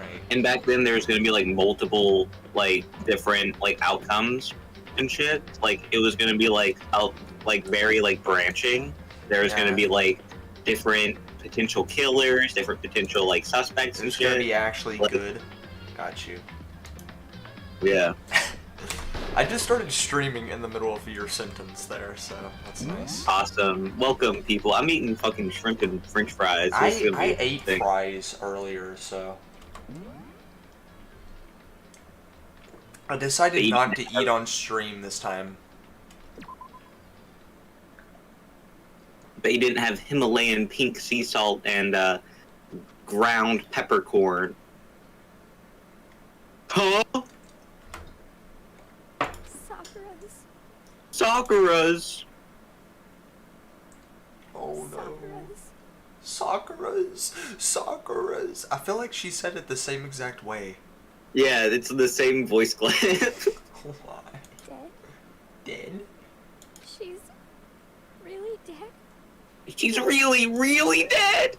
Alright. And back then there was gonna be like multiple like different like outcomes and shit. Like it was gonna be like very like branching. There was gonna be like different potential killers, different potential like suspects and shit. It's gonna be actually like, good. Got you. Yeah. I just started streaming in the middle of your sentence there, so that's nice. Awesome. Welcome, people. I'm eating fucking shrimp and french fries. I ate fries earlier, so... I decided not to eat on stream this time. But you didn't have Himalayan pink sea salt and ground peppercorn. Huh? Sakura's. Oh no. Sakura's. I feel like she said it the same exact way. Yeah, it's the same voice clip. Why? Dead? Dead? She's really dead? She's really, really dead!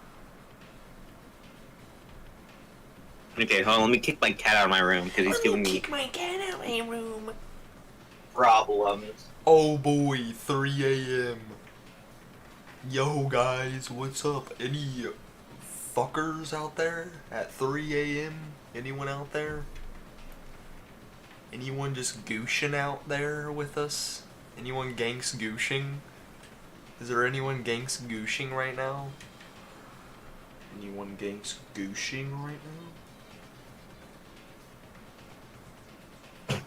Okay, hold on, let me kick my cat out of my room, because he's giving me... kick my cat out of my room. Problems. Oh boy, 3 a.m. Yo guys, what's up? Any fuckers out there at 3 a.m.? Anyone out there? Anyone just gooshing out there with us? Anyone ganks gooshing? Is there anyone ganks gooshing right now? Anyone ganks gooshing right now?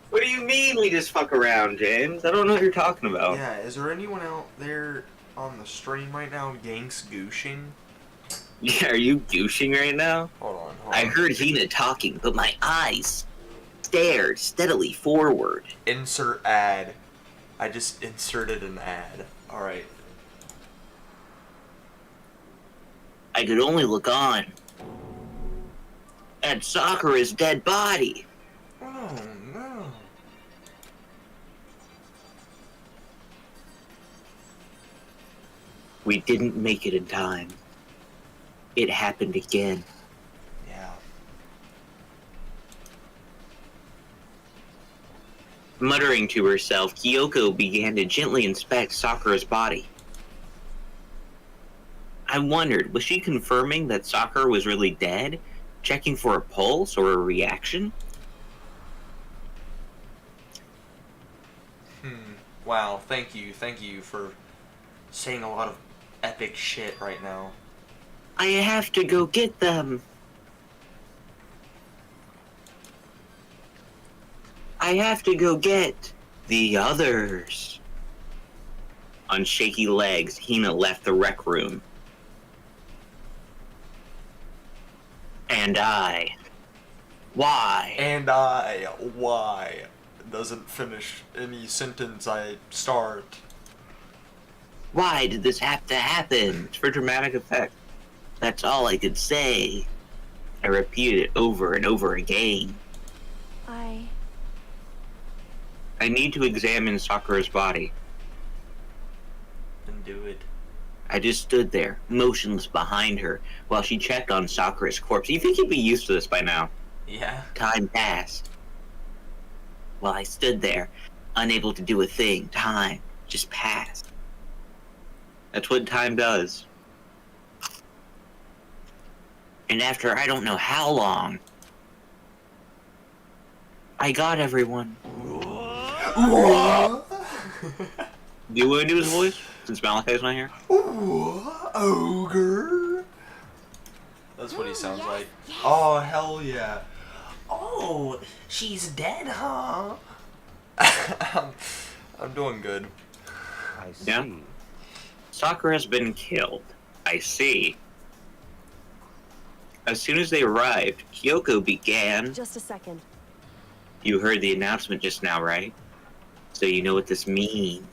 What do you mean we just fuck around, James? I don't know what you're talking about. Yeah, is there anyone out there on the stream right now ganks gooshing? Yeah, are you douching right now? Hold on. I heard Hina talking, but my eyes stared steadily forward. Insert ad. I just inserted an ad. Alright. I could only look on at Sakura's dead body. Oh no. We didn't make it in time. It happened again. Yeah. Muttering to herself, Kyoko began to gently inspect Sakura's body. I wondered, was she confirming that Sakura was really dead? Checking for a pulse or a reaction? Wow, thank you for saying a lot of epic shit right now. I have to go get them. I have to go get the others. On shaky legs, Hina left the rec room. And I. Why? And I. Why? Doesn't finish any sentence I start. Why did this have to happen? It's for dramatic effect. That's all I could say. I repeated it over and over again. I need to examine Sakura's body. And do it. I just stood there, motionless behind her, while she checked on Sakura's corpse. You think you'd be used to this by now? Yeah. Time passed. While I stood there, unable to do a thing, time just passed. That's what time does. And after I don't know how long, I got everyone. What? Do you want to do his voice, since Malachi's not here? Ogre? That's what he sounds like. Yes. Oh, hell yeah. Oh, she's dead, huh? I'm doing good. I see. Yeah. Sakura's been killed. I see. As soon as they arrived, Kyoko began... Just a second. You heard the announcement just now, right? So you know what this means.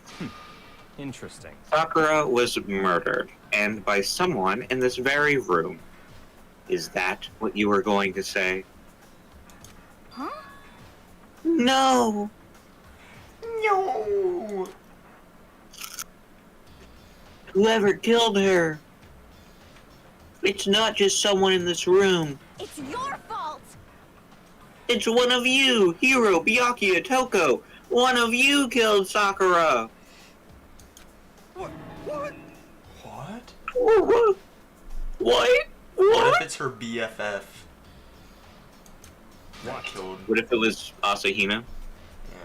Interesting. Sakura was murdered, and by someone in this very room. Is that what you were going to say? Huh? No! No! Whoever killed her It's not just someone in this room. It's your fault! It's one of you, Hiro, Byakuya, Toko. One of you killed Sakura. What? What? What What? if it's her BFF that killed? What if it was Asahina? Yeah.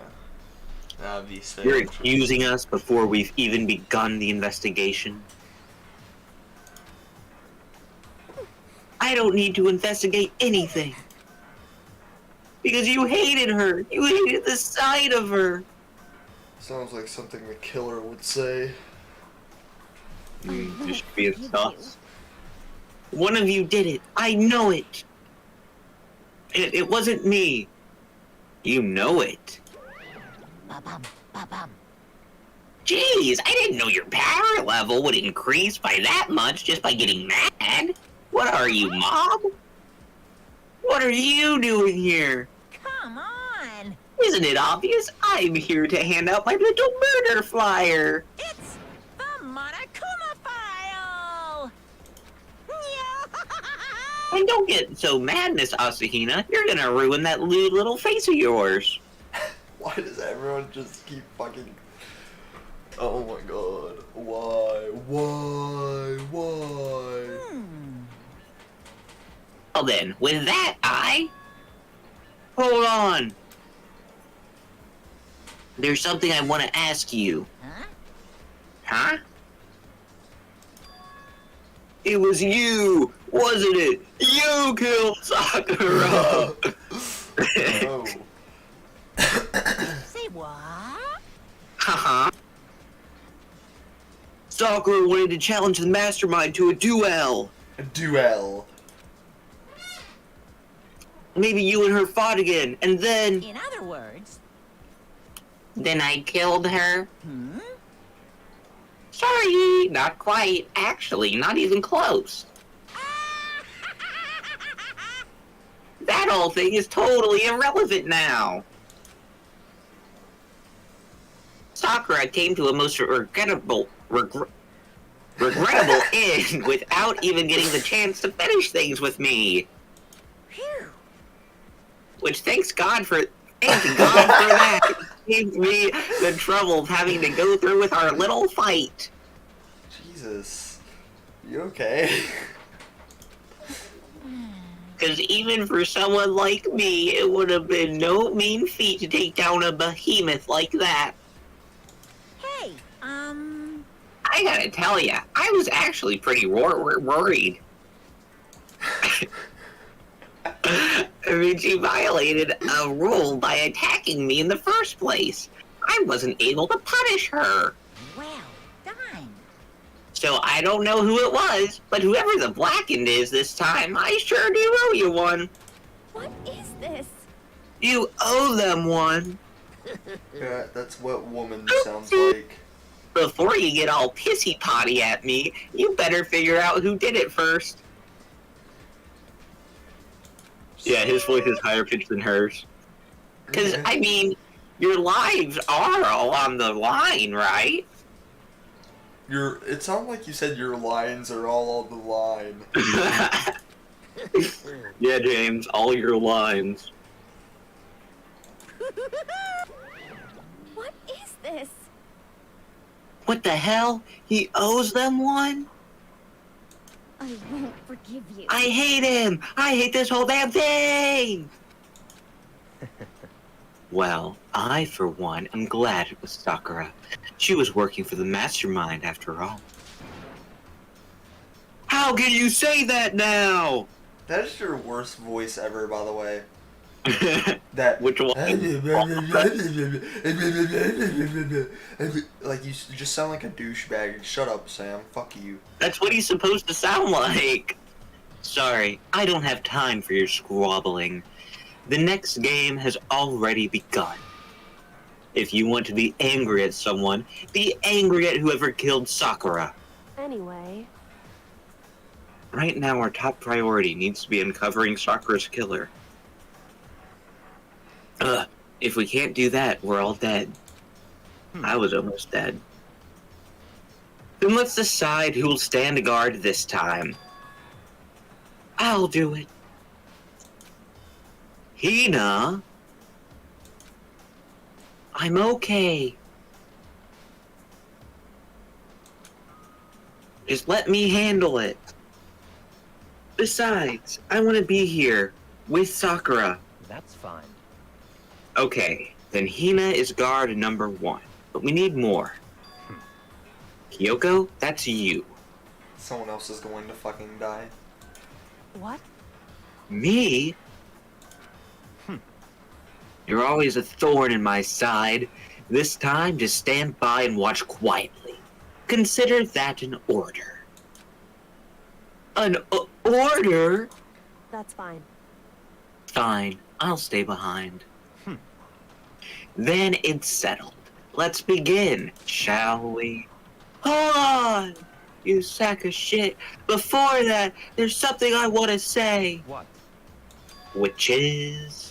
That'd be sick. You're accusing us before we've even begun the investigation. I don't need to investigate anything. Because you hated her. You hated the sight of her. Sounds like something the killer would say. Just being sus. One of you did it. I know it. It wasn't me. You know it. Ba-bum, ba-bum. Jeez, I didn't know your power level would increase by that much just by getting mad. What are you, Mom? What are you doing here? Come on! Isn't it obvious? I'm here to hand out my little murder flyer. It's the Monokuma file! And don't get so mad, Miss Asahina. You're gonna ruin that lewd little face of yours. Why does everyone just keep fucking... Oh my god. Why? Well then, with that, Hold on. There's something I want to ask you. Huh? It was you, wasn't it? You killed Sakura! Oh. Say what? Haha. Sakura wanted to challenge the mastermind to a duel. A duel. Maybe you and her fought again, and then... In other words... Then I killed her? Hmm? Sorry, not quite. Actually, not even close. That whole thing is totally irrelevant now. Sakura came to a most regrettable end without even getting the chance to finish things with me. Phew. Which thank God for that. Saved me the trouble of having to go through with our little fight. Jesus. You okay? Because even for someone like me, it would have been no mean feat to take down a behemoth like that. Hey, I gotta tell ya, I was actually pretty worried. I mean, she violated a rule by attacking me in the first place. I wasn't able to punish her. well done. So I don't know who it was, but whoever the Blackened is this time, I sure do owe you one. What is this? You owe them one. Yeah, that's what woman sounds like. Before you get all pissy-potty at me, you better figure out who did it first. Yeah, his voice is higher pitched than hers. Because, I mean, your lives are all on the line, right? It sounded like you said your lines are all on the line. Yeah, James, all your lines. What is this? What the hell? He owes them one? I won't forgive you. I hate him! I hate this whole damn thing! Well, I, for one, am glad it was Sakura. She was working for the mastermind, after all. How can you say that now? That is your worst voice ever, by the way. That Which one? Like you just sound like a douchebag. Shut up, Sam. Fuck you. That's what he's supposed to sound like. Sorry, I don't have time for your squabbling. The next game has already begun. If you want to be angry at someone, be angry at whoever killed Sakura. Anyway. Right now, our top priority needs to be uncovering Sakura's killer. If we can't do that, we're all dead. I was almost dead. Then let's decide who will stand guard this time. I'll do it. Hina? I'm okay. Just let me handle it. Besides, I want to be here with Sakura. That's fine. Okay, then Hina is guard number 1. But we need more. Kyoko, that's you. Someone else is going to fucking die. What? Me? You're always a thorn in my side. This time, just stand by and watch quietly. Consider that an order. An order? That's fine. Fine, I'll stay behind. Then it's settled. Let's begin, shall we? Hold on! You sack of shit. Before that, there's something I want to say. What? Which is...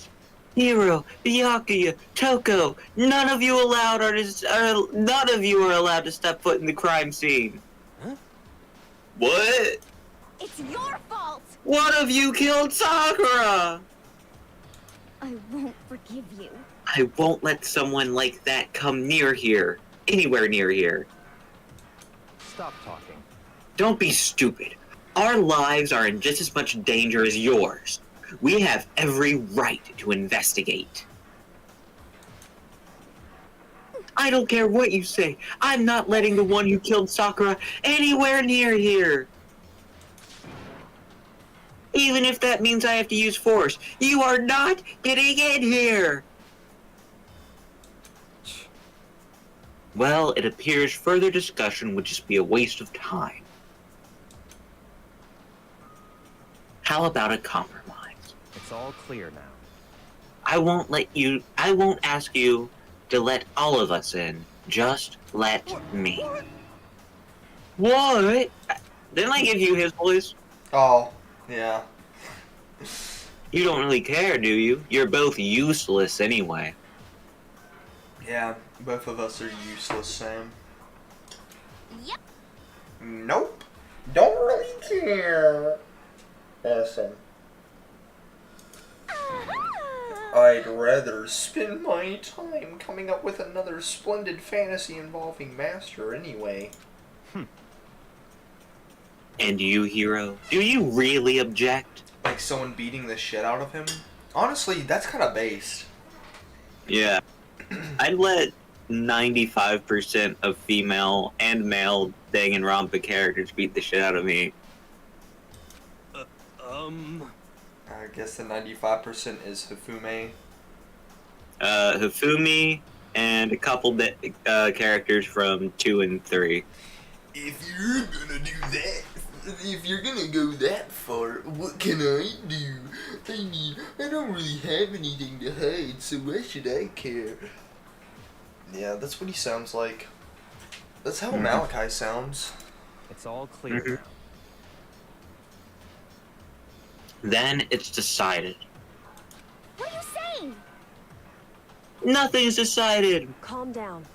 Hiro, Byakuya, Toko, none of you are allowed to step foot in the crime scene. Huh? What? It's your fault! One of you killed Sakura! I won't forgive you. I won't let someone like that come near here. Anywhere near here. Stop talking. Don't be stupid. Our lives are in just as much danger as yours. We have every right to investigate. I don't care what you say. I'm not letting the one who killed Sakura anywhere near here. Even if that means I have to use force, you are not getting in here. Well, it appears further discussion would just be a waste of time. How about a compromise? It's all clear now. I won't ask you to let all of us in. Just let me. What? Didn't I give you his voice? Oh, yeah. You don't really care, do you? You're both useless anyway. Yeah, both of us are useless, Sam. Yep. Nope. Don't really care. Awesome. I'd rather spend my time coming up with another splendid fantasy involving Master anyway. And you, Hiro? Do you really object? Like someone beating the shit out of him? Honestly, that's kind of based. Yeah. I'd let 95% of female and male Danganronpa characters beat the shit out of me. I guess the 95% is Hifume. Hifumi and a couple characters from 2 and 3. If you're gonna do that, if you're gonna go that far, what can I do? I mean, I don't really have anything to hide, so why should I care? Yeah, that's what he sounds like. That's how Malachi sounds. It's all clear now. Then it's decided. What are you saying? Nothing's decided. Calm down.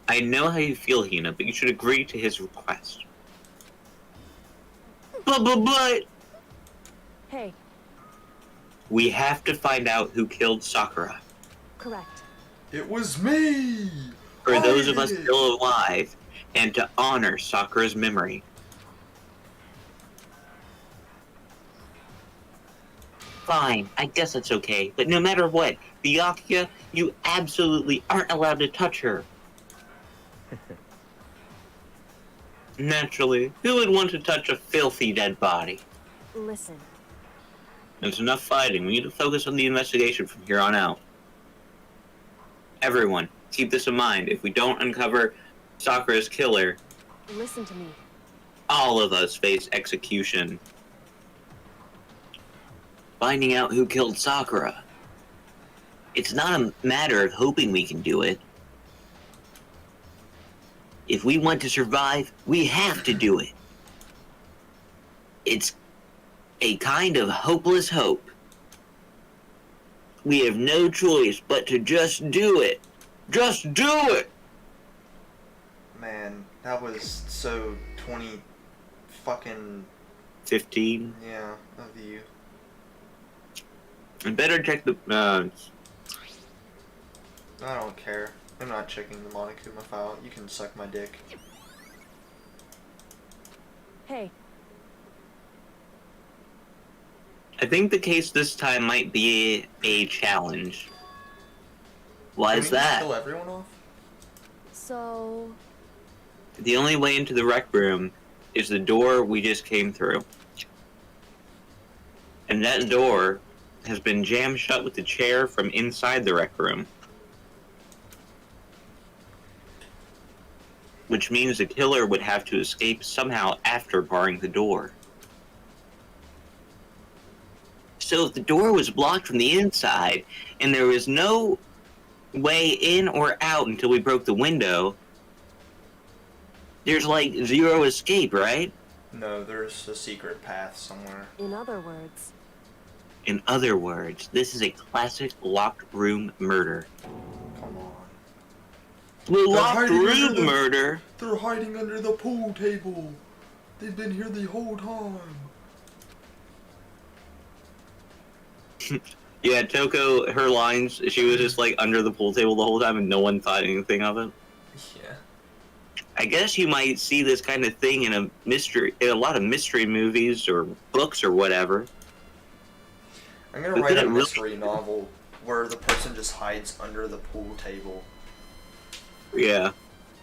I know how you feel, Hina, but you should agree to his request. But... Hey, We have to find out who killed Sakura. correct. It was me! For I those of us did it. still alive, and to honor Sakura's memory. Fine, I guess that's okay, but no matter what, Byakuya, you absolutely aren't allowed to touch her. Naturally, who would want to touch a filthy dead body? Listen, There's enough fighting. We need to focus on the investigation from here on out. Everyone, keep this in mind. If we don't uncover Sakura's killer, listen to me. all of us face execution. Finding out who killed Sakura. It's not a matter of hoping we can do it. If we want to survive, we have to do it. It's a kind of hopeless hope. We have no choice but to just do it. Just do it! Man, that was so 20 fucking 15. Yeah, of you. I better check the. I don't care. I'm not checking the Monokuma file. You can suck my dick. Hey, I think the case this time might be a challenge. Why Can is we just that? kill everyone off? so... The only way into the rec room is the door we just came through. And that door has been jammed shut with the chair from inside the rec room. Which means the killer would have to escape somehow after barring the door. So if the door was blocked from the inside, and there was no way in or out until we broke the window, there's like zero escape, right? No, there's a secret path somewhere. In other words, In other words, this is a classic locked room murder. Come on. The They're locked hiding under room the- murder? They're hiding under the pool table. They've been here the whole time. Yeah, Toko, her lines, she was just like under the pool table the whole time and no one thought anything of it. Yeah. I guess you might see this kind of thing in a lot of mystery movies or books or whatever. I'm gonna But write did a it really- mystery novel where the person just hides under the pool table. Yeah.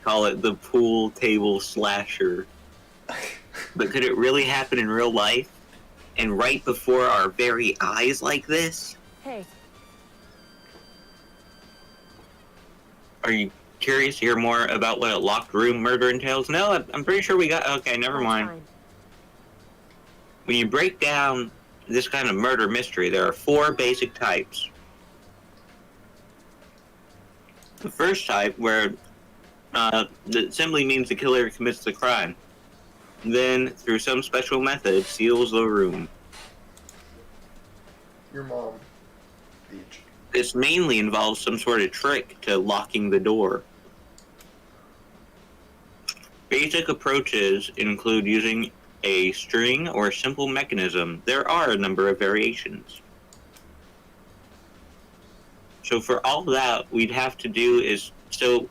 Call it the pool table slasher. But could it really happen in real life? And right before our very eyes like this? hey, Are you curious to hear more about what a locked room murder entails? No, I'm pretty sure we got... Okay, never that's mind. fine. When you break down this kind of murder mystery, there are 4 basic types. The first type, where that simply means the killer commits the crime. Then, through some special method, seals the room. Your mom. Beach. This mainly involves some sort of trick to locking the door. Basic approaches include using a string or a simple mechanism. There are a number of variations. So for all that, we'd have to do is... So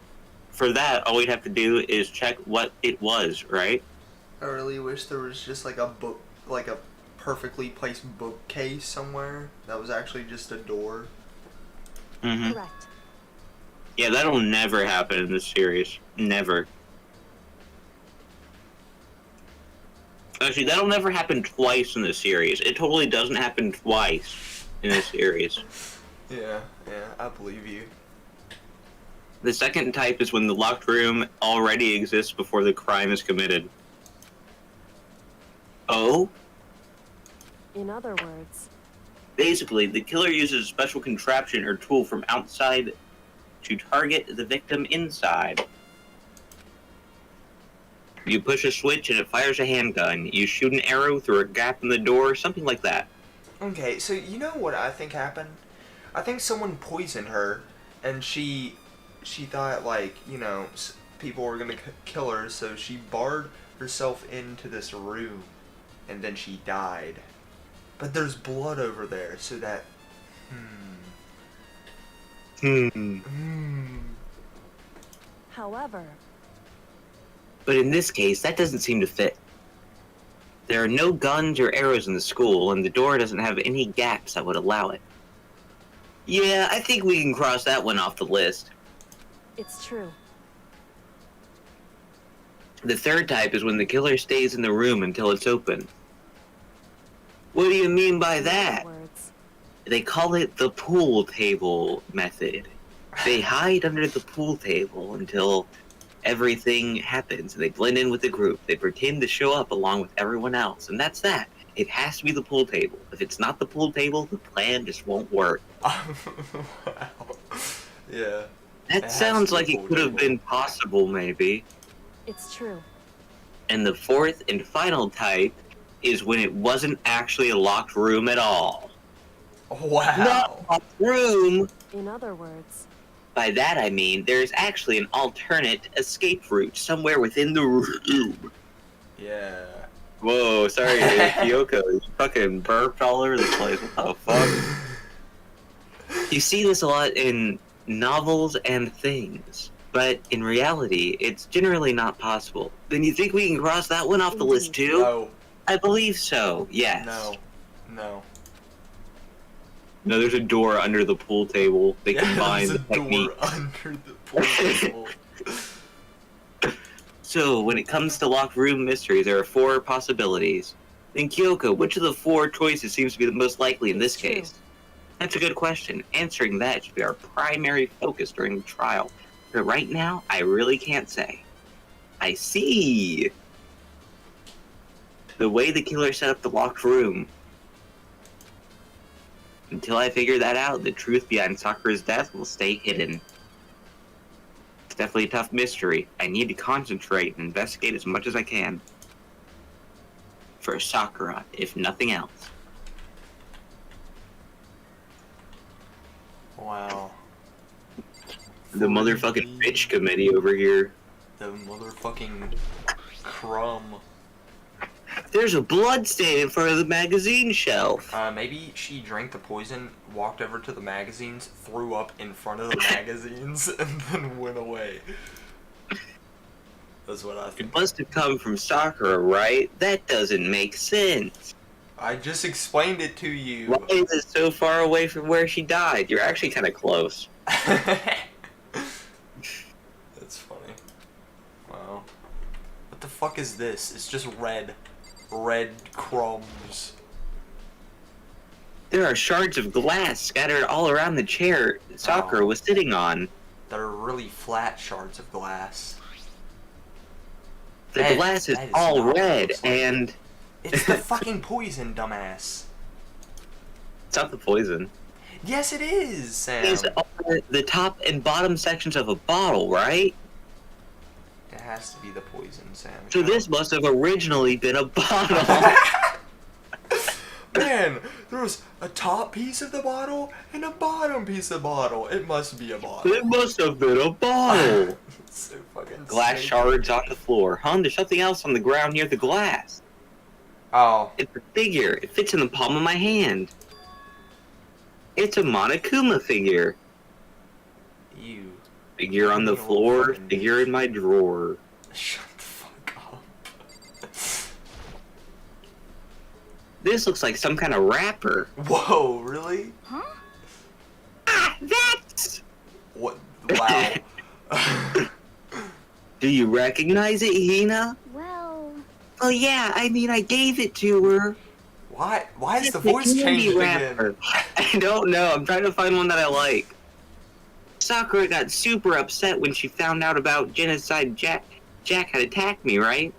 for that, all we'd have to do is check what it was, right? I really wish there was just like a book, like a perfectly placed bookcase somewhere that was actually just a door. Mm-hmm. Correct. Yeah, that'll never happen in this series. Never. Actually, that'll never happen twice in this series. It totally doesn't happen twice in this series. Yeah, I believe you. The second type is when the locked room already exists before the crime is committed. Oh? In other words, Basically, the killer uses a special contraption or tool from outside to target the victim inside. You push a switch and it fires a handgun. You shoot an arrow through a gap in the door, something like that. Okay, so you know what I think happened? I think someone poisoned her, and she thought, like, you know, people were gonna kill her, so she barred herself into this room, and then she died. But there's blood over there, so that... however, But in this case, that doesn't seem to fit. There are no guns or arrows in the school, and the door doesn't have any gaps that would allow it. Yeah, I think we can cross that one off the list. it's true. The third type is when the killer stays in the room until it's open. What do you mean by In that? other words, They call it the pool table method. They hide under the pool table until everything happens, and they blend in with the group. They pretend to show up along with everyone else, and that's that. It has to be the pool table. If it's not the pool table, the plan just won't work. Wow. Yeah. That has sounds to be like it pool could have table. been possible, maybe. it's true. And the fourth and final type is when it wasn't actually a locked room at all. Wow. Not a locked room! In other words, By that I mean there's actually an alternate escape route somewhere within the room. Yeah. Whoa, sorry, Kyoko. You fucking burped all over the place. What the fuck? You see this a lot in novels and things, but in reality, it's generally not possible. Then you think we can cross that one off the list too? No. I believe so, yes. No. No. No, there's a door under the pool table. They combine there's the a door technique. under the pool table. So, when it comes to locked room mysteries, there are 4 possibilities. Then Kyoko, which of the 4 choices seems to be the most likely in this It's true. case? That's a good question. Answering that should be our primary focus during the trial. But right now, I really can't say. I see. The way the killer set up the locked room. Until I figure that out, the truth behind Sakura's death will stay hidden. It's definitely a tough mystery. I need to concentrate and investigate as much as I can. For Sakura, if nothing else. Wow. The motherfucking bitch committee over here. The motherfucking crumb. There's a blood stain in front of the magazine shelf. Maybe she drank the poison, walked over to the magazines, threw up in front of the magazines, and then went away. That's what I think. It must have come from Sakura, right? That doesn't make sense. I just explained it to you. Why is it so far away from where she died? You're actually kind of close. That's funny. Wow. What the fuck is this? It's just red. Red crumbs. There are shards of glass scattered all around the chair Sakura was sitting on. That are really flat shards of glass. The That- glass is that is all not what it red, looks like. and It's the fucking poison, dumbass. it's not the poison. Yes, it is, Sam. It's all the top and bottom sections of a bottle, right? It has to be the poison, Sam. So this must have originally been a bottle. Man, there was a top piece of the bottle and a bottom piece of the bottle. It must be a bottle. It must have been a bottle. It's so fucking Glass stupid. shards on the floor. There's something else on the ground near the glass. Oh. It's a figure. It fits in the palm of my hand. It's a Monokuma figure. You. Figure on the You floor, fucking figure in my drawer. Shut the fuck up. This looks like some kind of wrapper. Whoa, really? Ah, that's... What? Wow. Do you recognize it, Hina? Well, Oh yeah, I mean I gave it to her. Why is the It's a voice candy changed wrapper. again? I don't know, I'm trying to find one that I like. Sakura got super upset when she found out about genocide. Jack had attacked me, right?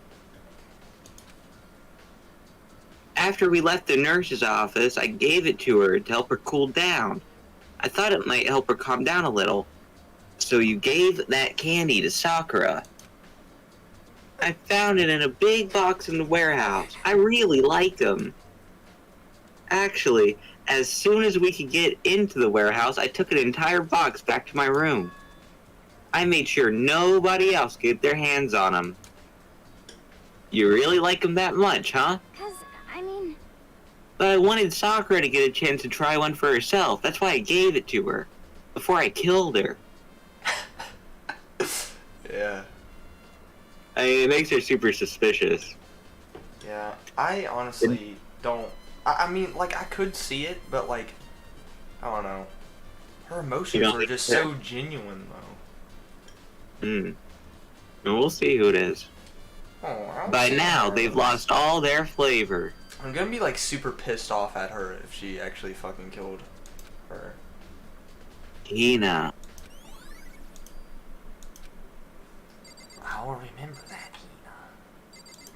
After we left the nurse's office, I gave it to her to help her cool down. I thought it might help her calm down a little. So you gave that candy to Sakura. I found it in a big box in the warehouse. I really like them. Actually, as soon as we could get into the warehouse, I took an entire box back to my room. I made sure nobody else could get their hands on them. You really like them that much, huh? 'cause, I mean, But I wanted Sakura to get a chance to try one for herself. That's why I gave it to her. Before I killed her. Yeah. I mean, it makes her super suspicious. Yeah. I honestly don't. I mean, like, I could see it, but, like, I don't know. Her emotions don't are think just so? so genuine, though. Hmm. And we'll see who it is. Oh, I don't By see now, her. they've lost all their flavor. I'm gonna be, like, super pissed off at her if she actually fucking killed her. Hina. I'll remember that, Hina.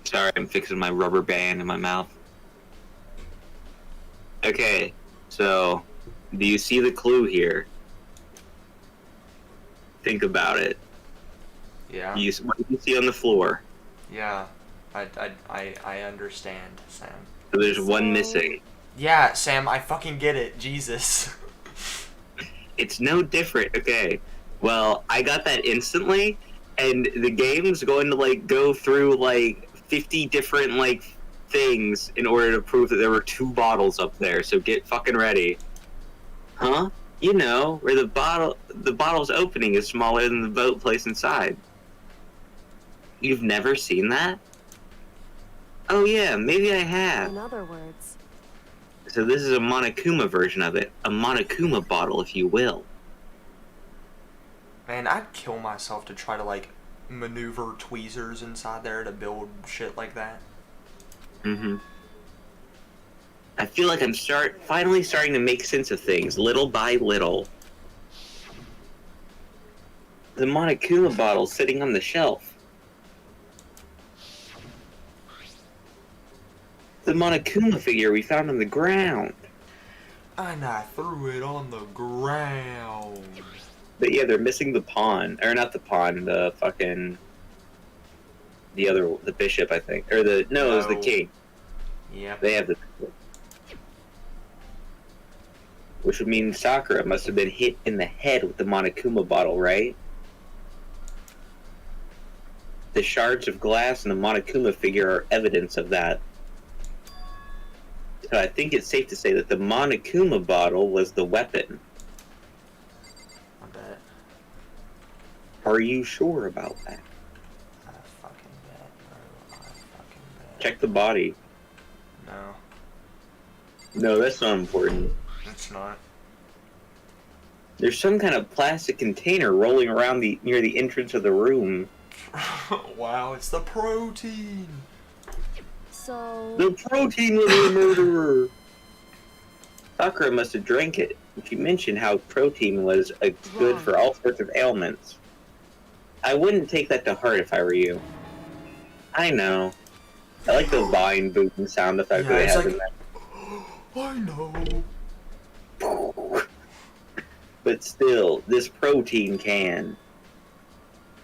Sorry, I'm fixing my rubber band in my mouth. Okay, so, do you see the clue here? Think about it. Yeah. What do you see on the floor? Yeah. I understand, Sam. So there's one So- missing. Yeah, Sam, I fucking get it. Jesus. It's no different. Okay, Well, I got that instantly, and the game's going to like go through like 50 different like things in order to prove that there were 2 bottles up there. So get fucking ready. Huh? You know, where the bottle's opening is smaller than the boat placed inside. You've never seen that? Oh yeah, maybe I have. In other words, So this is a Monokuma version of it. A Monokuma bottle, if you will. Man, I'd kill myself to try to, like, maneuver tweezers inside there to build shit like that. Mm-hmm. I feel like I'm finally starting to make sense of things, little by little. The Monokuma bottle sitting on the shelf. The Monokuma figure we found on the ground. And I threw it on the ground. But yeah, they're missing the pawn. Or not the pawn, the fucking... the bishop, I think. Or it was the No. king. Yep. They have the... Which would mean Sakura must have been hit in the head with the Monokuma bottle, right? The shards of glass in the Monokuma figure are evidence of that. So I think it's safe to say that the Monokuma bottle was the weapon. I bet. Are you sure about that? I fucking bet, bro. I fucking bet. Check the body. No, No, that's not important. it's not. There's some kind of plastic container rolling around near the entrance of the room. Wow, it's the protein! so The protein was the murderer! Sakura must have drank it. She mentioned how protein was good for all sorts of ailments. I wouldn't take that to heart if I were you. I know. I like the vine booting sound effect that they it's have like, in I know. that. But still, this protein can.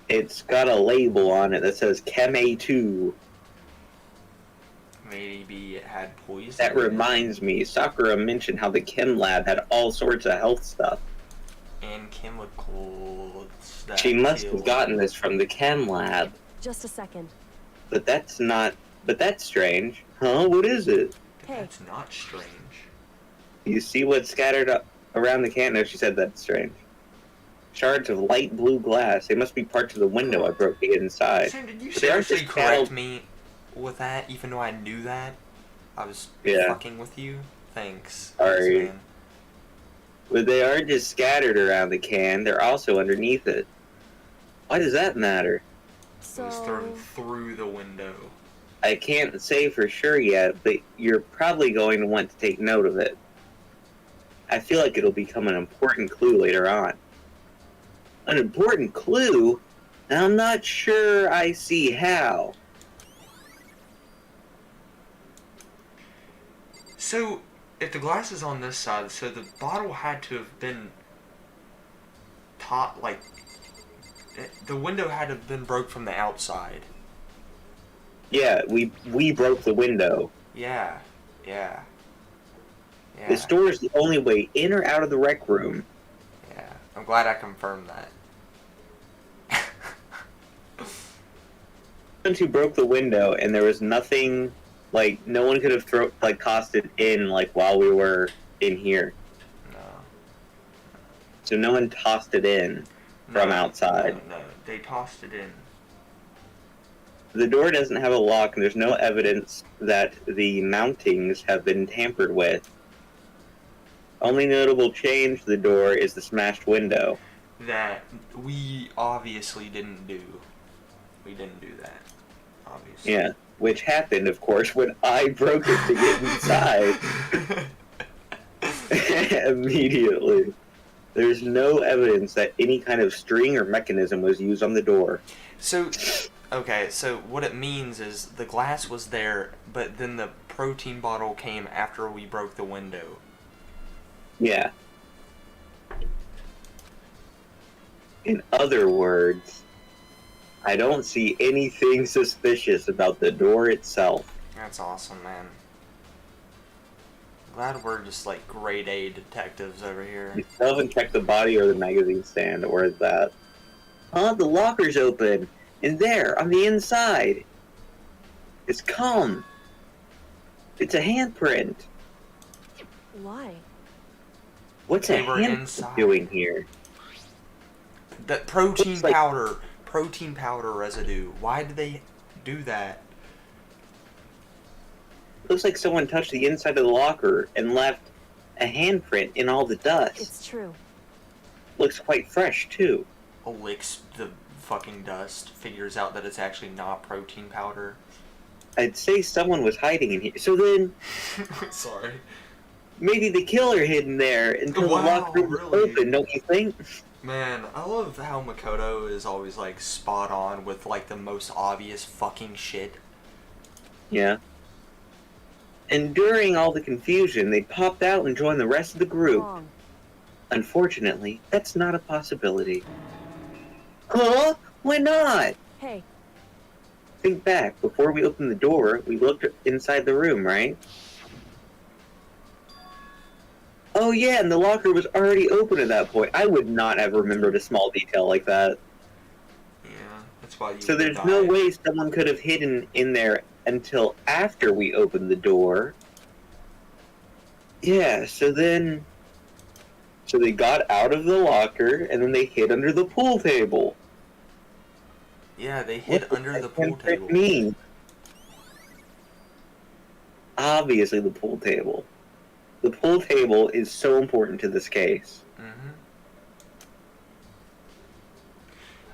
It's got a label on it that says Chem A2. Maybe it had poison. That reminds me, Sakura mentioned how the chem lab had all sorts of health stuff. And chemicals that She must kill. have gotten this from the chem lab. just a second. But that's strange. Huh? What is it? Hey, That's not strange. You see what's scattered up around the can? No, she said that's strange. Shards of light blue glass. They must be parts of the window I broke to get inside. Sam, did you But they aren't seriously just correct cattle- me with that, even though I knew that? I was Yeah. fucking with you? Thanks. Sorry. Man. But they aren't just scattered around the can, they're also underneath it. Why does that matter? It was thrown so through the window. I can't say for sure yet, but you're probably going to want to take note of it. I feel like it'll become an important clue later on. An important clue? I'm not sure I see how. So, if the glass is on this side, so the bottle had to have been the window had to have been broke from the outside. Yeah, we broke the window. Yeah. This door is the only way in or out of the rec room. Yeah. I'm glad I confirmed that. Who broke the window, and there was nothing, like, no one could have tossed it in, like, while we were in here. No. So no one tossed it in from outside. No, they tossed it in. The door doesn't have a lock, and there's no evidence that the mountings have been tampered with. Only notable change to the door is the smashed window. That we obviously didn't do. We didn't do that. Obviously. Yeah, which happened, of course, when I broke it to get inside. Immediately. There's no evidence that any kind of string or mechanism was used on the door. So, okay, so what it means is the glass was there, but then the protein bottle came after we broke the window. Yeah. In other words, I don't see anything suspicious about the door itself. That's awesome, man. Glad we're just like grade A detectives over here. You still haven't checked the body or the magazine stand, or is that? Huh? The locker's open, and there, on the inside, it's cum. It's a handprint. Why? What's They a were handprint inside. doing here? That protein Looks like- powder residue. Why did they do that? Looks like someone touched the inside of the locker and left a handprint in all the dust. It's true. Looks quite fresh, too. Licks the fucking dust, figures out that it's actually not protein powder. I'd say someone was hiding in here. So then, Sorry. maybe the killer hid in there until Wow, the locker was really? open, don't you think? Man, I love how Makoto is always like spot on with like the most obvious fucking shit. Yeah. And during all the confusion, they popped out and joined the rest of the group. Wrong. Unfortunately, that's not a possibility. Huh? Why not? Hey, Think back. Before we opened the door, we looked inside the room, right? Oh yeah, and the locker was already open at that point. I would not have remembered a small detail like that. Yeah, that's why you. So there's no way someone could have hidden in there until after we opened the door. Yeah, so they got out of the locker and then they hid under the pool table. Yeah, they hid What does under that the pool handprint table. mean? Obviously the pool table. The pool table is so important to this case. Mm-hmm.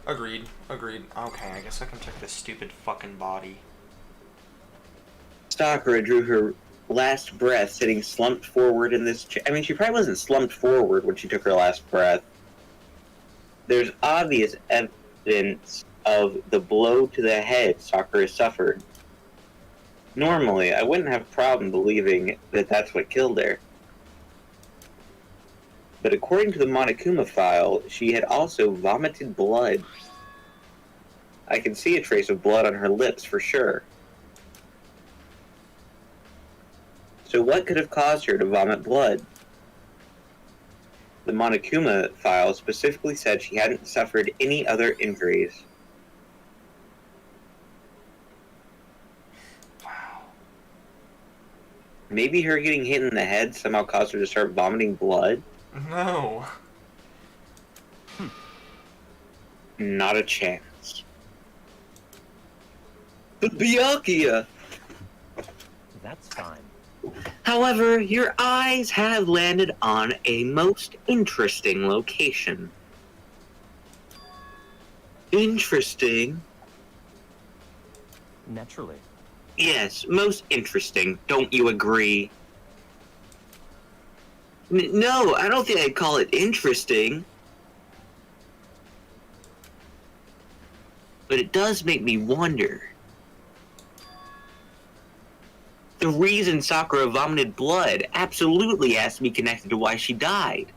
Agreed. Okay, I guess I can check this stupid fucking body. Sakura drew her last breath sitting slumped forward in this chair. I mean, she probably wasn't slumped forward when she took her last breath. There's obvious evidence of the blow to the head Sakura suffered. Normally, I wouldn't have a problem believing that that's what killed her. But according to the Monokuma file, she had also vomited blood. I can see a trace of blood on her lips for sure. So what could have caused her to vomit blood? The Monokuma file specifically said she hadn't suffered any other injuries. Wow. Maybe her getting hit in the head somehow caused her to start vomiting blood? No. Not a chance. But Byakuya! That's fine. However, your eyes have landed on a most interesting location. Interesting? Naturally. Yes, most interesting. Don't you agree? No, I don't think I'd call it interesting. But it does make me wonder. The reason Sakura vomited blood absolutely has to be connected to why she died.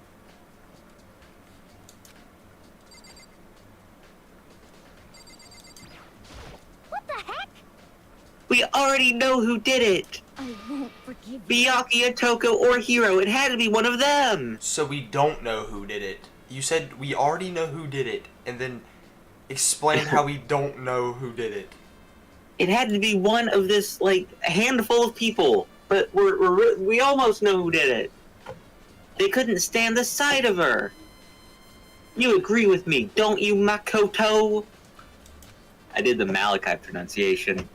what the heck? We already know who did it. I won't forgive you. Byakuya, Toko, or Hiro. It had to be one of them. So we don't know who did it. You said we already know who did it, and then explain how we don't know who did it. It had to be one of this, like, handful of people. But we almost know who did it. They couldn't stand the sight of her. You agree with me, don't you, Makoto? I did the Malachi pronunciation.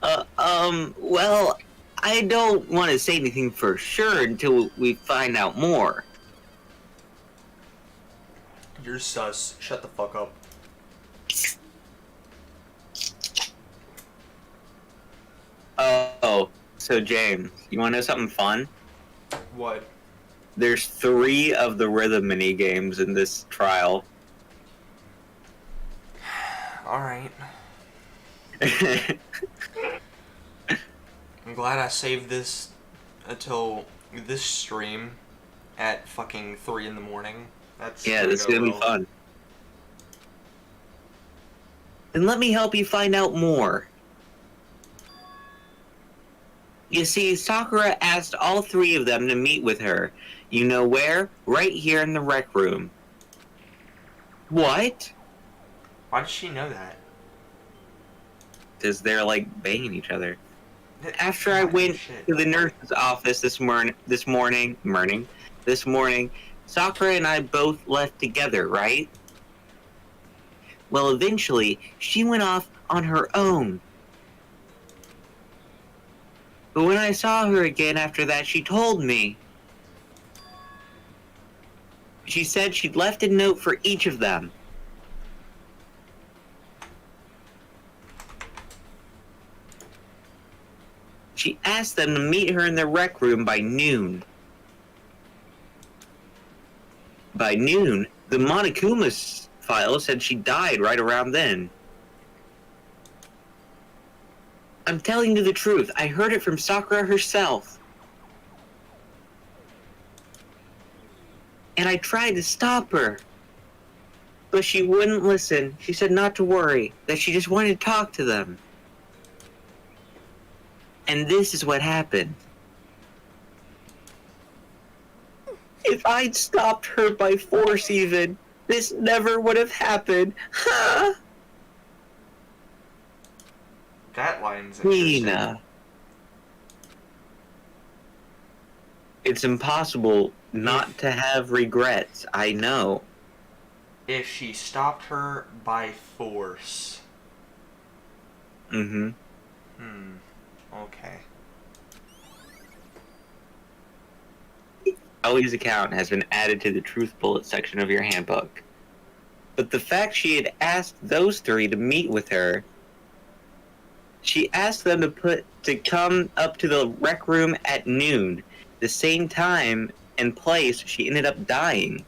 Well, I don't want to say anything for sure until we find out more. You're sus. Shut the fuck up. Oh, so James, you want to know something fun? What? There's 3 of the rhythm mini games in this trial. Alright. I'm glad I saved this until this stream at fucking 3 in the morning. That's Yeah, this is gonna be well. fun. Then let me help you find out more. You see, Sakura asked all three of them to meet with her. You know where? Right here in the rec room. What? Why does she know that? Because they're like banging each other. After I God, went shit. to the nurse's office this morning, Sakura and I both left together, right? Well, eventually, she went off on her own. But when I saw her again after that, she told me. She said she'd left a note for each of them. She asked them to meet her in the rec room by noon. By noon, the Monokuma's file said she died right around then. I'm telling you the truth. I heard it from Sakura herself. And I tried to stop her. But she wouldn't listen. She said not to worry, that she just wanted to talk to them. And this is what happened. If I'd stopped her by force even, this never would have happened. Huh? That line's interesting. Nina. It's impossible not to have regrets, I know. If she stopped her by force. Mm-hmm. Okay. Ellie's account has been added to the truth bullet section of your handbook. But the fact she had asked those three to meet with her, she asked them to come up to the rec room at noon, the same time and place she ended up dying.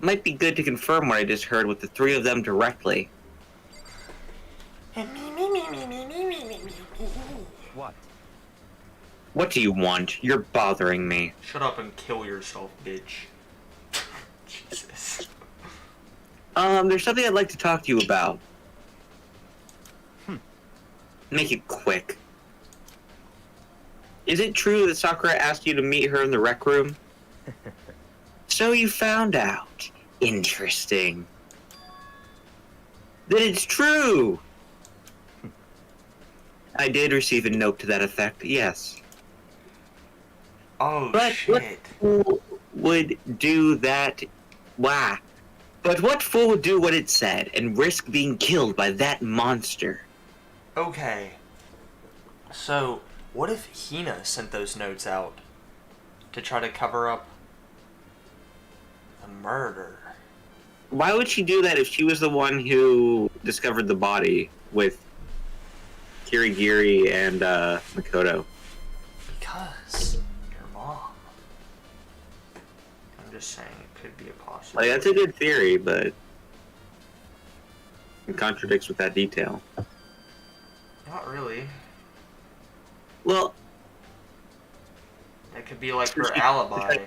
Might be good to confirm what I just heard with the three of them directly. What? What do you want? You're bothering me. Shut up and kill yourself, bitch. Jesus. There's something I'd like to talk to you about. Make it quick. Is it true that Sakura asked you to meet her in the rec room? So you found out. Interesting. Then it's true! I did receive a note to that effect, yes. Oh, But what shit. fool would do that? Why? But what fool would do what it said and risk being killed by that monster? Okay. So, what if Hina sent those notes out to try to cover up the murder? Why would she do that if she was the one who discovered the body with Kirigiri and Makoto? Because your mom. I'm just saying it could be a possibility. Like, that's a good theory, but it contradicts with that detail. Not really. Well, It could be like her alibi.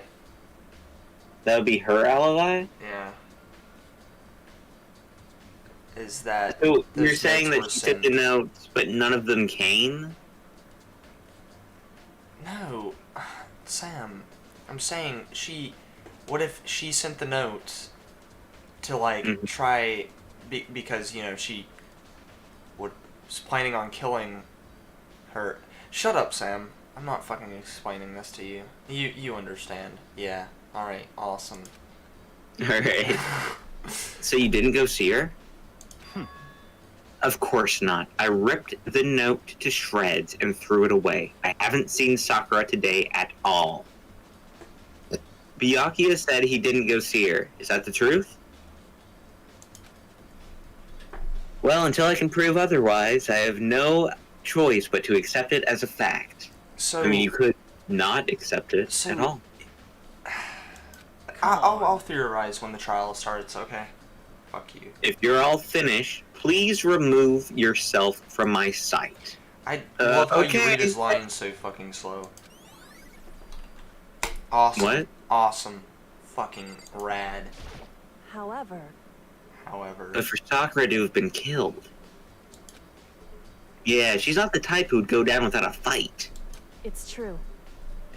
that would be her alibi? Yeah. Is that So those you're saying notes that were she took sent- the notes, but none of them came? No, Sam. I'm saying what if she sent the notes to like Mhm. try because she was planning on killing her. Shut up, Sam. I'm not fucking explaining this to you. You understand. Yeah. All right. Awesome. Alright. So you didn't go see her? Of course not. I ripped the note to shreds and threw it away. I haven't seen Sakura today at all. Byakuya said he didn't go see her. Is that the truth? Well, until I can prove otherwise, I have no choice but to accept it as a fact. So I mean, you could not accept it So- at all. I'll theorize when the trial starts. Okay. Fuck you. If you're all finished, please remove yourself from my sight. I love how you okay. read his lines so fucking slow. Awesome. What? Awesome. Fucking rad. However, However. But for Sakura to have been killed, Yeah, she's not the type who would go down without a fight. It's true.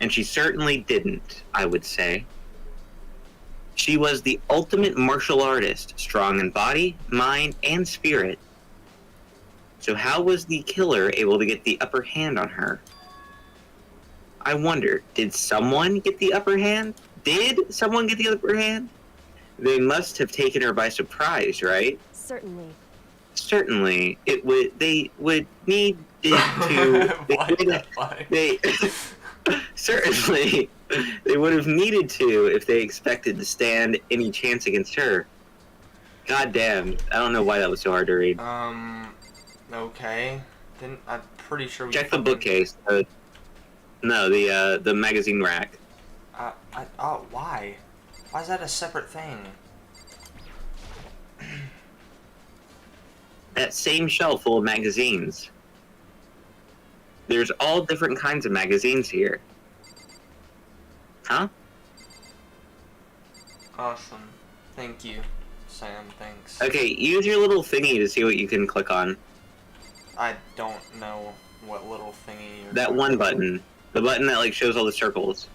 And she certainly didn't, I would say. She was the ultimate martial artist, strong in body, mind, and spirit. So how was the killer able to get the upper hand on her? I wonder, did someone get the upper hand? Did someone get the upper hand? They must have taken her by surprise, right? Certainly. Certainly, they would need to. They certainly they would have needed to if they expected to stand any chance against her. God damn, I don't know why that was so hard to read. Okay. I'm pretty sure we Check the bookcase. No, the magazine rack. Why? Why is that a separate thing? That same shelf full of magazines. There's all different kinds of magazines here. Huh? Awesome. Thank you, Sam. Thanks. Okay, use your little thingy to see what you can click on. I don't know what little thingy you're That talking one about. button. The button that, like, shows all the circles.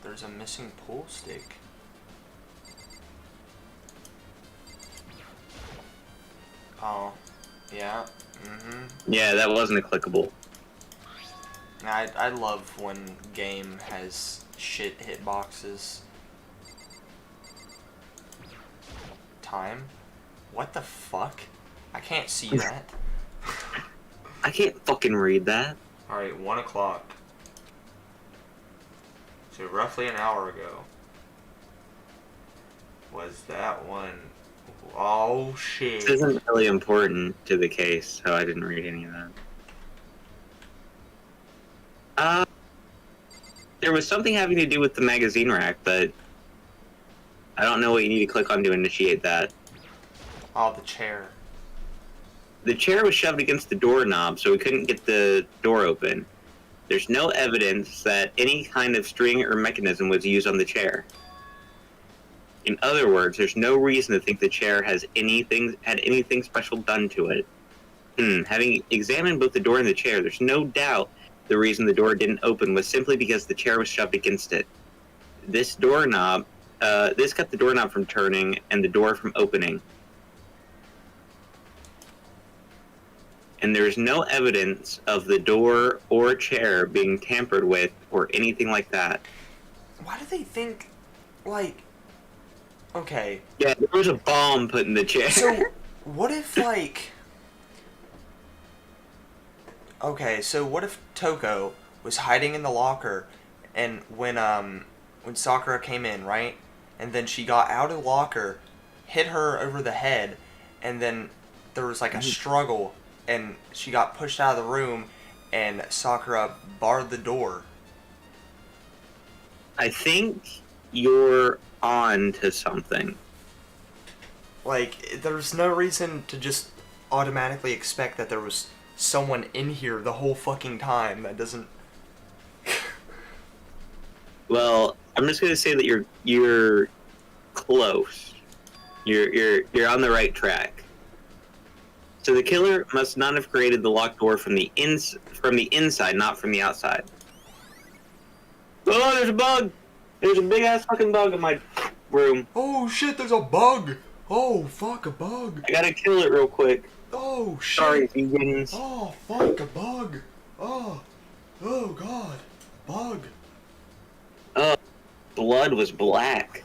There's a missing pool stick. Oh. Yeah. Mm-hmm. Yeah, that wasn't a clickable. I love when game has shit hitboxes. Time? What the fuck? I can't see that. I can't fucking read that. Alright, 1 o'clock. So roughly an hour ago. Was that one? Oh shit. This isn't really important to the case, so I didn't read any of that. There was something having to do with the magazine rack, but I don't know what you need to click on to initiate that. Oh, the chair. The chair was shoved against the doorknob, so we couldn't get the door open. There's no evidence that any kind of string or mechanism was used on the chair. In other words, there's no reason to think the chair had anything special done to it. Having examined both the door and the chair, there's no doubt the reason the door didn't open was simply because the chair was shoved against it. This kept the doorknob from turning and the door from opening. And there's no evidence of the door or chair being tampered with or anything like that. Why do they think, like... Okay. Yeah, there was a bomb put in the chair. So, what if, like... Okay, so what if Toko was hiding in the locker, and when Sakura came in, right? And then she got out of the locker, hit her over the head, and then there was, like, a struggle, and she got pushed out of the room, and Sakura barred the door. I think you're on to something. Like, there's no reason to just automatically expect that there was someone in here the whole fucking time. That doesn't... Well, I'm just gonna say that you're close. You're on the right track. So the killer must not have created the locked door from the inside, not from the outside. Oh, there's a bug! There's a big ass fucking bug in my room. Oh shit, there's a bug! Oh fuck, a bug! I gotta kill it real quick. Oh shit! Sorry, vegans. Oh fuck, a bug! Oh god, bug! Blood was black.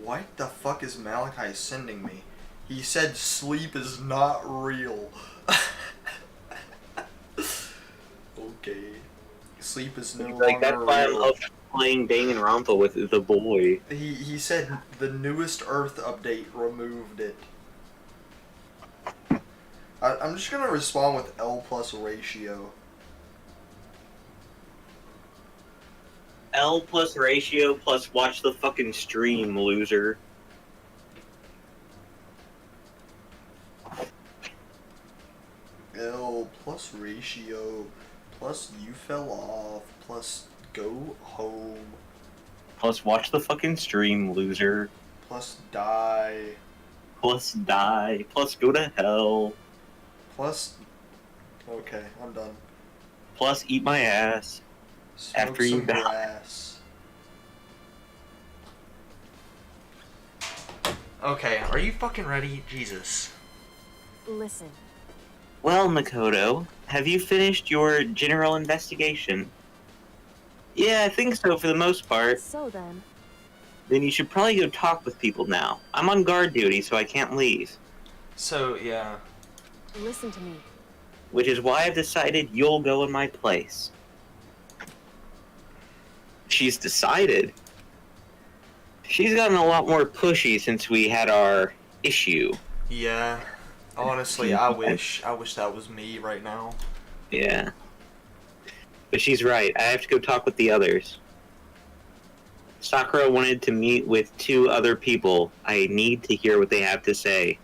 What the fuck is Malachi sending me? He said sleep is not real. Okay. Sleep is no Like, that's longer why I real. love playing Danganronpa with the boy. He said the newest Earth update removed it. I'm just gonna respond with L plus ratio. L plus ratio plus watch the fucking stream, loser. L plus ratio plus you fell off plus go home Plus watch the fucking stream, loser. plus die. plus die, plus go to hell, Plus, okay, I'm done. plus eat my ass. Smoke After you some die. grass. Okay, are you fucking ready? Jesus. Listen, Well, Makoto, have you finished your general investigation? Yeah, I think so for the most part. so then, Then you should probably go talk with people now. I'm on guard duty, so I can't leave. So, yeah. listen to me. Which is why I've decided you'll go in my place. She's decided. She's gotten a lot more pushy since we had our issue. Yeah. Honestly, I wish that was me right now. Yeah. But she's right. I have to go talk with the others. Sakura wanted to meet with 2 other people. I need to hear what they have to say.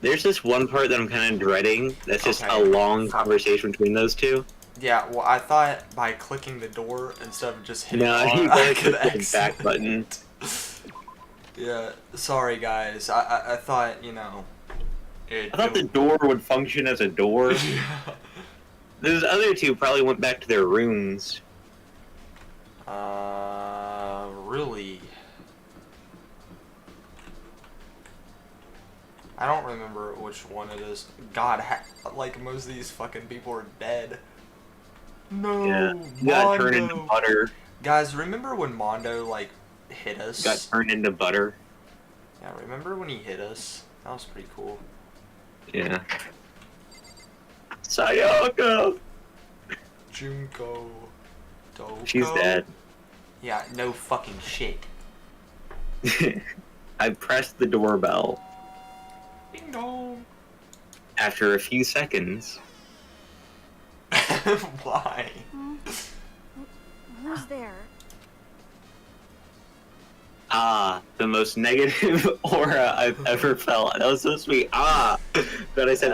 There's this one part that I'm kind of dreading. That's just Okay. a long conversation between those 2. Yeah, well, I thought by clicking the door instead of just hitting No, on, you I gotta could click the exit. back button. Yeah, sorry guys. I thought, you know... I thought the door would function as a door. Those other 2 probably went back to their rooms. Really? I don't remember which one it is. God, like most of these fucking people are dead. No, Yeah, you got turned into Mondo. butter. Guys, remember when Mondo, like, hit us? Got turned into butter. Yeah, remember when he hit us? That was pretty cool. Yeah. Sayaka! Junko. Doko. She's dead. Yeah, no fucking shit. I pressed the doorbell. Ding dong. After a few seconds, Why? Who's there? the most negative aura I've ever felt. That was so sweet. But I said,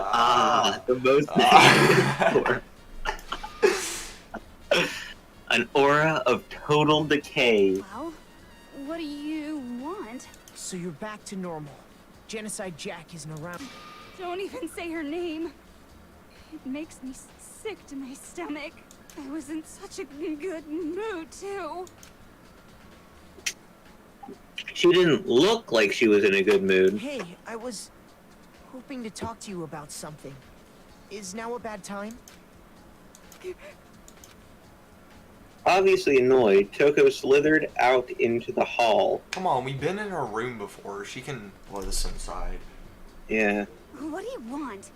the most negative aura. An aura of total decay. Well, what do you want? So you're back to normal. Genocide Jack isn't around. Don't even say her name. It makes me sick to my stomach. I was in such a good mood, too. She didn't look like she was in a good mood. Hey, I was hoping to talk to you about something. Is now a bad time? Obviously annoyed, Toko slithered out into the hall. Come on, we've been in her room before. She can let us inside. Yeah. What do you want?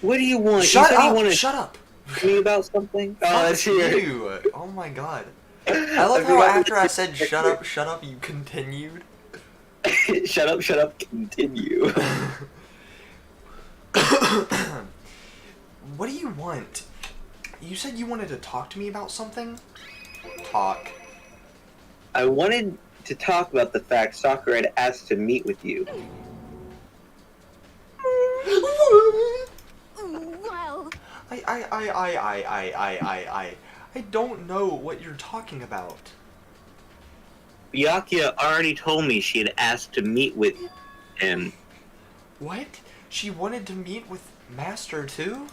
What do you want? Shut you said up! You want to Shut up! tell me about something? Oh, that's Fuck here. you! Oh my god. I love how after I said shut up, you continued. Shut up, continue. What do you want? You said you wanted to talk to me about something? Talk. I wanted to talk about the fact Sakura had asked to meet with you. Well, I don't know what you're talking about. Byakuya already told me she had asked to meet with him. What? She wanted to meet with Master too?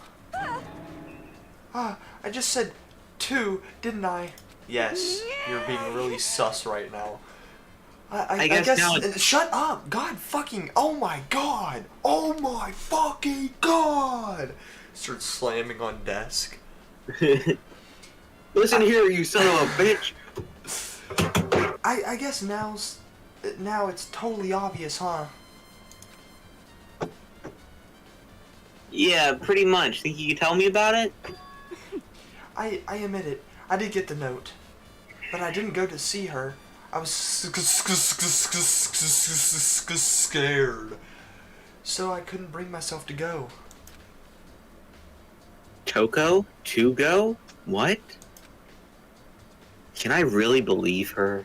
I just said two, didn't I? Yes, you're being really sus right now. I guess now shut up! God fucking, oh my god! Oh my fucking god! Starts slamming on desk. Listen here, you son of a bitch! I guess now it's totally obvious, huh? Yeah, pretty much. Think you could tell me about it? I admit it. I did get the note, but I didn't go to see her. I was scared, so I couldn't bring myself to go. Toko? To go? What? Can I really believe her?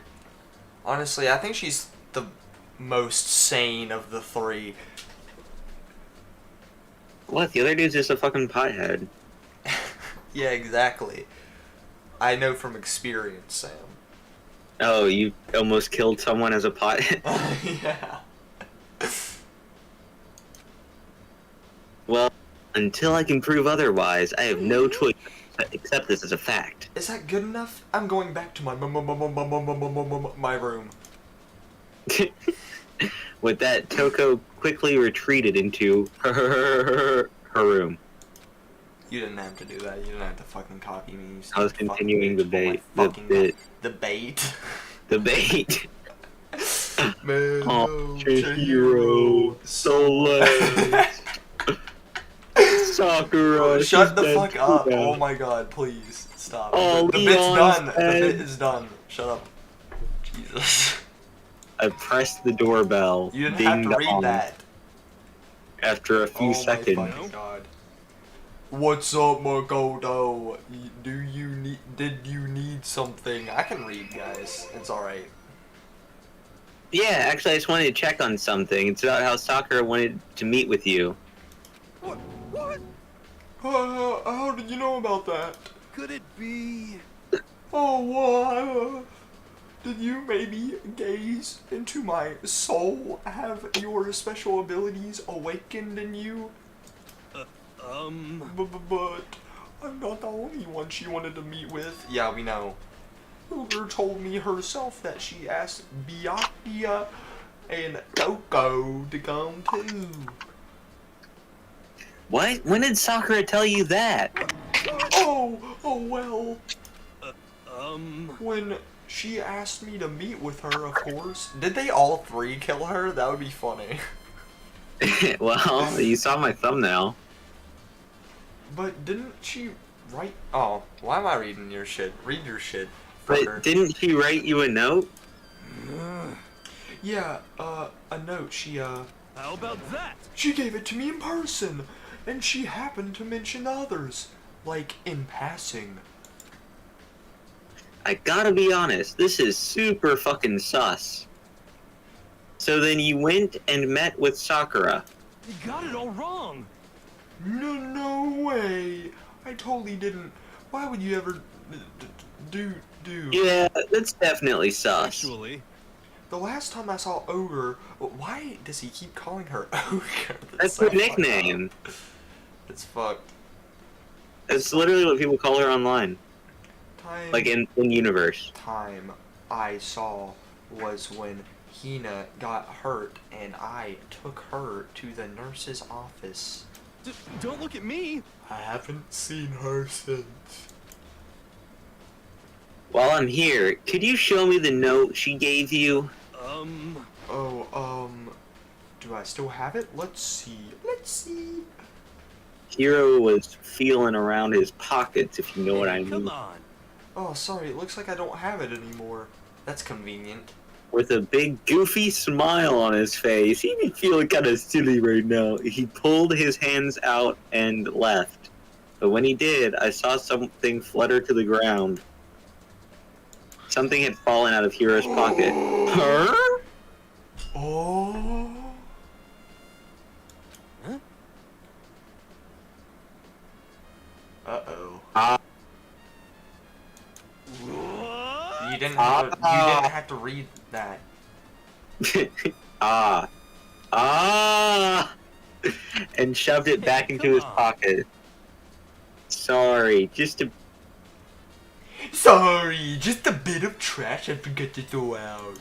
Honestly, I think she's the most sane of the three. What? The other dude's just a fucking pothead. Yeah, exactly. I know from experience, Sam. Oh, you almost killed someone as a pot. Yeah. Well, until I can prove otherwise, I have no choice but accept this as a fact. Is that good enough? I'm going back to my room. With that, Toko quickly retreated into her room. You didn't have to do that. You didn't have to fucking copy me. You I was stupid continuing the fucking bitch. bait. Oh my fucking The the bait. the bait. Man, Oh, no, Chihiro, Soleil, Sakura. Shut she's the dead fuck too up. now. Oh my god, please. Stop. Oh, the bit's Leon's done. The dead. bit is done. Shut up. Jesus. I pressed the doorbell. You didn't Ding have to read dong. that. After a few Oh seconds. my fucking god. What's up, Makoto? Did you need something? I can read, guys. It's alright. Yeah, actually, I just wanted to check on something. It's about how Sakura wanted to meet with you. What? How did you know about that? Could it be? Oh, why? Did you maybe gaze into my soul? Have your special abilities awakened in you? But I'm not the only one she wanted to meet with. Yeah, we know. Uber told me herself that she asked Byakuya and Toko to come too. What? When did Sakura tell you that? Oh well. When she asked me to meet with her, of course. Did they all three kill her? That would be funny. Well, you saw my thumbnail. But didn't she write? Oh, why am I reading your shit? Read your shit. fucker. But didn't she write you a note? Yeah, a note. How about that? She gave it to me in person, and she happened to mention others, like in passing. I gotta be honest, this is super fucking sus. So then you went and met with Sakura. You got it all wrong. No way. I totally didn't. Why would you ever do? Yeah, that's definitely sus. Actually, The last time I saw Ogre, why does he keep calling her Ogre? That's so her fucked nickname. up. It's fucked. That's literally what people call her online. Time. Like in universe. Time I saw was when Hina got hurt and I took her to the nurse's office. don't look at me. I haven't seen her since. While I'm here, could you show me the note she gave you? Do I still have it? Let's see. Hiro was feeling around his pockets, if you know what I Come mean. on. Oh, sorry, it looks like I don't have it anymore. That's convenient. With a big goofy smile on his face. He'd be feeling kind of silly right now. He pulled his hands out and left. But when he did, I saw something flutter to the ground. Something had fallen out of Hiro's pocket. Huh? Oh. Huh? Uh-oh. What? You didn't have to read that. And shoved it back into his pocket. Sorry, just a... Sorry, just a bit of trash I forgot to throw out.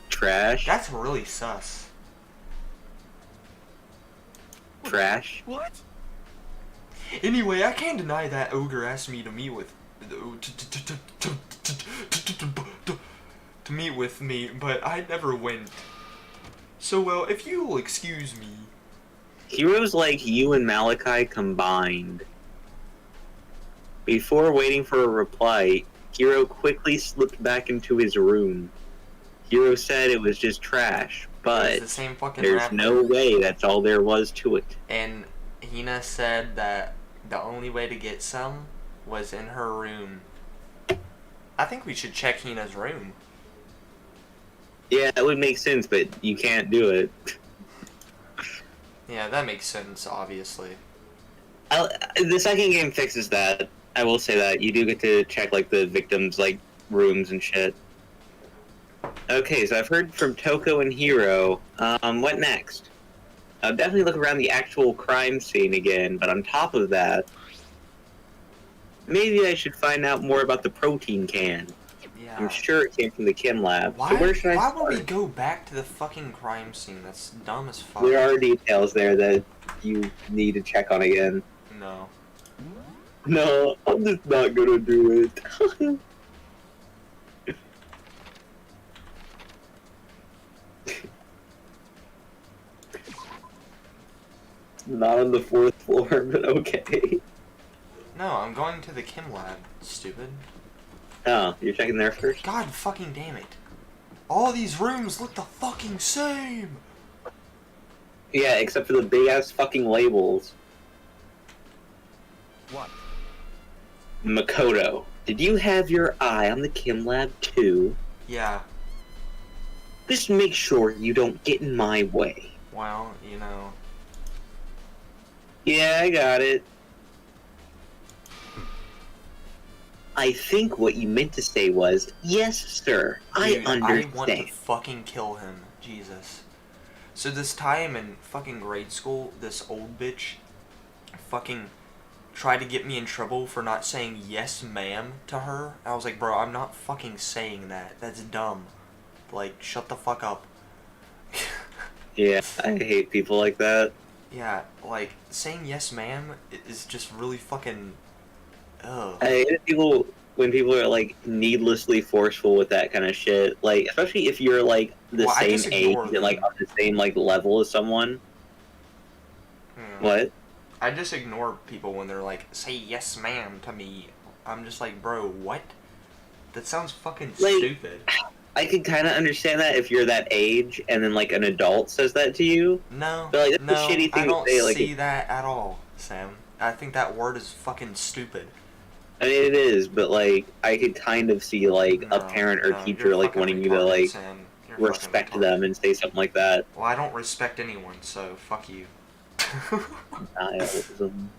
Trash? That's really sus. Trash? What? Anyway, I can't deny that Ogre asked me to meet with me, but I never went. So, well, if you'll excuse me. Heroes like you and Malachi combined. Before waiting for a reply, Hiro quickly slipped back into his room. Hiro said it was just trash, It's but the same fucking there's rapper. no way that's all there was to it. And Hina said that the only way to get some was in her room. I think we should check Hina's room. Yeah, that would make sense, but you can't do it. Yeah, that makes sense, obviously. The second game fixes that. I will say that. You do get to check, like, the victim's, like, rooms and shit. Okay, so I've heard from Toko and Hiro. What next? I'll definitely look around the actual crime scene again, but on top of that, maybe I should find out more about the protein can. Yeah. I'm sure it came from the chem lab. Why, So where should I why start? would we go back to the fucking crime scene? That's dumb as fuck. There are details there that you need to check on again. No. No, I'm just not gonna do it. Not on the 4th floor, but okay. No, I'm going to the chem lab, stupid. Oh, you're checking there first? God fucking damn it. All these rooms look the fucking same! Yeah, except for the big ass fucking labels. What? Makoto, did you have your eye on the chem lab too? Yeah, Just make sure you don't get in my way. well, you know. Yeah, I got it. I think what you meant to say was, yes, sir, Dude, I understand. I want to fucking kill him. Jesus. So this time in fucking grade school, this old bitch fucking tried to get me in trouble for not saying yes ma'am to her. I was like, bro, I'm not fucking saying that. That's dumb. Like, shut the fuck up. Yeah, I hate people like that. Yeah, like, saying yes ma'am is just really fucking... Ugh. I hate people when people are like needlessly forceful with that kind of shit. Like, especially if you're like the Well, I same just age ignore and like them. on the same like level as someone. Hmm. What? I just ignore people when they're like, say yes ma'am to me. I'm just like, bro, what? That sounds fucking Like- stupid. I could kind of understand that if you're that age and then like an adult says that to you. No, But, like, that's no, a shitty thing I to don't say, like, see that at all, Sam. I think that word is fucking stupid. I mean, it is, but like I could kind of see like a No, parent or no, teacher you're like fucking wanting you to retarded, like Sam. You're fucking respect retarded. them and say something like that. Well, I don't respect anyone, so fuck you. Nihilism.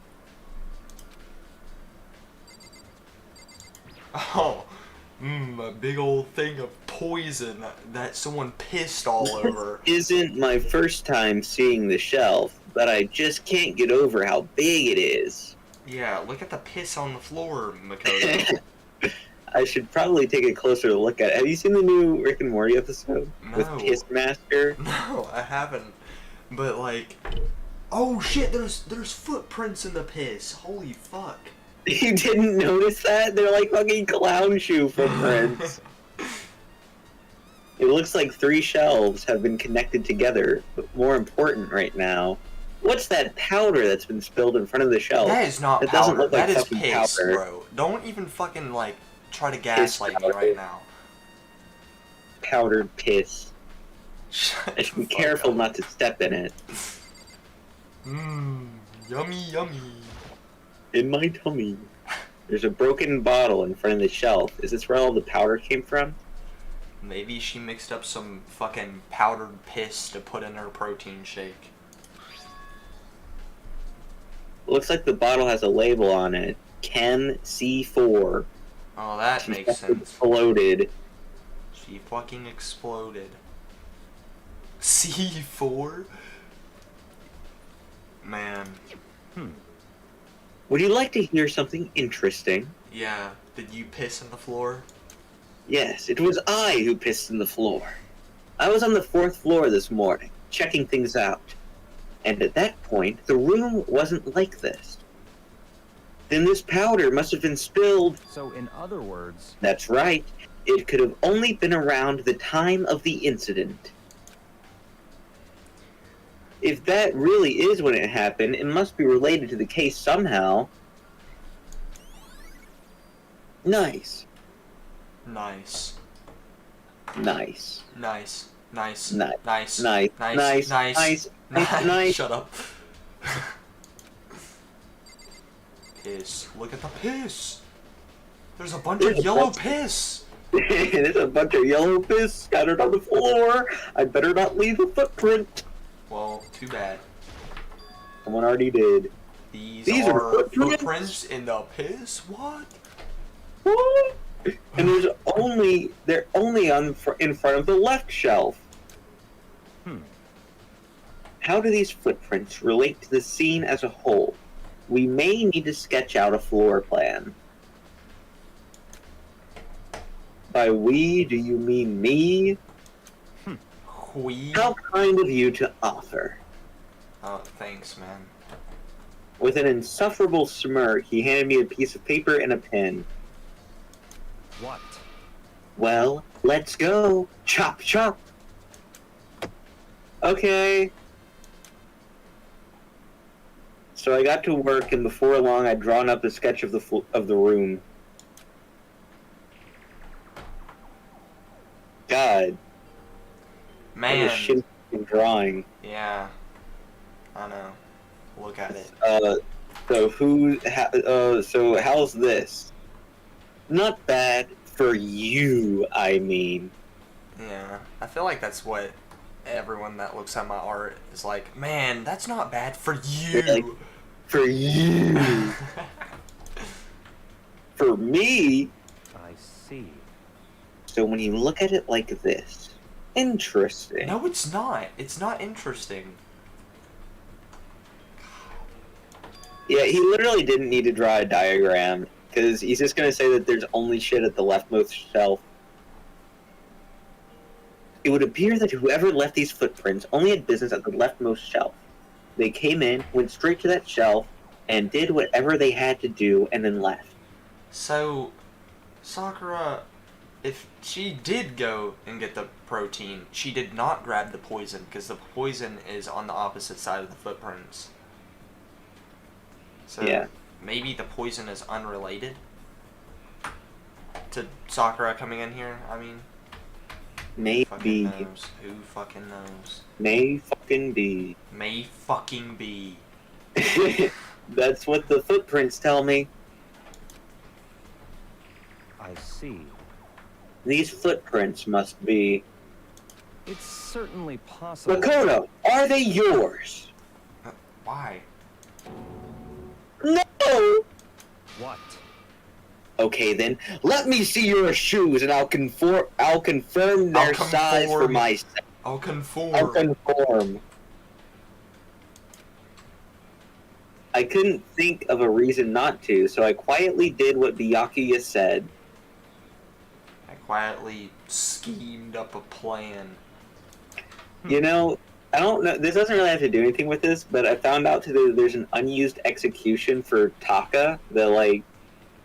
Oh, a big old thing of poison that someone pissed all over. Isn't my first time seeing the shelf, but I just can't get over how big it is. Yeah, look at the piss on the floor, Makoto. I should probably take a closer look at it. Have you seen the new Rick and Morty episode with No. Piss Master? No, I haven't. But like, oh shit, there's footprints in the piss. Holy fuck. You didn't notice that? They're like fucking clown shoe footprints. It looks like 3 shelves have been connected together, but more important right now, what's that powder that's been spilled in front of the shelf? That is not It doesn't powder. look like That is fucking piss, powder. bro. Don't even fucking like try to gaslight me powder. right now. Powdered piss. Shut I should the be fuck careful up. not to step in it. Yummy, yummy. In my tummy. There's a broken bottle in front of the shelf. Is this where all the powder came from? Maybe she mixed up some fucking powdered piss to put in her protein shake. Looks like the bottle has a label on it. Chem C4. Oh, that She makes fucking sense. exploded. She fucking exploded. C4? Man. Would you like to hear something interesting? Yeah. Did you piss on the floor? Yes, it was I who pissed in the floor. I was on the 4th floor this morning, checking things out. And at that point, the room wasn't like this. Then this powder must have been spilled. So, in other words, That's right. It could have only been around the time of the incident. If that really is when it happened, it must be related to the case somehow. Nice. Nice. Nice. Nice. Nice. Nice. Nice. Nice. Nice. Nice. Nice. Nice. Shut up. Piss. Look at the piss. There's a bunch There's of a yellow bunch- piss. There's a bunch of yellow piss scattered on the floor. I better not leave a footprint. Well, too bad. Someone already did. These are are footprints? footprints in the piss? What? What? And there's only in front of the left shelf. How do these footprints relate to the scene as a whole? We may need to sketch out a floor plan. By we, do you mean me? How kind of you to offer. Oh, thanks, man. With an insufferable smirk, he handed me a piece of paper and a pen. What? Well, let's go. Chop, chop. Okay. So I got to work, and before long, I'd drawn up a sketch of the room. God. Man. What a shitty drawing. Yeah. I know. Look at it. So how's this? Not bad for you, I mean. Yeah. I feel like that's what everyone that looks at my art is like, man, that's not bad for you. Like, for you. For me. I see. So when you look at it like this, interesting. No, it's not. It's not interesting. Yeah, he literally didn't need to draw a diagram, because he's just going to say that there's only shit at the leftmost shelf. It would appear that whoever left these footprints only had business at the leftmost shelf. They came in, went straight to that shelf, and did whatever they had to do, and then left. So, Sakura, if she did go and get the protein, she did not grab the poison, because the poison is on the opposite side of the footprints. So, yeah. Maybe the poison is unrelated to Sakura coming in here, I mean. Maybe. Fucking knows? Who fucking knows? May fucking be. May fucking be. That's what the footprints tell me. I see. These footprints must be... It's certainly possible. Makoto, are they yours? Why? No! What? Okay then, let me see your shoes and I'll confirm their size for myself. I'll conform. I'll conform. I couldn't think of a reason not to, so I quietly did what Byakuya said. I quietly schemed up a plan. You know, I don't know, this doesn't really have to do anything with this, but I found out today that there's an unused execution for Taka, the, like,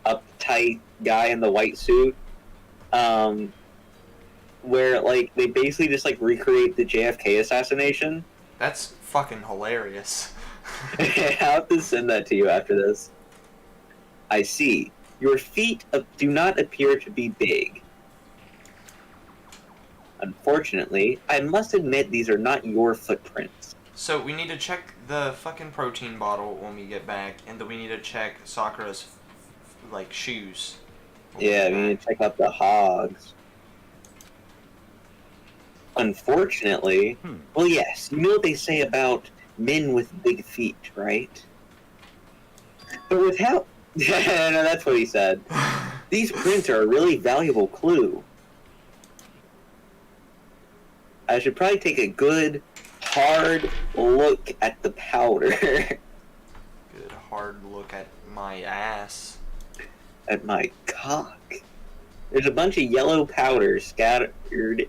uptight guy in the white suit, where, like, they basically just, like, recreate the JFK assassination. That's fucking hilarious. I'll have to send that to you after this. I see. Your feet do not appear to be big. Unfortunately, I must admit these are not your footprints. So we need to check the fucking protein bottle when we get back, and then we need to check Sakura's, like, shoes. Yeah, we need to check out the hogs. Unfortunately, well, yes, you know what they say about men with big feet, right? But without... Yeah, no, that's what he said. These prints are a really valuable clue. I should probably take a good, hard look at the powder. Good hard look at my ass. At my cock. There's a bunch of yellow powder scattered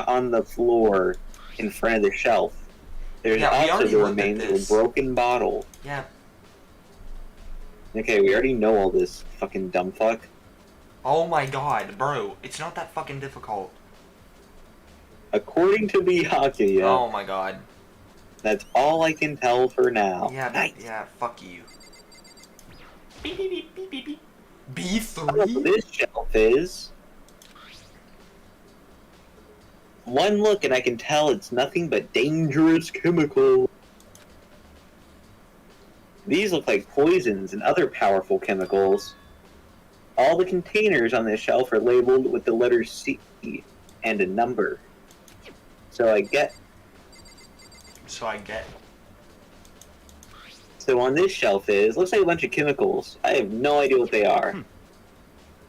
on the floor in front of the shelf. There's also the remains of a broken bottle. Yeah. Okay, we already know all this, fucking dumb fuck. Oh my god, bro, it's not that fucking difficult. According to Byakuya, Oh my god. that's all I can tell for now. Yeah, Nice. yeah, fuck you. Beep, beep, beep, beep, beep, beep. Well, B3? this shelf is... One look and I can tell it's nothing but dangerous chemical. These look like poisons and other powerful chemicals. All the containers on this shelf are labeled with the letter C and a number. So on this shelf looks like a bunch of chemicals. I have no idea what they are.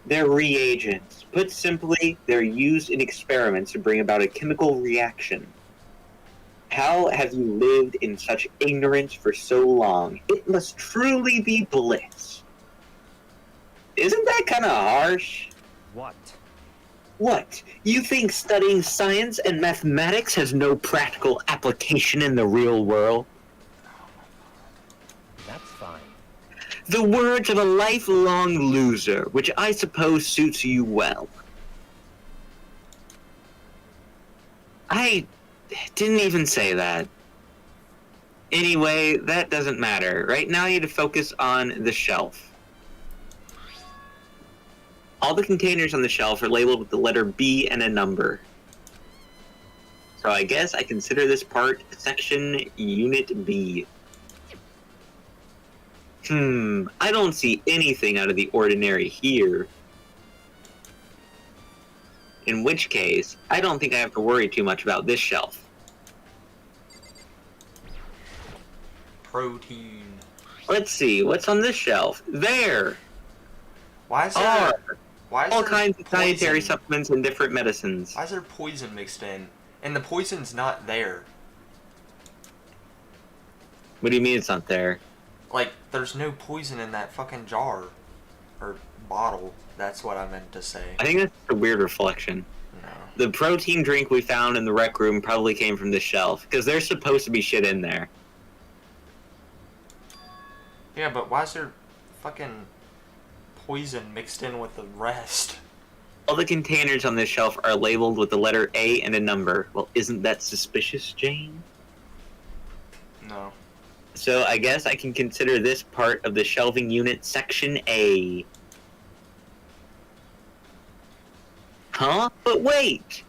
They're reagents. Put simply, they're used in experiments to bring about a chemical reaction. How have you lived in such ignorance for so long? It must truly be bliss. Isn't that kind of harsh? What? What? You think studying science and mathematics has no practical application in the real world? That's fine. The words of a lifelong loser, which I suppose suits you well. I didn't even say that. Anyway, that doesn't matter. Right now I need to focus on the shelf. All the containers on the shelf are labeled with the letter B and a number. So I guess I consider this part Section Unit B. I don't see anything out of the ordinary here. In which case, I don't think I have to worry too much about this shelf. Protein. Let's see, what's on this shelf? There! Why is there? Are Why is all there kinds of dietary poison? supplements and different medicines. Why is there poison mixed in? And the poison's not there. What do you mean it's not there? Like, there's no poison in that fucking jar. Or bottle. That's what I meant to say. I think that's a weird reflection. No. The protein drink we found in the rec room probably came from this shelf, because there's supposed to be shit in there. Yeah, but why is there fucking poison mixed in with the rest? All the containers on this shelf are labeled with the letter A and a number. Well, isn't that suspicious, Jane? No. So I guess I can consider this part of the shelving unit Section A. Huh? But wait!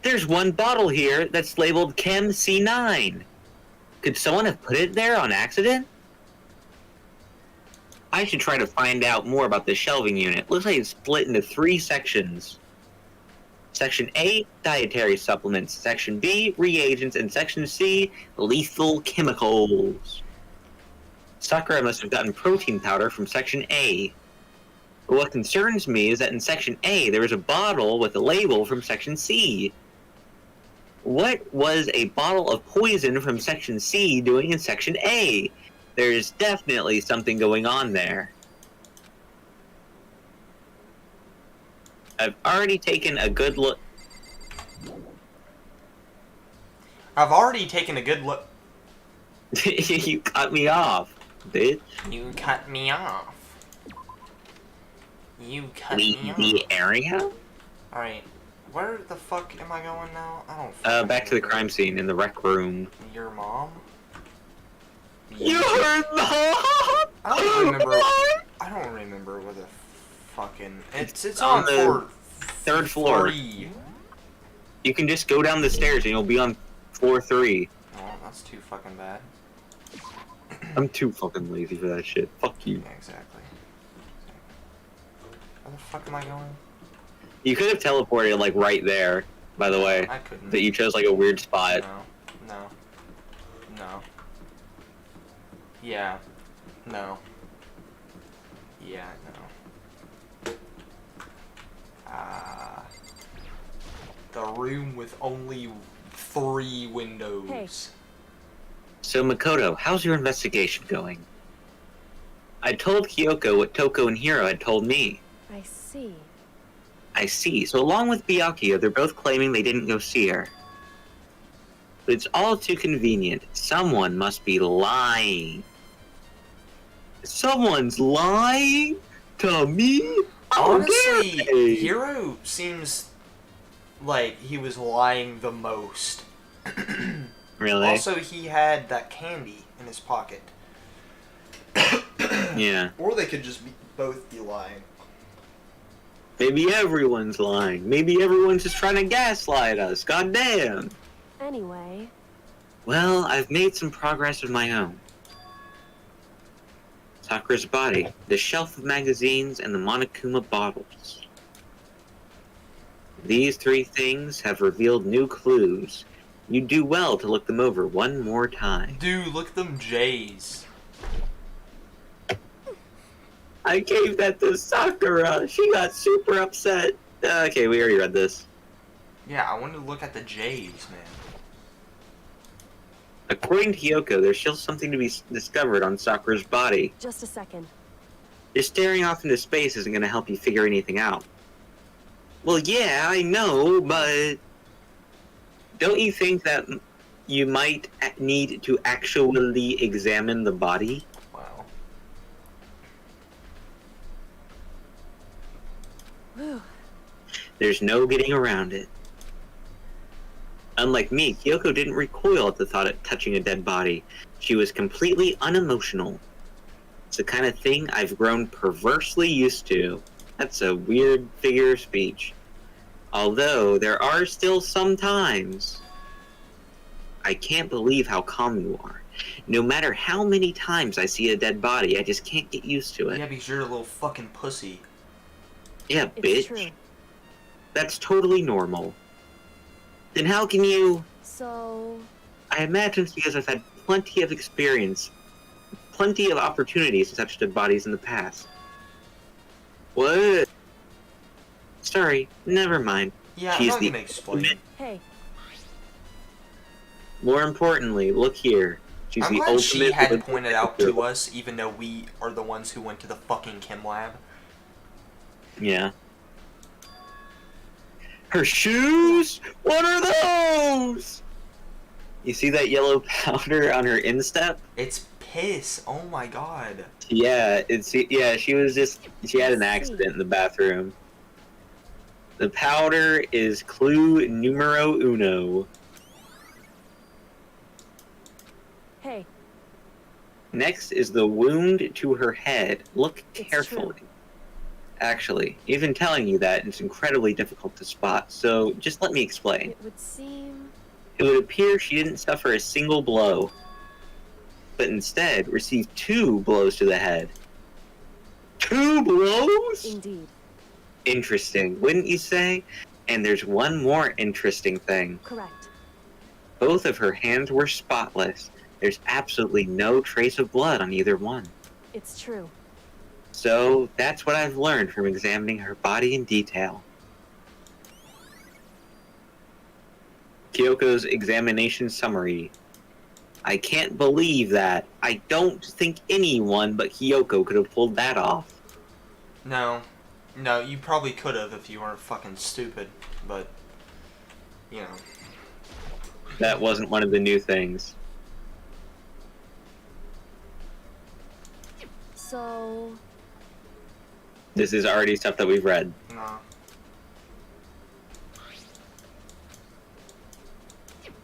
There's one bottle here that's labeled Chem C9. Could someone have put it there on accident? I should try to find out more about the shelving unit. Looks like it's split into 3 sections. Section A, dietary supplements. Section B, reagents. And Section C, lethal chemicals. Sakura must have gotten protein powder from Section A. But what concerns me is that in Section A, there was a bottle with a label from Section C. What was a bottle of poison from Section C doing in Section A? There's definitely something going on there. I've already taken a good look. I've already taken a good look. You cut me off, bitch. You cut me off. You cut Leave me off. the area? Alright, where the fuck am I going now? I don't fucking Back to the remember. crime scene in the rec room. Your mom? You heard the I don't remember. I don't remember where the fucking. It's on on the floor 3rd floor. 3. You can just go down the stairs and you'll be on floor 3. Oh, that's too fucking bad. I'm too fucking lazy for that shit. Fuck you. Yeah, exactly. Where the fuck am I going? You could have teleported like right there, by the way. I couldn't. But you chose like a weird spot. No. No. Yeah. No. Yeah, no. The room with only 3 windows. Hey. So Makoto, how's your investigation going? I told Kyoko what Toko and Hiro had told me. I see. I see. So along with Byakuya, they're both claiming they didn't go see her. But it's all too convenient. Someone must be lying. Someone's lying to me? How Honestly, dare they? Hiro seems like he was lying the most. Really? Also, he had that candy in his pocket. Yeah. Or they could just both be lying. Maybe everyone's lying. Maybe everyone's just trying to gaslight us. Goddamn. Anyway, Well, I've made some progress of my own. Sakura's body, the shelf of magazines, and the Monokuma bottles. These 3 things have revealed new clues. You do well to look them over one more time. Dude, look at them J's. I gave that to Sakura. She got super upset. Okay, we already read this. Yeah, I wanted to look at the J's, man. According to Kyoko, there's still something to be discovered on Sakura's body. Just a second. Just staring off into space isn't going to help you figure anything out. Well, yeah, I know, but don't you think that you might need to actually examine the body? Wow. Whew. There's no getting around it. Unlike me, Kyoko didn't recoil at the thought of touching a dead body. She was completely unemotional. It's the kind of thing I've grown perversely used to. That's a weird figure of speech. Although, there are still some times. I can't believe how calm you are. No matter how many times I see a dead body, I just can't get used to it. Yeah, because you're a little fucking pussy. Yeah, It's bitch. true. That's totally normal. Then how can you... So, I imagine it's because I've had plenty of experience, plenty of opportunities to touch dead bodies in the past. What? Sorry, never mind. Yeah, She's I'm not the gonna explain. ultimate- hey, More importantly, look here. She's I'm the glad ultimate... she had pointed out to us, even though we are the ones who went to the fucking chem lab. Yeah. Her shoes? What are those? You see that yellow powder on her instep? It's piss. Oh my god. Yeah, she was just, she had an accident in the bathroom. The powder is clue numero uno. hey, Next is the wound to her head. Look It's carefully. true. Actually, even telling you that, it's incredibly difficult to spot, so just let me explain. it would seem... It would appear she didn't suffer a single blow, but instead received 2 blows to the head. 2 blows? Indeed. Interesting, wouldn't you say? And there's one more interesting thing. Correct. Both of her hands were spotless. There's absolutely no trace of blood on either one. It's true. So, that's what I've learned from examining her body in detail. Kyoko's examination summary. I can't believe that. I don't think anyone but Kyoko could have pulled that off. No. No, you probably could have if you weren't fucking stupid, but, you know. That wasn't one of the new things. So, This is already stuff that we've read. No.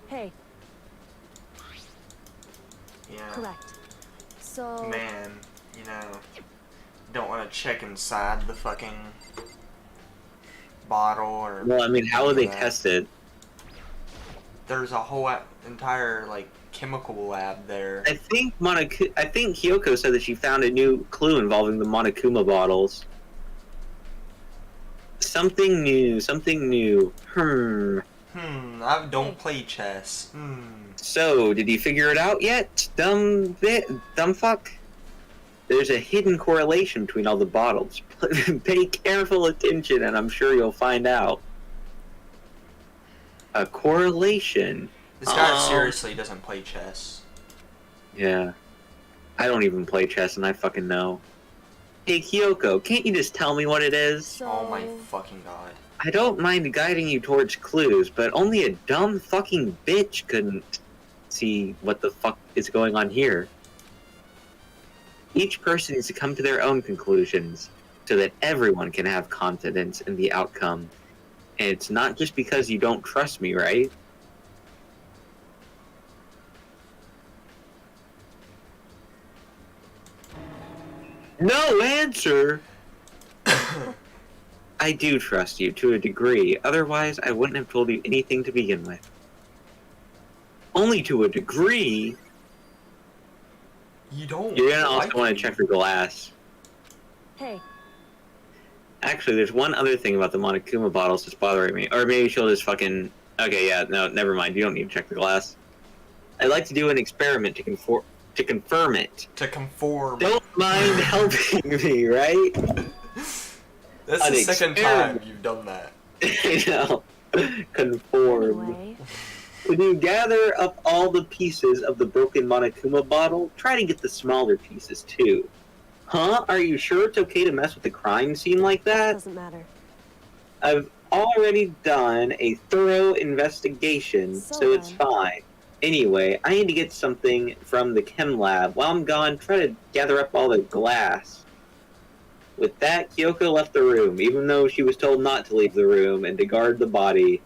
hey, Yeah. correct. So, Man, you know, don't want to check inside the fucking bottle or... Well, I mean, how would they that. test it? There's a whole entire, like, chemical lab there. I think Kyoko said that she found a new clue involving the Monokuma bottles. Something new, something new. I don't play chess. So, did you figure it out yet? Dumb fuck? There's a hidden correlation between all the bottles. Pay careful attention and I'm sure you'll find out. A correlation? This guy seriously doesn't play chess. Yeah. I don't even play chess and I fucking know. Hey Kyoko, can't you just tell me what it is? so... Oh my fucking god. I don't mind guiding you towards clues, but only a dumb fucking bitch couldn't see what the fuck is going on here. Each person needs to come to their own conclusions, so that everyone can have confidence in the outcome. And it's not just because you don't trust me, right? No answer! I do trust you, to a degree. Otherwise, I wouldn't have told you anything to begin with. Only to a degree? You don't. You're gonna also like want to me. check her glass. Hey, Actually, there's one other thing about the Monokuma bottles that's bothering me. Or maybe she'll just fucking... Okay, yeah, no, never mind. You don't need to check the glass. I'd like to do an experiment to to confirm it. To conform. Don't mind helping me, right? That's An the second time experiment. you've done that. I know. Conform. Anyway, When you gather up all the pieces of the broken Monokuma bottle, try to get the smaller pieces too. Huh? Are you sure it's okay to mess with the crime scene like that? doesn't matter. I've already done a thorough investigation, So so it's then. fine. Anyway, I need to get something from the chem lab. While I'm gone, try to gather up all the glass. With that, Kyoko left the room, even though she was told not to leave the room and to guard the body.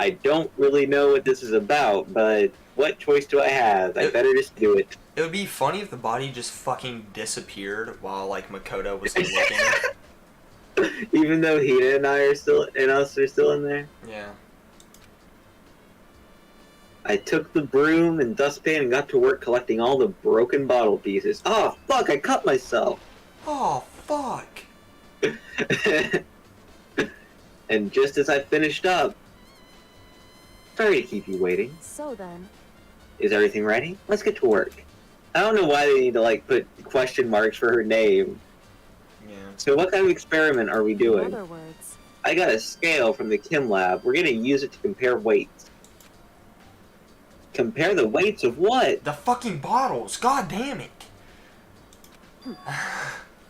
I don't really know what this is about, but what choice do I have? I better just do it. It would be funny if the body just fucking disappeared while like Makoto was like, looking. Even though Hina and us are still in there. Yeah. I took the broom and dustpan and got to work collecting all the broken bottle pieces. Oh, fuck, I cut myself! Oh fuck. And just as I finished up... Sorry to keep you waiting. So then. Is everything ready? Let's get to work. I don't know why they need to, like, put question marks for her name. Yeah. So what kind of experiment are we In doing? other words, I got a scale from the chem lab. We're gonna use it to compare weights. Compare the weights of what? The fucking bottles. God damn it.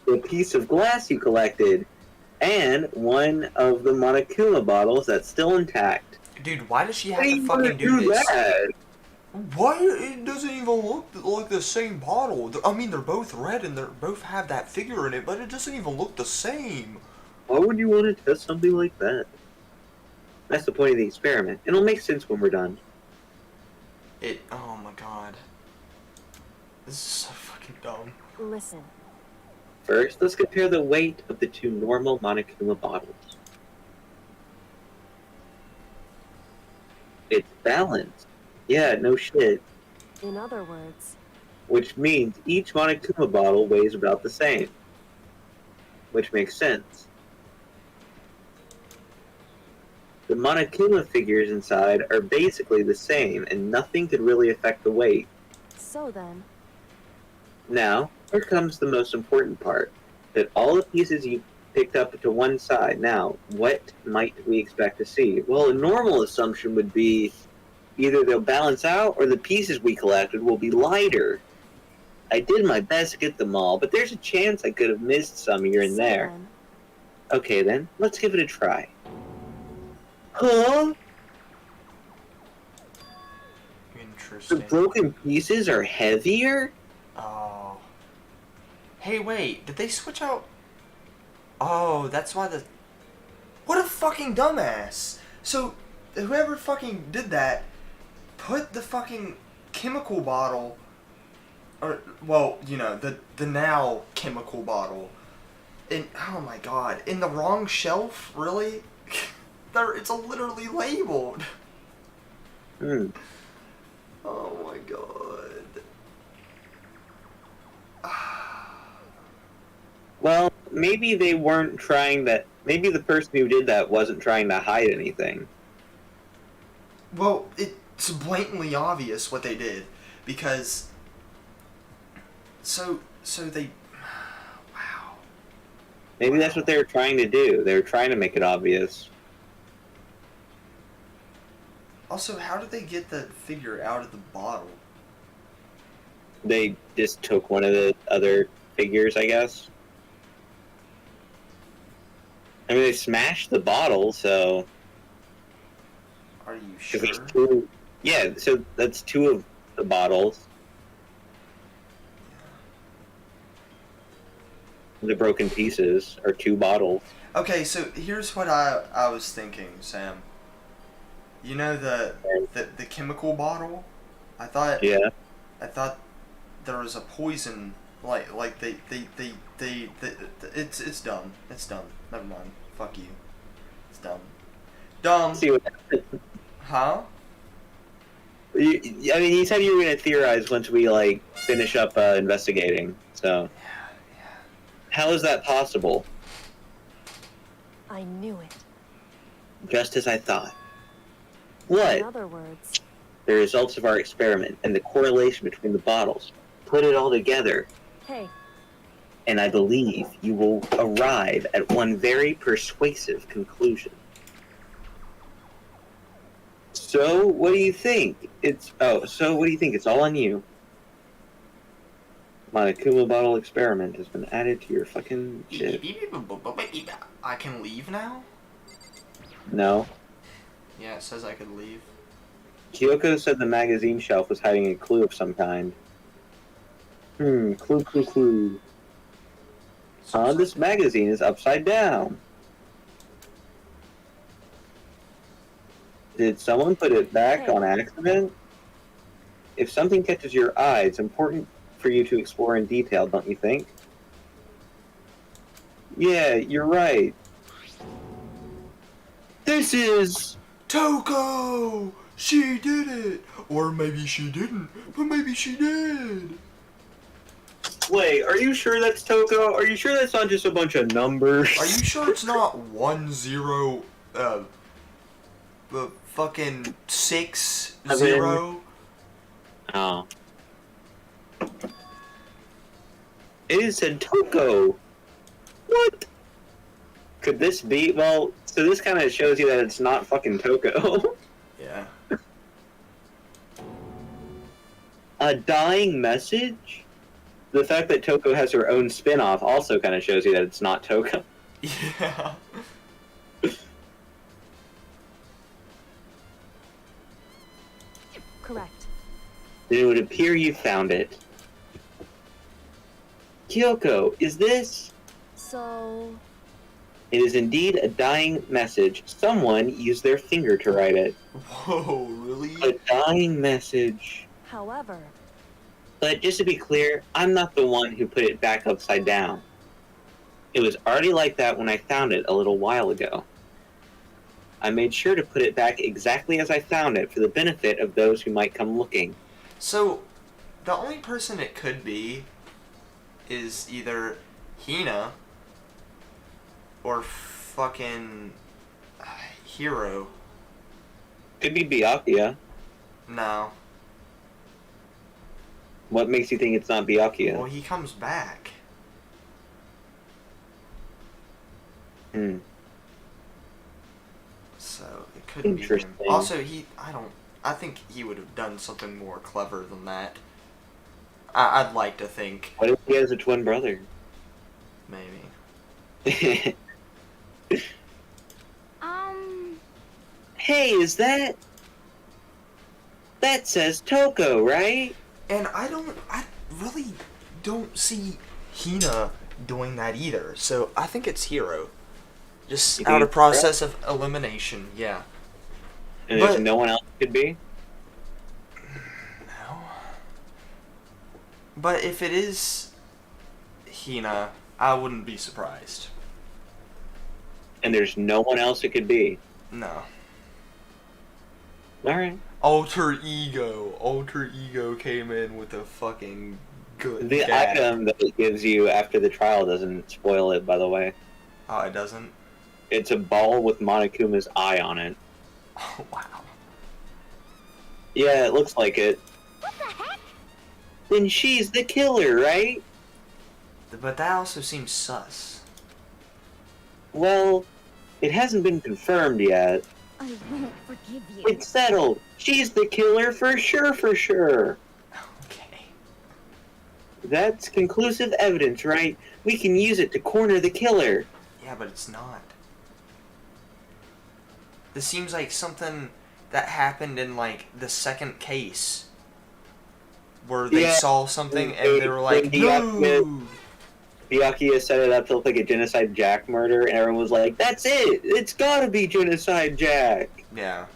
The piece of glass you collected, and one of the Monokuma bottles that's still intact. Dude, why does she have Why to you fucking wanna do this? that? Why? It doesn't even look like the same bottle. I mean, they're both red and they both have that figure in it, but it doesn't even look the same. Why would you want to test something like that? That's the point of the experiment. It'll make sense when we're done. Oh my god. This is so fucking dumb. listen. First, let's compare the weight of the two normal Monokuma bottles. It's balanced. Yeah, no shit. In other words, Which means each Monokuma bottle weighs about the same. Which makes sense. The Monokuma figures inside are basically the same, and nothing could really affect the weight. so then. Now, here comes the most important part. Put all the pieces you picked up to one side. Now, what might we expect to see? Well, a normal assumption would be either they'll balance out or the pieces we collected will be lighter. I did my best to get them all, but there's a chance I could have missed some here and so there. then. Okay then, let's give it a try. Huh? The Interesting. broken pieces are heavier? Oh. Hey, wait. Did they switch out? Oh, that's why the... What a fucking dumbass. So, whoever fucking did that put the fucking chemical bottle... Or, well, you know, the now chemical bottle in... Oh my god. In the wrong shelf? Really? It's literally labeled. Hmm. Oh my god. Well, maybe they weren't trying that. Maybe the person who did that wasn't trying to hide anything. Well, it's blatantly obvious what they did, because so they wow. Maybe that's what they were trying to do. They were trying to make it obvious. Also, how did they get the figure out of the bottle? They just took one of the other figures, I guess. I mean, they smashed the bottle, so... Are you if sure? there's two, yeah, so that's two of the bottles. The broken pieces are two bottles. Okay, so here's what I was thinking, Sam. You know the chemical bottle? I thought Yeah. there was a poison like they it's done. It's done. Never mind. Fuck you. It's done. Dumb. See what happened. Huh? I mean, you said you were going to theorize once we, like, finish up investigating, so... Yeah. How is that possible? I knew it. Just as I thought. What? In other words, The results of our experiment and the correlation between the bottles. put it all together, Hey, and I believe you will arrive at one very persuasive conclusion. So, what do you think? What do you think? It's all on you. My Akuma bottle experiment has been added to your fucking shit. I can leave now? No. Yeah, it says I could leave. Kyoko said the magazine shelf was hiding a clue of some kind. Clue. This magazine is upside down. Did someone put it back on accident? If something catches your eye, it's important for you to explore in detail, don't you think? Yeah, you're right. This is... Toko! She did it! Or maybe she didn't, but maybe she did! Wait, are you sure that's Toko? Are you sure that's not just a bunch of numbers? Are you sure it's not 10, the fucking 60? Oh. It said Toko! What? Could this be... Well, so this kind of shows you that it's not fucking Toko. Yeah. A dying message? The fact that Toko has her own spin-off also kind of shows you that it's not Toko. Yeah. correct. Then it would appear you found it. Kyoko, is this? So, It is indeed a dying message. Someone used their finger to write it. Whoa, really? A dying message. however, But just to be clear, I'm not the one who put it back upside down. It was already like that when I found it a little while ago. I made sure to put it back exactly as I found it for the benefit of those who might come looking. So, the only person it could be is either Hina or fucking Hiro. Could be Byakuya. No. What makes you think it's not Byakuya? Well, he comes back. Hmm. So, it couldn't be him. Interesting. Also, I think he would have done something more clever than that. I'd like to think. What if he has a twin brother? Maybe. Hey, is that... That says Toko, right? And I really don't see Hina doing that either. So I think it's Hiro. Just You out think of it's process of elimination, yeah. And there's But- no one else it could be? No. But if it is Hina, I wouldn't be surprised. And there's no one else it could be? No. Alright. Alter Ego came in with a fucking good The gag. item that it gives you after the trial doesn't spoil it, by the way. Oh, it doesn't? It's a ball with Monokuma's eye on it. Oh, wow. Yeah, it looks like it. What the heck? Then she's the killer, right? But that also seems sus. Well, it hasn't been confirmed yet. I won't forgive you. It's settled. She's the killer for sure, for sure. Okay. That's conclusive evidence, right? We can use it to corner the killer. Yeah, but it's not. This seems like something that happened in, like, the second case. Where they Yeah. saw something and they were like, When Byakuya- no! Byakuya set it up to look like a Genocide Jack murder, and everyone was like, that's it! It's gotta be Genocide Jack! Yeah.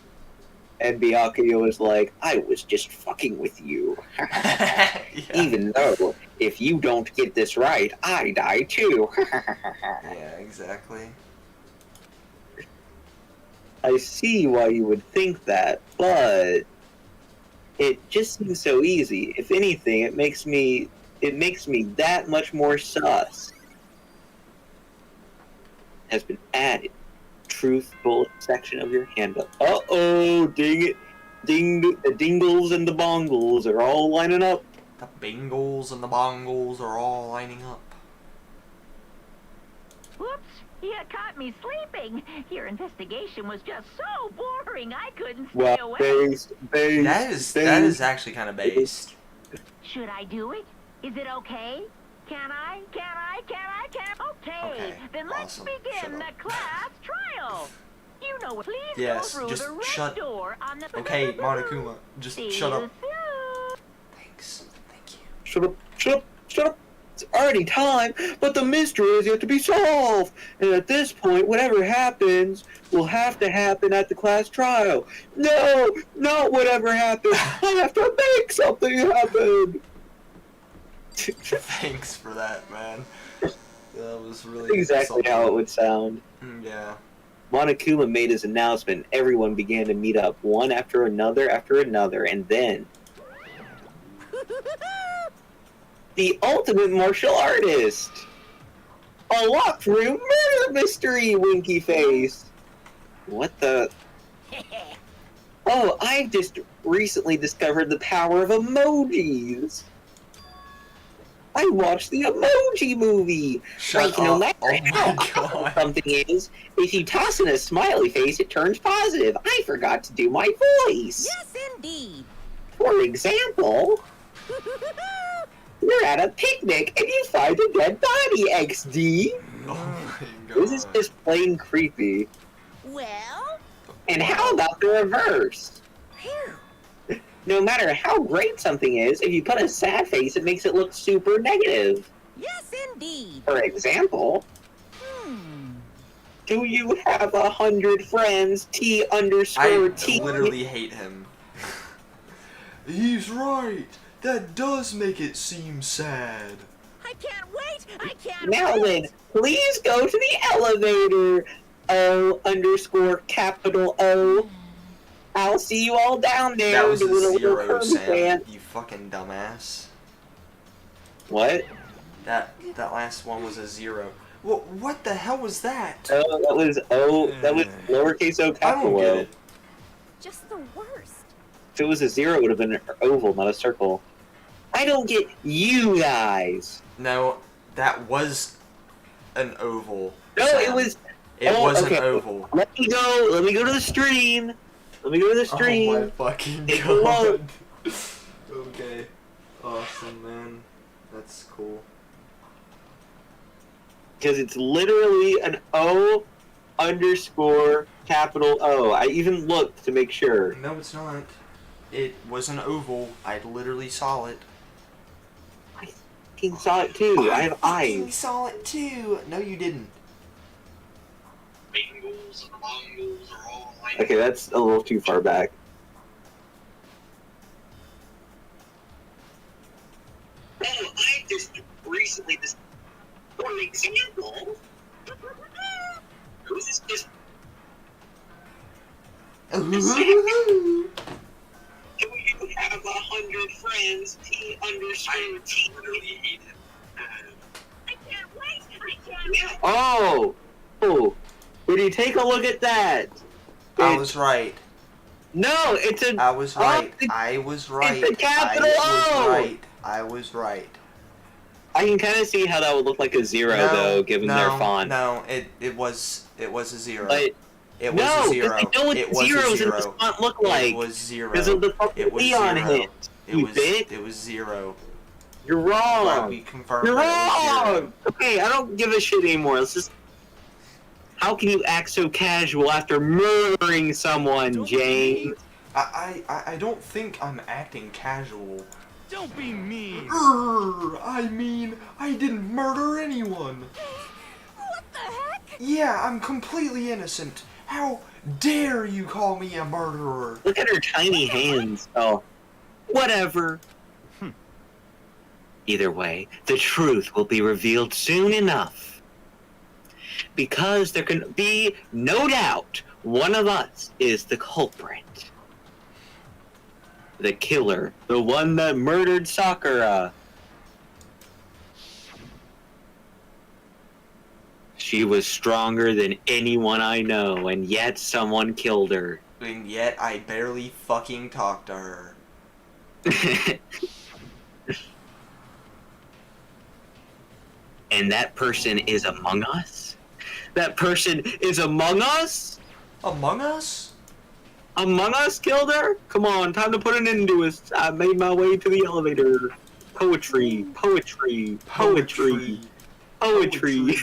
And Byakuya was like, I was just fucking with you. Yeah. Even though, if you don't get this right, I die too. Yeah, exactly. I see why you would think that, but it just seems so easy. If anything, it makes me that much more sus. Has been added. Truth bullet section of your handbook. Uh-oh, ding it. The dingles and the bongles are all lining up. The bingles and the bongles are all lining up. Whoops! You caught me sleeping. Your investigation was just so boring I couldn't stay Well, awake. That is actually kind of based. Should I do it? Is it okay? Can I? Okay, then let's awesome. begin Shut the up. class trial. You know, please Yes, go through just the red shut- door on the. Okay, Monokuma, just See shut you up. soon. Thanks. Thank you. Shut up. It's already time, but the mystery is yet to be solved. And at this point, whatever happens will have to happen at the class trial. No, not whatever happens. I have to make something happen. Thanks for that, man. That was really Exactly how it would sound. Yeah. Monokuma made his announcement. Everyone began to meet up, one after another, and then the ultimate martial artist. A walkthrough murder mystery, winky face. What the? Oh, I've just recently discovered the power of emojis. I watched the Emoji Movie. Shut No up. matter Oh how my awful god. something is, if you toss in a smiley face, it turns positive. I forgot to do my voice. Yes, indeed. For example, you're at a picnic and you find a dead body, XD. Oh my god. This is just plain creepy. Well, And how about the reverse? phew. No matter how great something is, if you put a sad face, it makes it look super negative. Yes, indeed. For example, Hmm. do you have 100 friends? T underscore I T. literally hate him. He's right. That does make it seem sad. I can't wait. I can't Now then, wait. please go to the elevator. O underscore capital O. I'll see you all down there. That was doing a little zero, curb Sam. dance. You fucking dumbass. What? That last one was a 0. What the hell was that? Oh, that was O. That was lowercase O I don't capital get O. it. Just the worst. If it was a 0, it would have been an oval, not a circle. I don't get you guys. No, that was an oval. No, Sam. it was. It oh, was okay. an oval. Let me go to the stream. Let me go to the stream. Oh my fucking Take a look. god. Okay. Awesome, man. That's cool. Because it's literally an O underscore capital O. I even looked to make sure. No, it's not. It was an oval. I literally saw it. I fucking saw it too. I have fucking eyes. saw it too. No, you didn't. Bingles and bongles are all like... Okay, that's a little too far back. Oh, I just recently for example, who's this just do you have 100 friends? T underscore T. I can't wait. Oh, would you take a look at that? I was right. No, it's a. I was right. it's- I was right. It's a capital I O. was right. I was right. I can kind of see how that would look like a 0 though, given their font. No, it was a 0. But It was no, a 0. I know what It was a zeros in 0. this font look like. It was 0. Because of the fucking It was neon 0. hit. It You was bitch. it was 0. You're Glad wrong. we confirmed You're that it was 0. wrong. Okay, I don't give a shit anymore. Let's just. How can you act so casual after murdering someone, James? I don't think I'm acting casual. Don't be mean. I mean, I didn't murder anyone. What the heck? Yeah, I'm completely innocent. How dare you call me a murderer? Look at her tiny hands. Oh, whatever. Either way, the truth will be revealed soon enough. Because there can be no doubt one of us is the culprit. The killer. The one that murdered Sakura. She was stronger than anyone I know, and yet someone killed her. And yet I barely fucking talked to her. And that person is among us? That person is among us? Among Us? Among Us killed her? Come on, time to put an end to it. I made my way to the elevator. Poetry, poetry, poetry, poetry.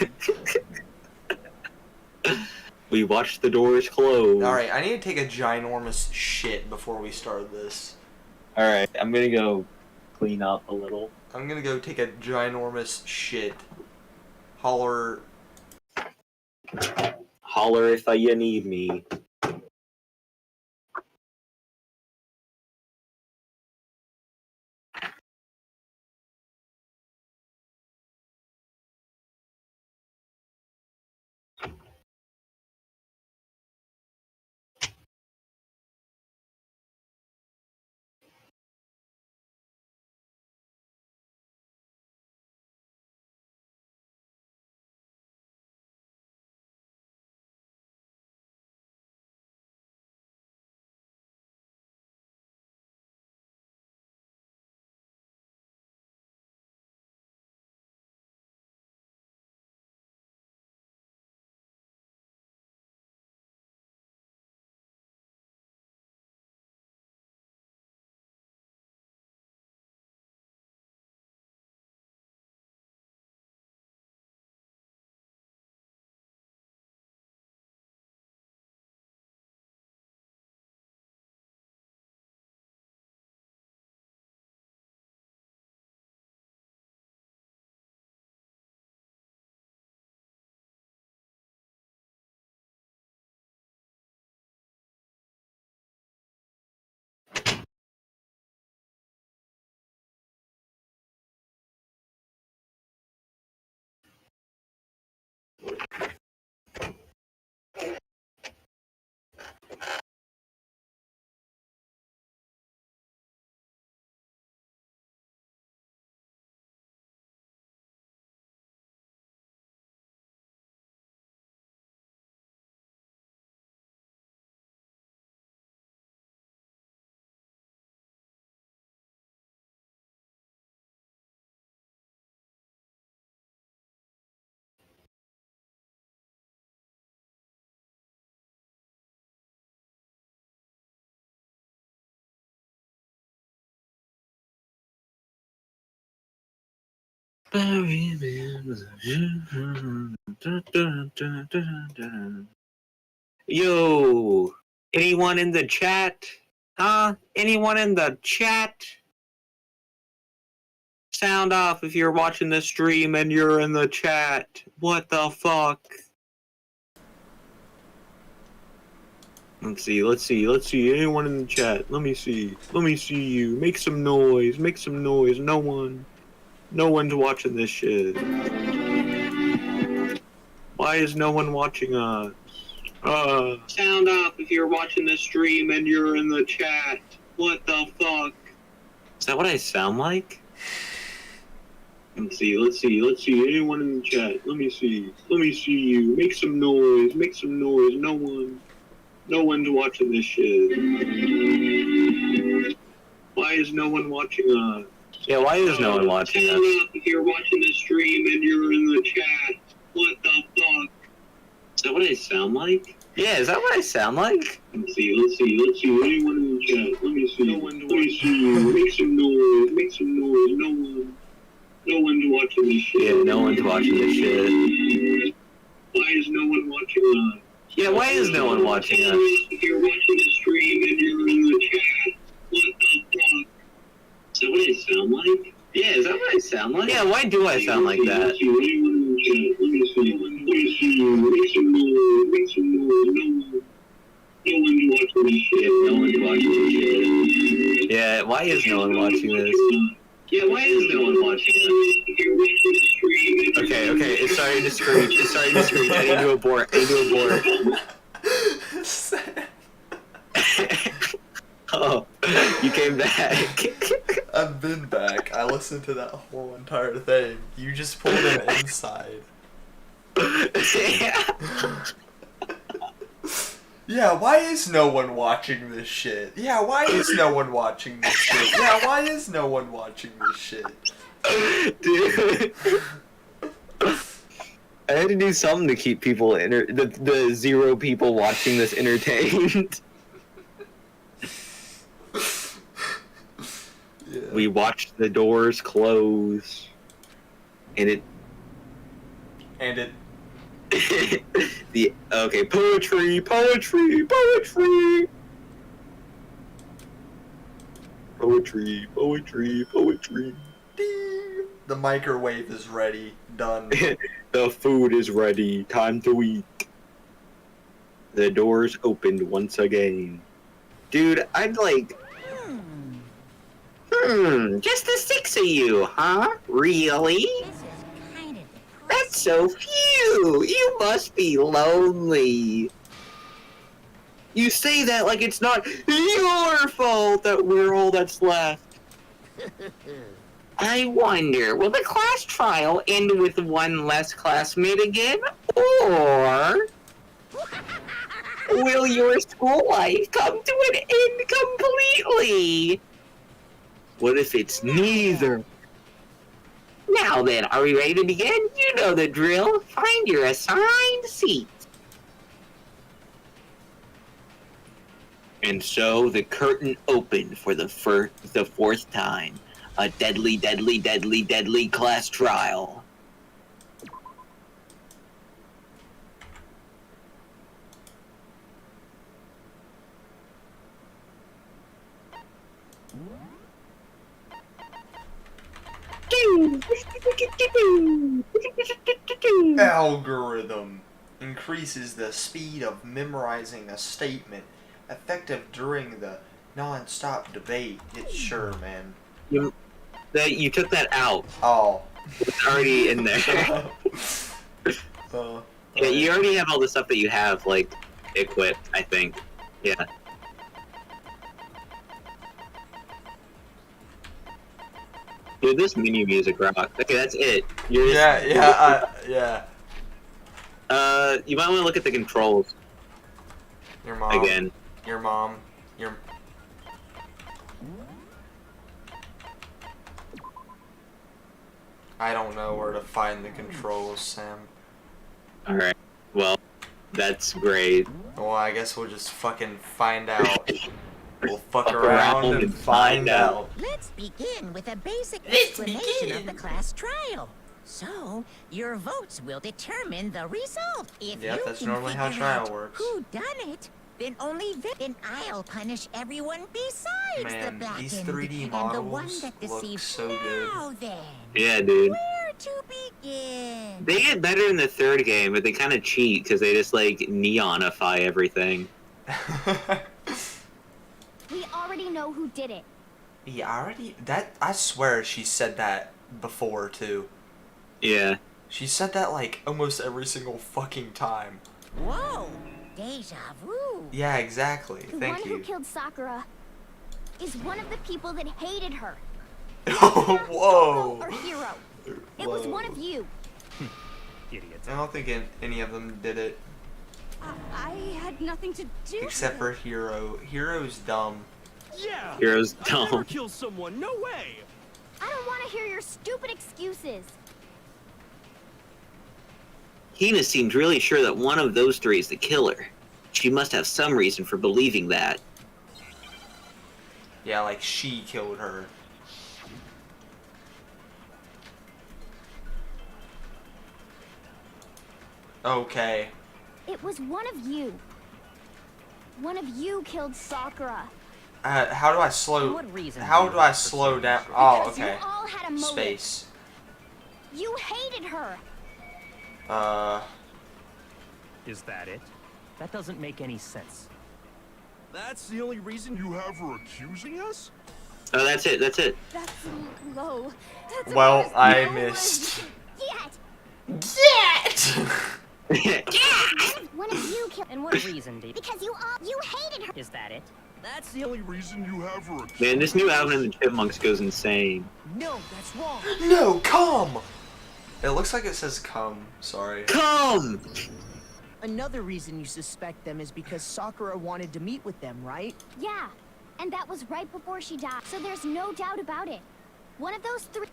We watched the doors close. Alright, I need to take a ginormous shit before we start this. Alright, I'm gonna go clean up a little. I'm gonna go take a ginormous shit. Holler. Holler if you need me. Yo, anyone in the chat? Huh? Anyone in the chat? Sound off if you're watching the stream and you're in the chat. What the fuck? Let's see. Anyone in the chat? Let me see you. Make some noise. No one's watching this shit. Why is no one watching us? Sound off if you're watching the stream and you're in the chat. What the fuck? Is that what I sound like? Let's see. Anyone in the chat? Let me see you. Make some noise. No one's watching this shit. Why is no one watching us? Yeah, why is no one watching us? If you're watching the stream and you're in the chat, what the fuck? Is that what I sound like? Yeah, is that what I sound like? Let's see. Anyone in the chat? Let me see you. Make some noise. No one's watching this shit. Yeah, no one's watching this shit. Why is no one watching us? Yeah, why is no one watching us? If you're watching the stream and you're in the chat, what the fuck? Is that what I sound like? Yeah, is that what I sound like? Yeah, why do I sound like that? Let me see you. Make some noise. No one's watching this shit. Yeah, why is no one watching this? Yeah, why is no one watching this? If you're watching the stream. Okay, it's starting to screech. I need to abort. Oh, you came back. I've been back. I listened to that whole entire thing. You just pulled it inside. Yeah, why is no one watching this shit? Dude. I had to do something to keep people the 0 people watching this entertained. Yeah. We watched the doors close, and it okay, poetry. Ding. The microwave is ready. Done. The food is ready. Time to eat. The doors opened once again. Dude, I'd like. Just the 6 of you, huh? Really? This is kind of That's so few. You must be lonely. You say that like it's not your fault that we're all that's left. I wonder, will the class trial end with one less classmate again? Or will your school life come to an end completely? What if it's neither? Now then, are we ready to begin? You know the drill. Find your assigned seat. And so the curtain opened for the 4th time. A deadly, deadly, deadly, deadly class trial. Algorithm increases the speed of memorizing a statement, effective during the non-stop debate. It's sure, man. You took that out. Oh. It's already in there. Yeah, you already have all the stuff that you have, like, equipped, I think. Yeah. Dude, this menu music rocks. Okay, that's it. You're just, Yeah. you might want to look at the controls Your mom. again. Your mom. Your. I don't know where to find the controls, Sam. Alright. Well, that's great. Well, I guess we'll just fucking find out. We'll fuck around and find out. Let's begin with a basic explanation of the class trial. So, your votes will determine the result. If Yep, you that's can normally how figure trial out works. who done it, then then I'll punish everyone besides Man, the blackened these 3D and the one models that look deceived. so good. Now then, Yeah, dude. where to begin? They get better in the 3rd game, but they kind of cheat because they just, like, neonify everything. We already know who did it. I swear she said that before, too. Yeah. She said that, like, almost every single fucking time. Whoa, deja vu. Yeah, exactly. The Thank one you. who killed Sakura is one of the people that hated her. Whoa. Or Hero. It was one of you. Idiot. I don't think any of them did it, I had nothing to do except with for Hero. Hero's dumb. Yeah. Hero's I never dumb. killed someone. No way. it. I don't want to hear your stupid excuses. Hina seemed really sure that one of those 3 is the killer. She must have some reason for believing that. Yeah, like she killed her. Okay. It was one of you. One of you killed Sakura. How do I slow? What reason How do do you I have for slow saying down? so? Oh, Because okay. you all had a motive. Space. You hated her. Is that it? That doesn't make any sense. That's the only reason you have for accusing us? Oh, that's it. That's it. That's low. That's Well, about as I low missed. as you can get. Yeah. One of you killed. And what reason do you... Because you hated her. Is that it? That's the only reason you have for accusing Man, this new Alvin and the Chipmunks goes insane. No, that's wrong. No, come. It looks like it says come. Sorry. Come! Another reason you suspect them is because Sakura wanted to meet with them, right? Yeah, and that was right before she died. So there's no doubt about it. One of those 3.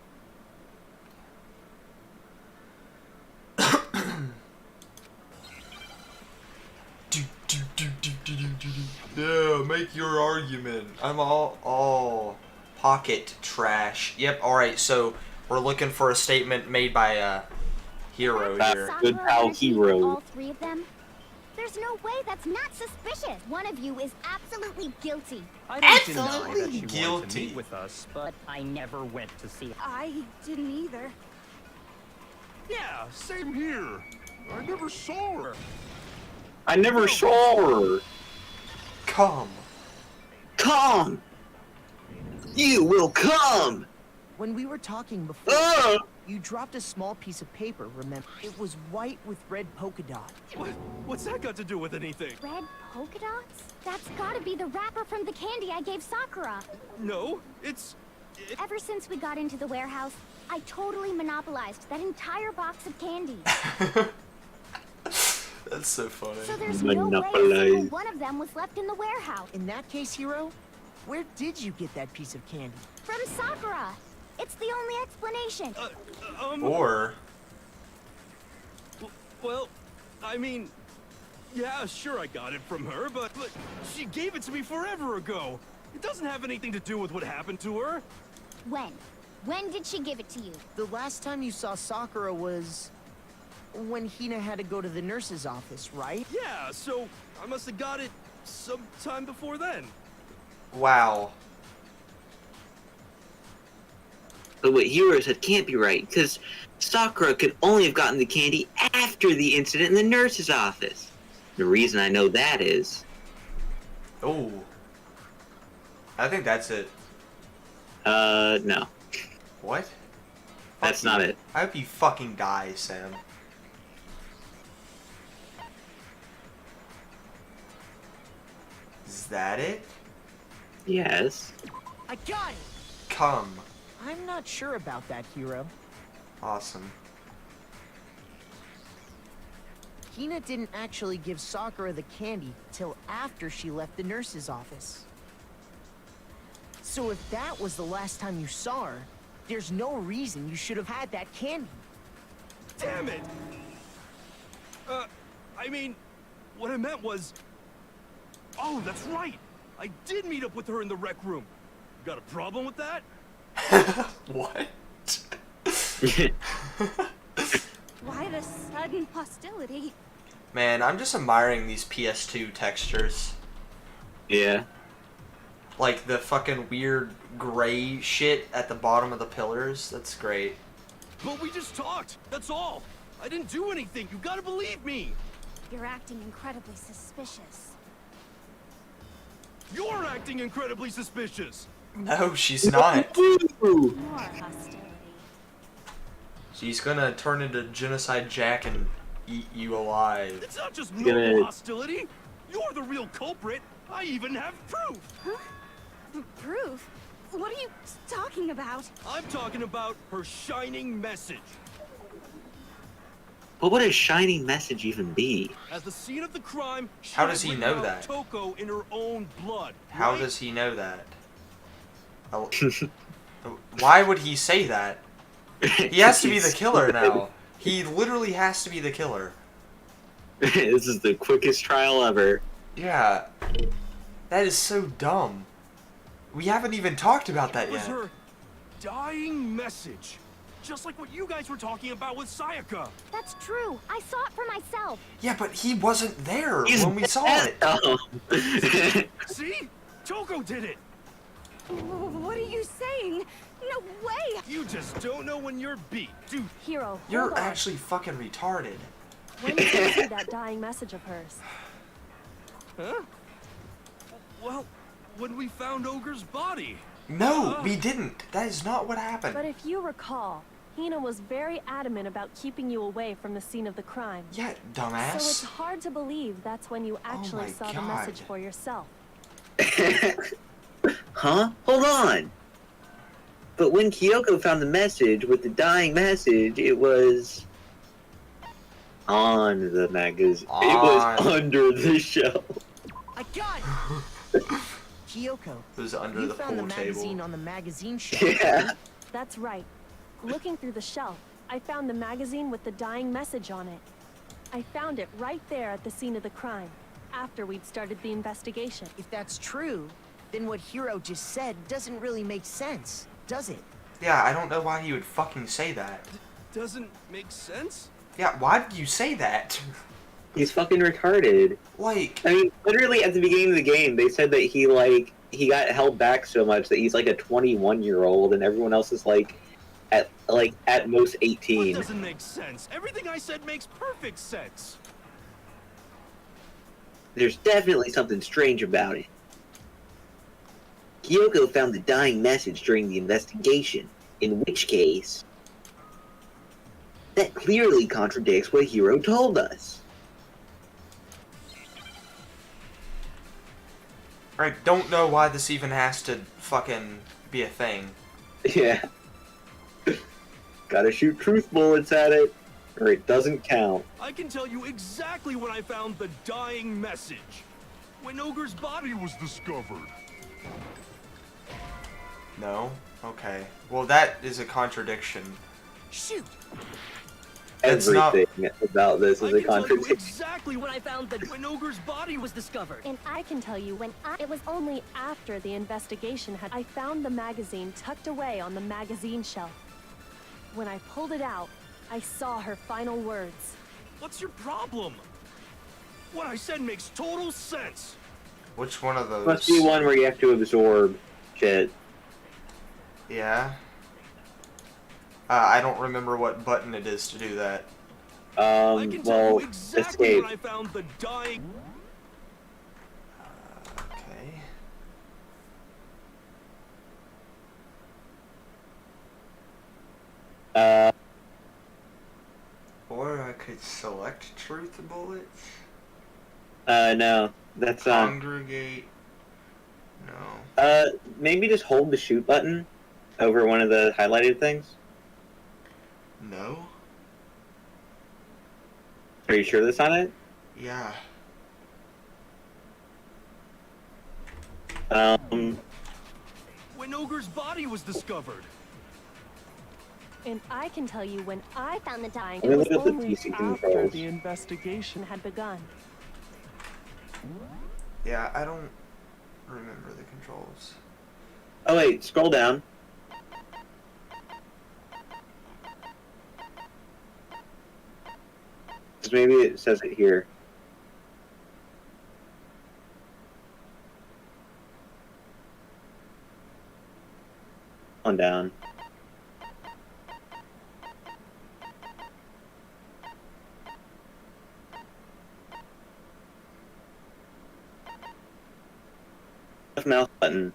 make your argument. I'm all pocket trash. Yep. All right. So we're looking for a statement made by Hero here. Good pal Hero. All three of them? There's no way that's not suspicious. One of you is absolutely guilty. I don't deny Absolutely that she wanted to guilty. meet with us, but I never went to see her. I didn't either. Yeah, same here. I never saw her. I never saw her. Come. Come. You will come. When we were talking before, Uh. you dropped a small piece of paper, remember? It was white with red polka dot. What's that got to do with anything? Red polka dots? That's gotta be the wrapper from the candy I gave Sakura. No, it's... Ever since we got into the warehouse, I totally monopolized that entire box of candy. That's so funny. So there's no way a Monopolize. single one of them was left in the warehouse. In that case, Hero, where did you get that piece of candy? From Sakura. It's the only explanation. Or Well, I mean... Yeah, sure I got it from her, but she gave it to me forever ago. It doesn't have anything to do with what happened to her. When? When did she give it to you? The last time you saw Sakura was when Hina had to go to the nurse's office, right? Yeah, so I must have got it sometime before then. wow. But what Hero said can't be right, because Sakura could only have gotten the candy after the incident in the nurse's office. The reason I know that is... Oh. I think that's it. No. What? That's Fuck not you. it. I hope you fucking die, Sam. Is that it? Yes. I got it! Come. I'm not sure about that, Hero. Awesome. Hina didn't actually give Sakura the candy till after she left the nurse's office. So if that was the last time you saw her, there's no reason you should have had that candy. Damn it! I mean, what I meant was... Oh, that's right! I did meet up with her in the rec room. You got a problem with that? What? Why the sudden hostility? Man, I'm just admiring these PS2 textures. Yeah. Like the fucking weird gray shit at the bottom of the pillars. That's great. But we just talked, that's all. I didn't do anything, you gotta believe me. You're acting incredibly suspicious. You're acting incredibly suspicious. No, she's not. More hostility. She's gonna turn into Genocide Jack and eat you alive. It's not just Gonna- normal hostility. You're the real culprit. I even have proof. Proof? What are you talking about? I'm talking about her shining message. But what does shining message even be? At the scene of the crime, she How had does he written know out that? Toko in her own blood. How right? does he know that? Oh, why would he say that? He has to be the killer now. He literally has to be the killer. This is the quickest trial ever. Yeah. That is so dumb. We haven't even talked about that It was yet. her dying message. Just like what you guys were talking about with Sayaka. That's true. I saw it for myself. Yeah, but he wasn't there He's when we saw it. Oh. See? Toko did it. What are you saying? No way! You just don't know when you're beat, dude. Hero, hold You're on. actually fucking retarded. When did you see that dying message of hers? Huh? Well, when we found Ogre's body. No, we didn't. That is not what happened. But if you recall, Hina was very adamant about keeping you away from the scene of the crime. Yeah, So it's dumbass. hard to believe that's when you actually my saw the God. message for yourself. Huh? Hold on. But when Kyoko found the message with the dying message, it was on the magazine. It was On. under the shelf. I got it! Kyoko, It was under you the found the pool magazine table. on the magazine shelf. Yeah. That's right. Looking through the shelf, I found the magazine with the dying message on it. I found it right there at the scene of the crime, after we'd started the investigation. If that's true, then what Hiro just said doesn't really make sense, does it? Yeah, I don't know why he would fucking say that. Doesn't make sense? Yeah, why did you say that? He's fucking retarded. Like, I mean, literally at the beginning of the game, they said that he got held back so much that he's like a 21-year-old, and everyone else is at most What 18. doesn't make sense? Everything I said makes perfect sense. There's definitely something strange about it. Kyoko found the dying message during the investigation, in which case, that clearly contradicts what Hiro told us. I don't know why this even has to fucking be a thing. Yeah. Gotta shoot truth bullets at it, or it doesn't count. I can tell you exactly when I found the dying message. When Ogre's body was discovered. No? Okay. Well, that is a contradiction. Shoot! It's not- Everything about this I is a can tell you contradiction. exactly when I found when Ogre's body was discovered. And I can tell you it was only after the investigation I found the magazine tucked away on the magazine shelf. When I pulled it out, I saw her final words. What's your problem? What I said makes total sense. Which one of those? Must be one where you have to absorb shit. Yeah. I don't remember what button it is to do that. I can tell Well, you exactly escape. when I found the dying. Okay. Or I could select truth bullets. No, that's Congregate. No. maybe just hold the shoot button over one of the highlighted things. No. Are you sure that's not it? Yeah. When Ogre's body was discovered. And I can tell you when I found the dying, Let me it was look at the only PC after controls. the investigation had begun. Yeah, I don't remember the controls. Oh wait, scroll down. Because maybe it says it here. On down. Left mouse button.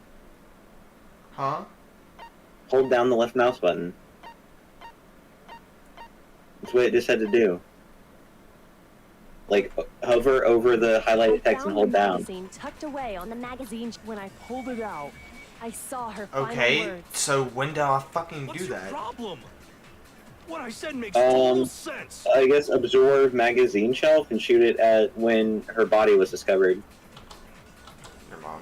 Huh? Hold down the left mouse button. That's what it just had to do. Like, hover over the highlighted text and hold down. Magazine tucked away on the magazine. When I pulled it out, I saw her final Okay, words. so when do I fucking What's do your that? problem? What I said makes total sense. I guess absorb magazine shelf and shoot it at when her body was discovered. Your mom.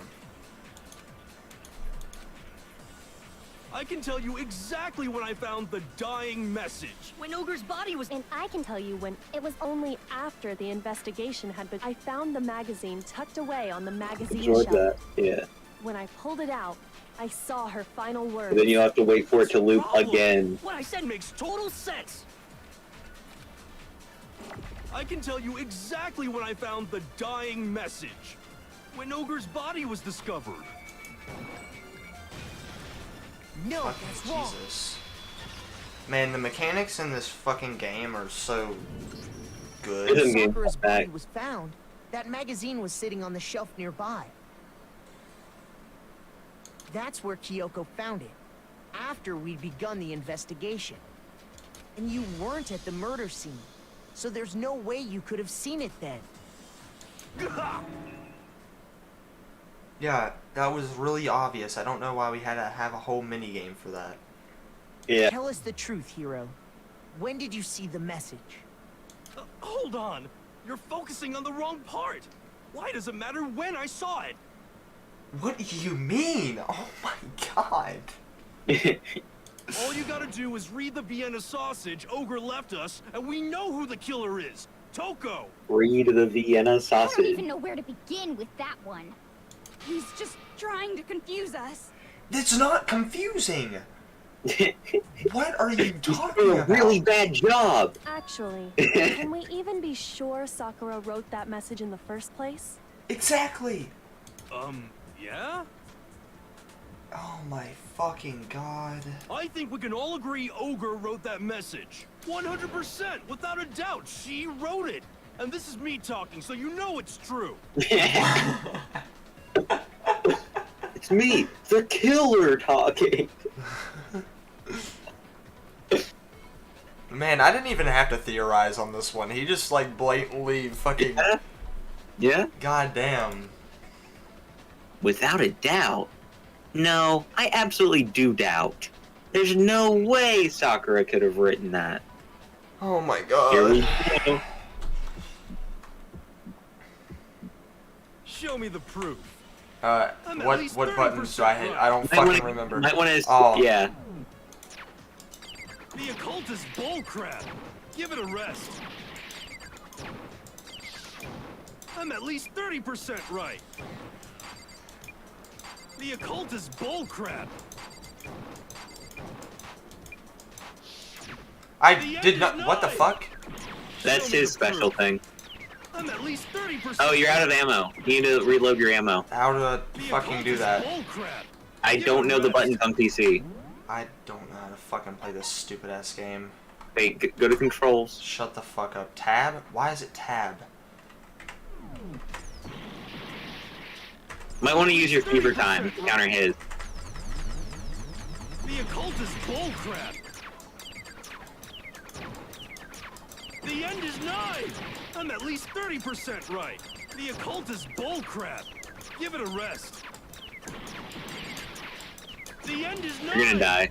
I can tell you exactly when I found the dying message. When Ogre's body was. And I can tell you when it was only after the investigation had begun. I found the magazine tucked away on the magazine Absorb shelf. that, yeah. When I pulled it out, I saw her final words. And then you'll have to wait for it to loop Problem. again. What I said makes total sense. I can tell you exactly when I found the dying message. When Ogre's body was discovered. No, Fucking that's wrong. Jesus. Man, the mechanics in this fucking game are so good. It is- game Sakura's back. body was found, that magazine was sitting on the shelf nearby. That's where Kyoko found it, after we'd begun the investigation. And you weren't at the murder scene, so there's no way you could have seen it then. Yeah, that was really obvious. I don't know why we had to have a whole minigame for that. Yeah. Tell us the truth, Hiro. When did you see the message? Hold on. You're focusing on the wrong part. Why does it matter when I saw it? What do you mean? Oh my god. All you gotta do is read the Vienna sausage Ogre left us, and we know who the killer is. Toko. Read the Vienna I don't sausage. even know where to begin with that one. He's just trying to confuse us. It's not confusing. What are you You talking did a about? really bad job. Actually, can we even be sure Sakura wrote that message in the first place? Exactly. Yeah? Oh my fucking god. I think we can all agree Ogre wrote that message. 100%, without a doubt, she wrote it. And this is me talking, so you know it's true. It's me, the killer, talking. Man, I didn't even have to theorize on this one. He just like blatantly fucking. Yeah? Goddamn. Without a doubt. No, I absolutely do doubt. There's no way Sakura could have written that. Oh my Here we god. go. Show me the proof. What buttons do I hit? I don't Might wanna- fucking remember. Might want to. Oh. Yeah. The occult is bullcrap. Give it a rest. I'm at least 30% right. The occult is bullcrap. I did not. What the fuck? That's his special thing. I'm at least 30%. Oh, you're out of ammo. You need to reload your ammo. How to fucking do that? I don't know the buttons on PC. I don't know how to fucking play this stupid ass game. Hey, go to controls. Shut the fuck up. Tab? Why is it tab? Might want to use your fever time to counter his. The occult is bullcrap. The end is nigh. I'm at least 30% right. The occult is bullcrap. Give it a rest. The end is nigh. You're gonna die.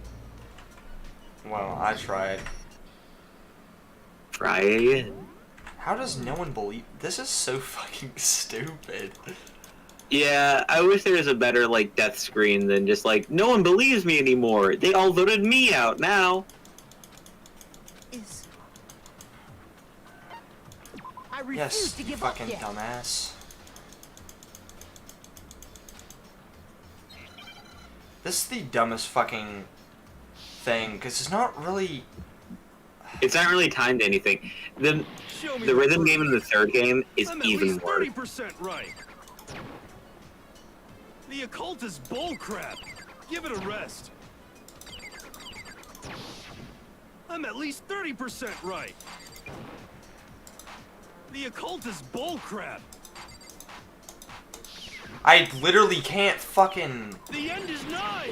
Well, I tried. Try again. How does no one believe? This is so fucking stupid. Yeah, I wish there was a better, like, death screen than just, like, no one believes me anymore. They all voted me out now. I refuse Yes, to you give fucking up yet. dumbass. This is the dumbest fucking thing, because it's not really... It's not really timed to anything. The rhythm game in the third game is I'm at even least worse. 30% right. The occult is bullcrap. Give it a rest. I'm at least 30% right. The occult is bullcrap. I literally can't fucking... The end is nigh.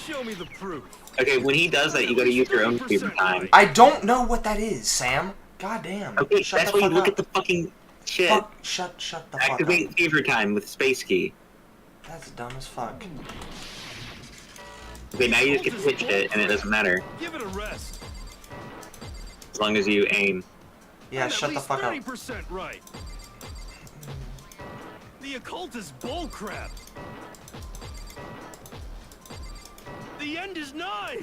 Show me the proof. Okay, when he does that, you gotta use your own fever time. I don't know what that is, Sam. God damn. Okay, Shut that's the why you fuck look up. at the fucking shit. Fuck, shut the fuck up. Activate fever time with space key. That's dumb as fuck. Okay, now you just get pitched it, and it doesn't matter. Give it a rest. As long as you aim. Yeah, I'm shut at the least fuck up. 30% right. The occult is bullcrap. The end is nigh.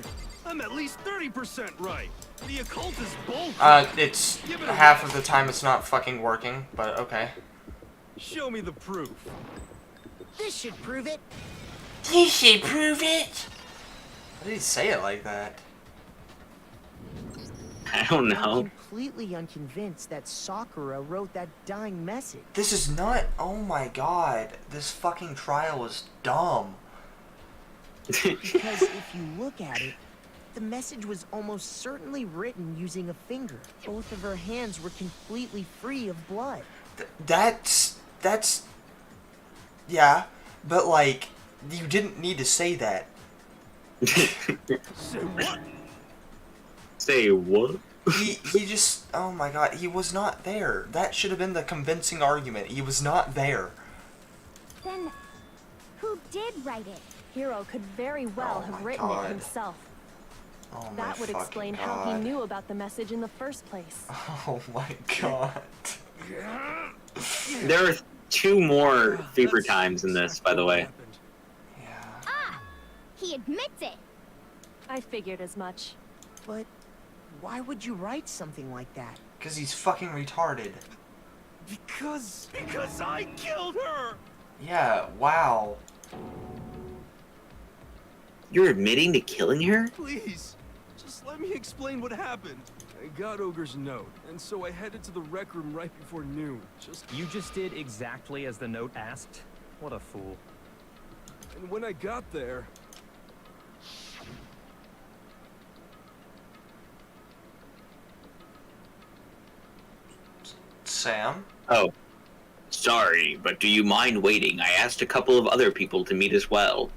I'm at least 30% right. The occult is bullcrap. It's Give it a half of rest. the time it's not fucking working, but okay. Show me the proof. This should prove it. You should prove it. Why did he say it like that? I don't I'm know. completely unconvinced that Sakura wrote that dying message. This is not. Oh my god. This fucking trial is dumb. Because if you look at it, the message was almost certainly written using a finger. Both of her hands were completely free of blood. That's. Yeah, but like, you didn't need to say that. Say what? Say what? He just. Oh my god, he was not there. That should have been the convincing argument. He was not there. Then, who did write it? Hero could very well Oh my have written God. it himself. Oh my That would fucking explain god. how he knew about the message in the first place. Oh my god. There are 2 more fever times in this, by the way. Yeah. Ah! He admits it! I figured as much. But why would you write something like that? Because he's fucking retarded. Because I killed her! Yeah, wow. You're admitting to killing her? Please, just let me explain what happened. I got Ogre's note, and so I headed to the rec room right before noon. You just did exactly as the note asked? What a fool. And when I got there... Sam? Oh. Sorry, but do you mind waiting? I asked a couple of other people to meet as well.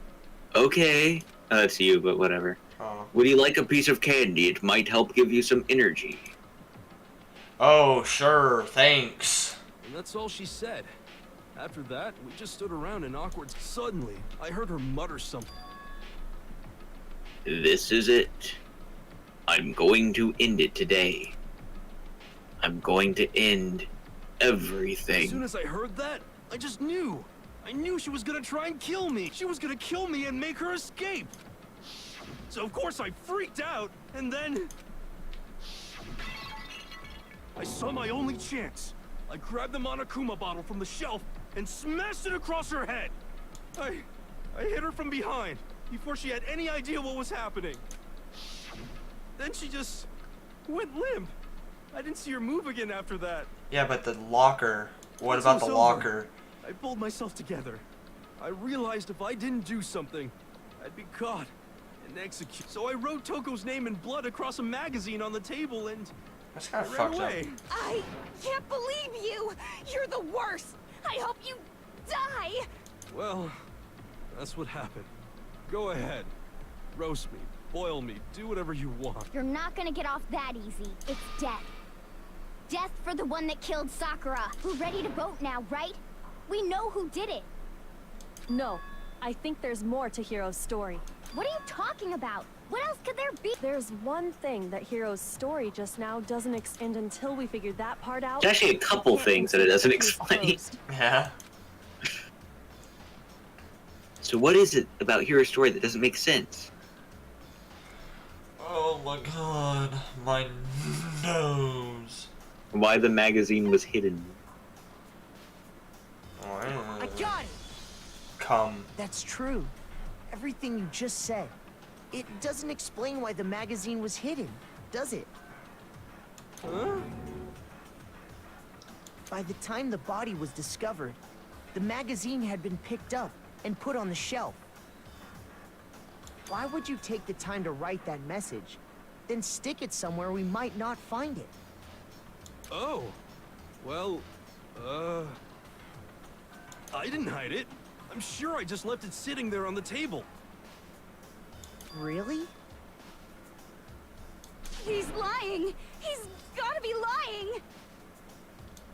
Okay. That's you, but whatever. Oh. Would you like a piece of candy? It might help give you some energy. Oh, sure, thanks. And that's all she said. After that, we just stood around in awkward... Suddenly, I heard her mutter something. This is it. I'm going to end it today. I'm going to end everything. As soon as I heard that, I just knew. I knew she was gonna try and kill me. She was gonna kill me and make her escape. So of course I freaked out, and then... I saw my only chance. I grabbed the Monokuma bottle from the shelf and smashed it across her head. I hit her from behind before she had any idea what was happening. Then she just went limp. I didn't see her move again after that. Yeah, but the locker. What Once it about was the over, locker? I pulled myself together. I realized if I didn't do something, I'd be caught and executed. So I wrote Toko's name in blood across a magazine on the table and That's kind of ran fucked away. up. I can't believe you! You're the worst! I hope you die! Well, that's what happened. Go ahead. Roast me, boil me, do whatever you want. You're not gonna get off that easy. It's death. Death for the one that killed Sakura. We're ready to vote now, right? We know who did it. No, I think there's more to Hiro's story. What are you talking about? What else could there be? There's one thing that Hiro's story just now doesn't extend until we figure that part out. There's actually a couple can't things that it doesn't consider the explain. case closed. Yeah. So what is it about Hero's story that doesn't make sense? Oh my god. My nose. Why the magazine was hidden? I got it! Come. That's true. Everything you just said. It doesn't explain why the magazine was hidden, does it? Huh? By the time the body was discovered, the magazine had been picked up and put on the shelf. Why would you take the time to write that message, then stick it somewhere we might not find it? Oh. Well, I didn't hide it. I'm sure I just left it sitting there on the table. Really? He's lying! He's gotta be lying!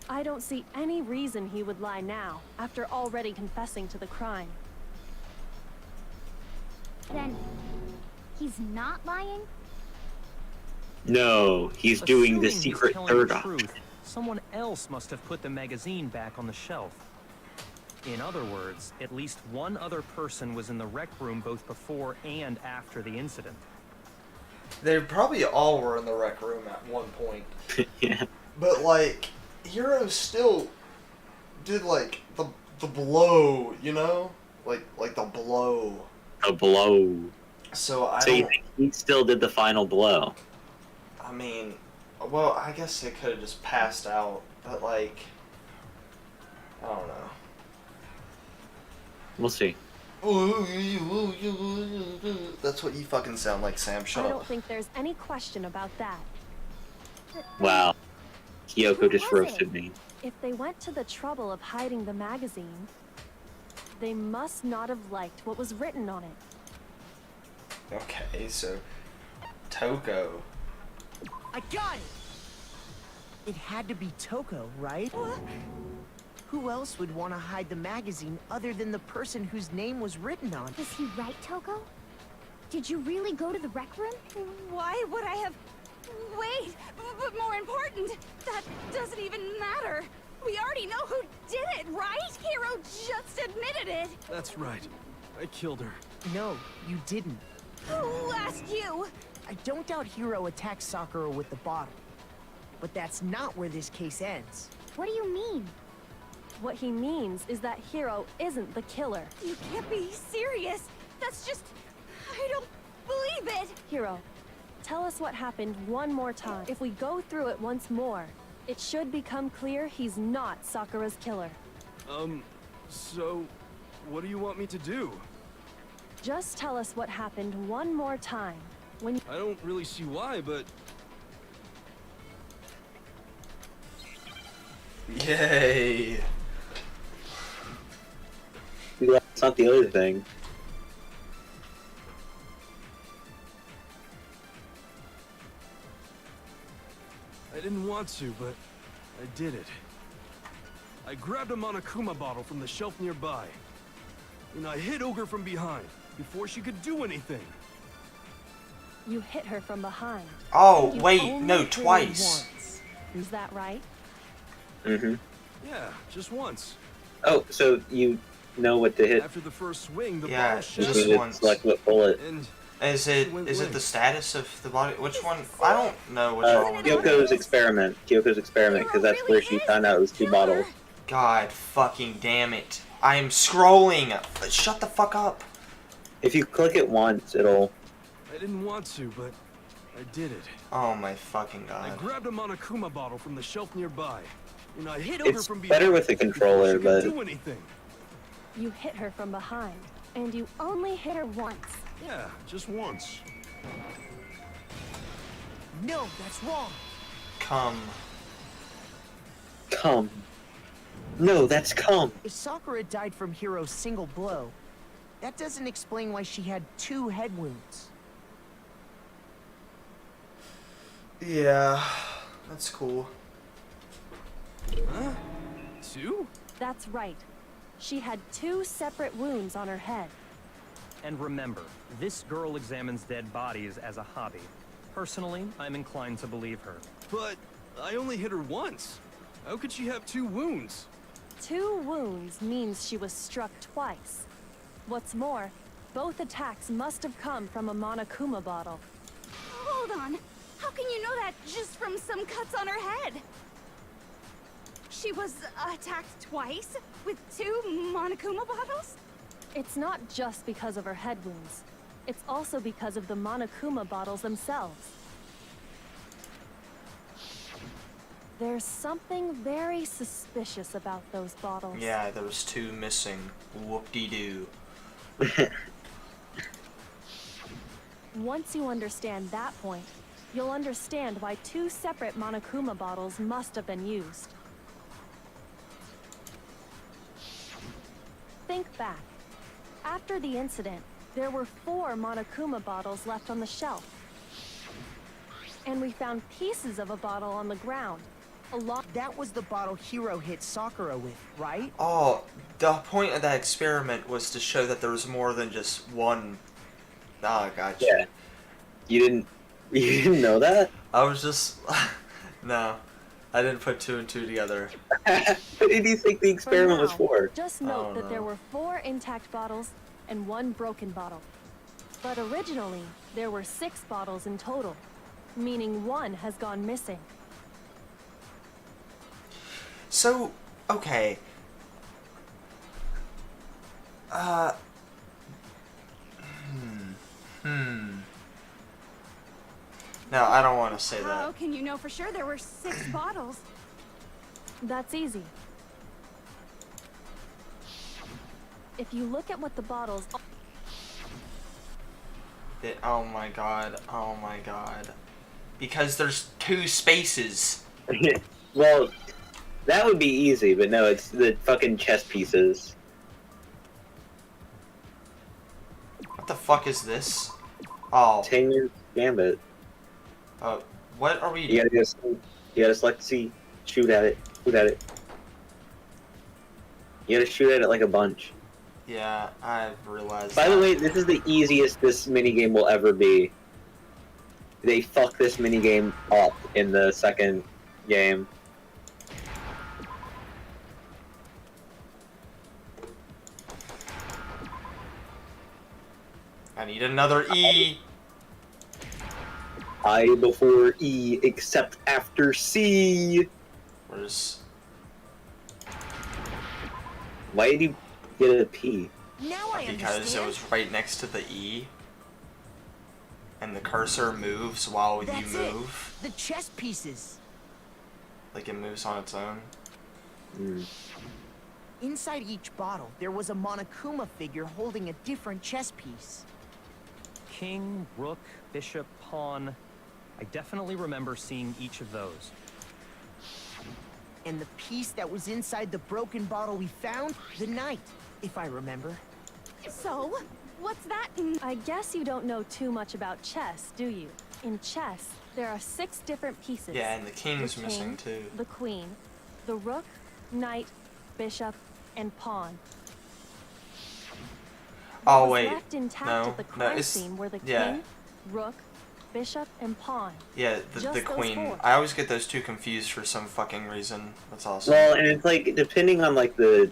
I don't see any reason he would lie now, after already confessing to the crime. Then, he's not lying? No, he's doing the Assuming he's secret telling third the option. truth, someone else must have put the magazine back on the shelf. In other words, at least one other person was in the rec room both before and after the incident. They probably all were in the rec room at one point. Yeah. But like, Hero still did like the blow, you know? Like the blow. A blow. So I So you don't, think he still did the final blow? I mean, well, I guess they could have just passed out, but like, I don't know. We'll see. That's what you fucking sound like, Sam. Shut I up. don't think there's any question about that. Wow. Kyoko Who just was roasted it? me. If they went to the trouble of hiding the magazine, they must not have liked what was written on it. Okay, so Toko. I got it! It had to be Toko, right? Who else would want to hide the magazine other than the person whose name was written on it? Was he right, Toko? Did you really go to the rec room? Why would I have... Wait, but more important, that doesn't even matter. We already know who did it, right? Hero just admitted it. That's right. I killed her. No, you didn't. Who asked you? I don't doubt Hiro attacked Sakura with the bottle. But that's not where this case ends. What do you mean? What he means is that Hiro isn't the killer. You can't be serious. That's just... I don't believe it. Hiro, tell us what happened one more time. If we go through it once more, it should become clear he's not Sakura's killer. So, what do you want me to do? Just tell us what happened one more time. When I don't really see why, but Yay! That's not the other thing. I didn't want to, but I did it. I grabbed a Monokuma bottle from the shelf nearby, and I hit Ogre from behind before she could do anything. you hit her from behind. Oh, You wait, only no, hit her twice. once. Is that right? Mm-hmm. Yeah, just once. Oh, so you know what to hit. After the first swing, the Yeah, bottle just You shattered, need to once. select what bullet. and Is it Went is it limp. the status of the body? Which one? I don't know what's wrong with Kyoko's it. experiment. Kyoko's experiment, because that's where she found out it was two bottles. God fucking damn it! I am scrolling. Shut the fuck up. If you click it once, it'll. I didn't want to, but I did it. Oh my fucking I god. grabbed a Monokuma bottle from the shelf nearby, and I hit Ogre It's from behind. better with the before controller, she could but do anything. You hit her from behind, and you only hit her once. Yeah, just once. No, that's wrong. Come. come. No, that's come. If Sakura died from Hiro's single blow, that doesn't explain why she had 2 head wounds. Yeah, that's cool. Huh? 2? That's right. She had 2 separate wounds on her head. And remember, this girl examines dead bodies as a hobby. Personally, I'm inclined to believe her. But I only hit her once. How could she have 2 wounds? 2 wounds means she was struck twice. What's more, both attacks must have come from a Monokuma bottle. Hold on. How can you know that just from some cuts on her head? She was attacked twice with 2 Monokuma bottles? It's not just because of her head wounds. It's also because of the Monokuma bottles themselves. There's something very suspicious about those bottles. Yeah, there was 2 missing. Whoop-de-doo. Once you understand that point, you'll understand why 2 separate Monokuma bottles must have been used. Think back. After the incident, there were 4 Monokuma bottles left on the shelf. And we found pieces of a bottle on the ground. That was the bottle Hiro hit Sakura with, right? Oh, the point of that experiment was to show that there was more than just one. Ah, gotcha. Yeah. You didn't know that? I was just. No. I didn't put 2 and 2 together. What did you think the experiment was now, for? Just note Oh, that there no. were 4 intact bottles and 1 broken bottle. But originally, there were 6 bottles in total, meaning 1 has gone missing. So, okay. No, I don't want to say How that. can you know for sure there were 6 bottles? That's easy. If you look at what the bottles... Oh my god. Oh my god. Because there's 2 spaces. Well, that would be easy, but no, it's the fucking chess pieces. What the fuck is this? Oh. Tengen's Gambit. What are we You gotta select C, shoot at it, You gotta shoot at it like a bunch. Yeah, I've realized By the that. way, this is the easiest this minigame will ever be. They fucked this minigame up in the second game. I need another E. I before E, except after C. Where's... Why did you get a P? Now I Because understand. it was right next to the E. And the cursor moves while you That's move. it. The chess pieces. Like it moves on its own. Mm. Inside each bottle, there was a Monokuma figure holding a different chess piece. King, rook, bishop, pawn. I definitely remember seeing each of those. And the piece that was inside the broken bottle we found, the knight, if I remember. So, what's that? I guess you don't know too much about chess, do you? In chess, there are 6 different pieces. Yeah, and the king's The missing king, too. the queen, the rook, knight, bishop, and pawn. Oh What was wait, left intact no, at the no, crime it's scene were the yeah, king, rook, bishop, and pawn. yeah, Just the those queen. 4. I always get those two confused for some fucking reason. That's awesome. Well, and it's like depending on like the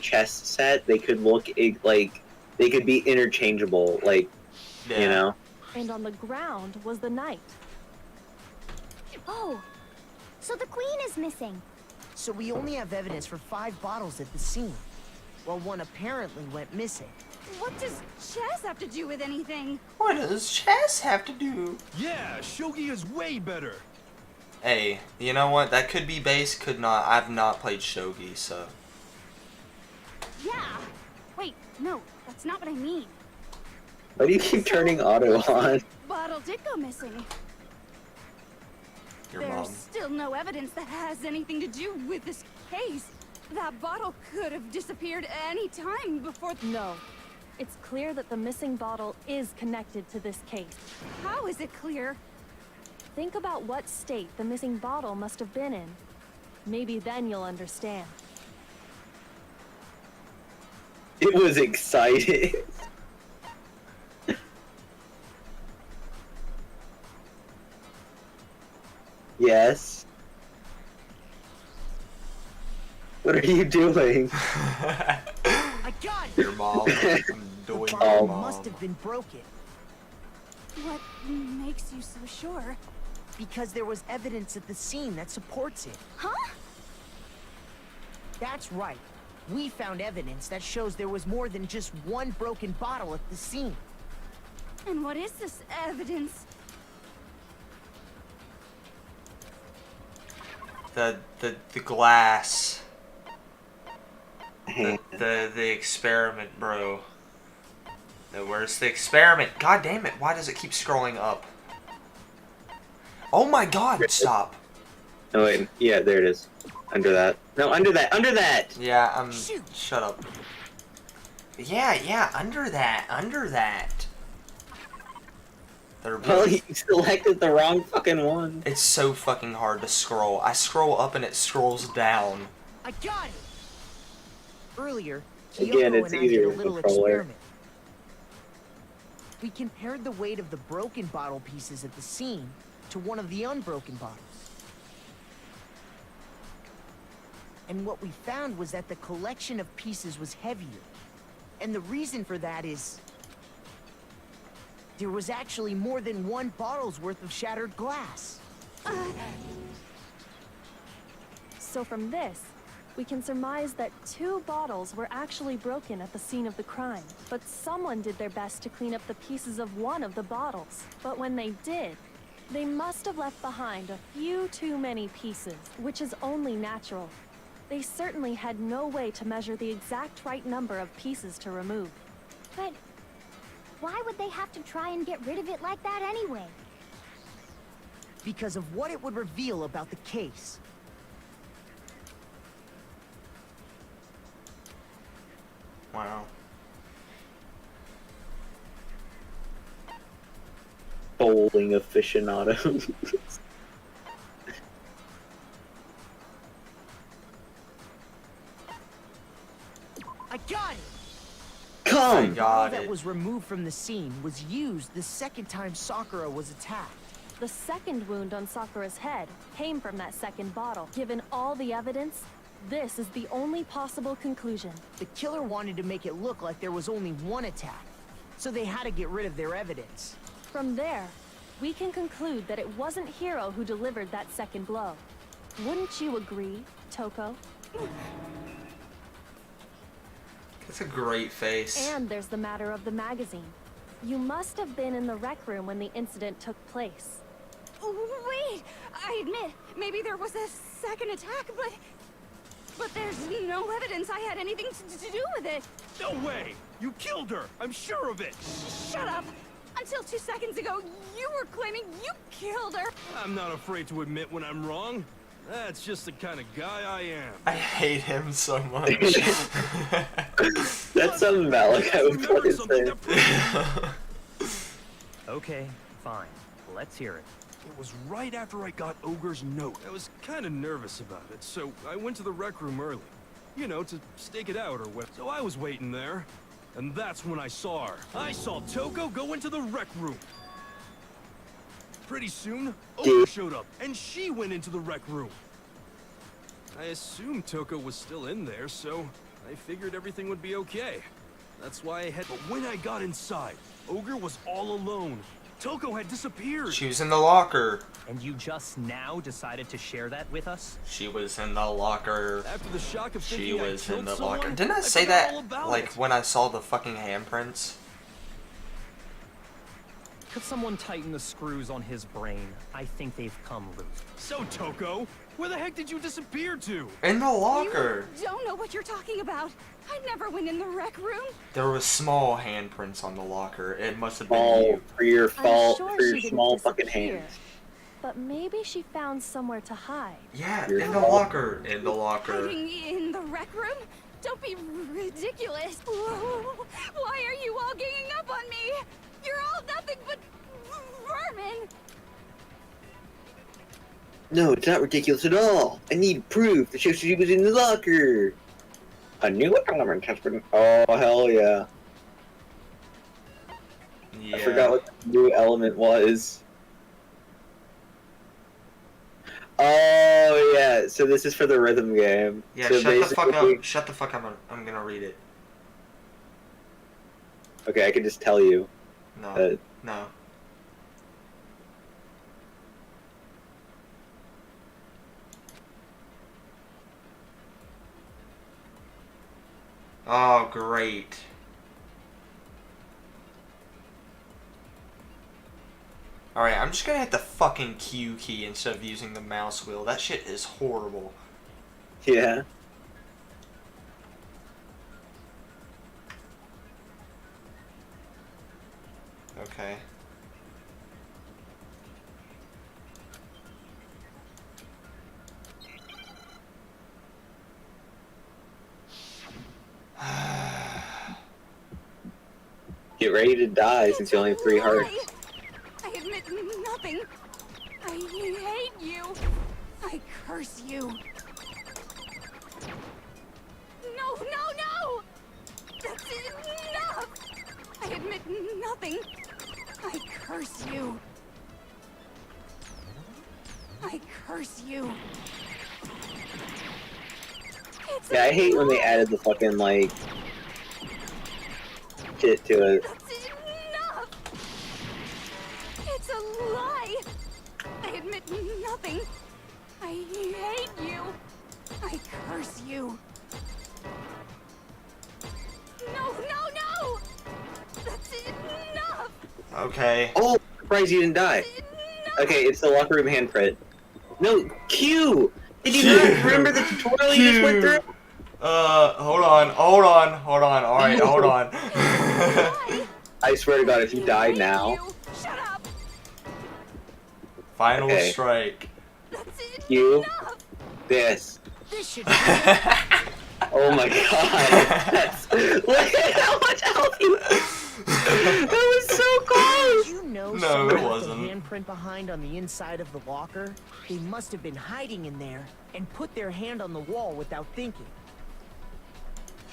chess set, they could look like they could be interchangeable. Like yeah. you know. And on the ground was the knight. Oh, so the queen is missing. So we only have evidence for 5 bottles at the scene, while one apparently went missing. What does chess have to do with anything? What does chess have to do? Yeah, shogi is way better. Hey, you know what? That could be base, could not. I've not played shogi, so. Yeah. Wait, no, that's not what I mean. Why do you keep turning auto on? Bottle did go missing. Your There's mom. still no evidence that has anything to do with this case. That bottle could have disappeared any time before. No. It's clear that the missing bottle is connected to this case. How is it clear? Think about what state the missing bottle must have been in. Maybe then you'll understand. It was exciting. Yes. What are you doing? I got it! Your mom. I'm The doing your bottle mom. must have been broken, What makes you so sure? because there was evidence at the scene that supports it. Huh? That's right. We found evidence that shows there was more than just one broken bottle at the scene. And what is this evidence? The glass. The experiment, bro. Where's the experiment? God damn it, why does it keep scrolling up? Oh my god, stop. Oh wait, yeah, there it is. Under that. No, under that. Under that. Yeah, Shoot. shut up. Yeah, under that. They're Well, both. you selected the wrong fucking one. It's so fucking hard to scroll. I scroll up and it scrolls down. I got it! Earlier, Again, Kyoko it's and I did easier a with little controller. experiment. We compared the weight of the broken bottle pieces at the scene to one of the unbroken bottles. And what we found was that the collection of pieces was heavier. And the reason for that is... there was actually more than one bottle's worth of shattered glass. So from this, we can surmise that 2 bottles were actually broken at the scene of the crime. But someone did their best to clean up the pieces of one of the bottles. But when they did, they must have left behind a few too many pieces, which is only natural. They certainly had no way to measure the exact right number of pieces to remove. But why would they have to try and get rid of it like that anyway? Because of what it would reveal about the case. Wow. Bowling aficionado. I got it! I Come! The got bottle that it. was removed from the scene was used the second time Sakura was attacked. The second wound on Sakura's head came from that second bottle. Given all the evidence, this is the only possible conclusion. The killer wanted to make it look like there was only one attack, so they had to get rid of their evidence. From there, we can conclude that it wasn't Hiro who delivered that second blow. Wouldn't you agree, Toko? That's a great face. And there's the matter of the magazine. You must have been in the rec room when the incident took place. Wait! I admit, maybe there was a second attack, but there's no evidence I had anything to do with it. No way! You killed her! I'm sure of it! Shut up! Until 2 seconds ago, you were claiming you killed her. I'm not afraid to admit when I'm wrong. That's just the kind of guy I am. I hate him so much. That's something Malik I would Remember fucking something say. that Okay, fine. Let's hear it. It was right after I got Ogre's note. I was kind of nervous about it, so I went to the rec room early. You know, to stake it out or what. So I was waiting there, and that's when I saw her. I saw Toko go into the rec room. Pretty soon, Ogre showed up, and she went into the rec room. I assumed Toko was still in there, so I figured everything would be okay. That's why I had. But when I got inside, Ogre was all alone. Toko had disappeared. She was in the locker. And you just now decided to share that with us? She was in the locker. After the shock of She thinking I was in killed the someone, locker. Didn't I say forgot that, all about like, it. when I saw the fucking handprints? Could someone tighten the screws on his brain? I think they've come loose. So, Toko, where the heck did you disappear to? In the locker. You don't know what you're talking about. I never went in the rec room. There was small handprints on the locker. It must have been All you. for your I'm fault, sure for your she didn't small fucking disappear, hands. But maybe she found somewhere to hide. Yeah, Your in the fault. locker. In the locker. Hiding in the rec room? Don't be ridiculous. Whoa. Why are you all ganging up on me? You're all nothing but vermin. No, it's not ridiculous at all. I need proof that shows she was in the locker. A new element has been. Oh, hell yeah. Yeah. I forgot what the new element was. Oh, yeah. So this is for the rhythm game. Yeah, so shut the fuck basically- up. Shut the fuck up. I'm gonna read it. Okay, I can just tell you. No. No. Oh, great. Alright, I'm just gonna hit the fucking Q key instead of using the mouse wheel. That shit is horrible. Yeah. Okay. Get ready to die since you only have 3 hearts. I admit nothing. I hate you. I curse you. No, no, no! That's enough! I admit nothing. I curse you. I curse you. It's Yeah, I hate when they enough. added the fucking, like, shit to it. That's enough! It's a lie! I admit nothing. I hate you. I curse you. No, no, no! That's enough! Okay. Oh, surprised you didn't die. Enough! Okay, it's the locker room handprint. No, Q! Did you not remember the tutorial you just went through? Hold on. Alright, hold on. Lie. I swear to God, if you die I hate now, you. Shut up! Final Okay. strike. That's You? enough! this. This should Oh my God. That's, look at how much health you. That was so Did close. you know No, someone it left wasn't. a handprint behind on the inside of the locker? They must have been hiding in there and put their hand on the wall without thinking.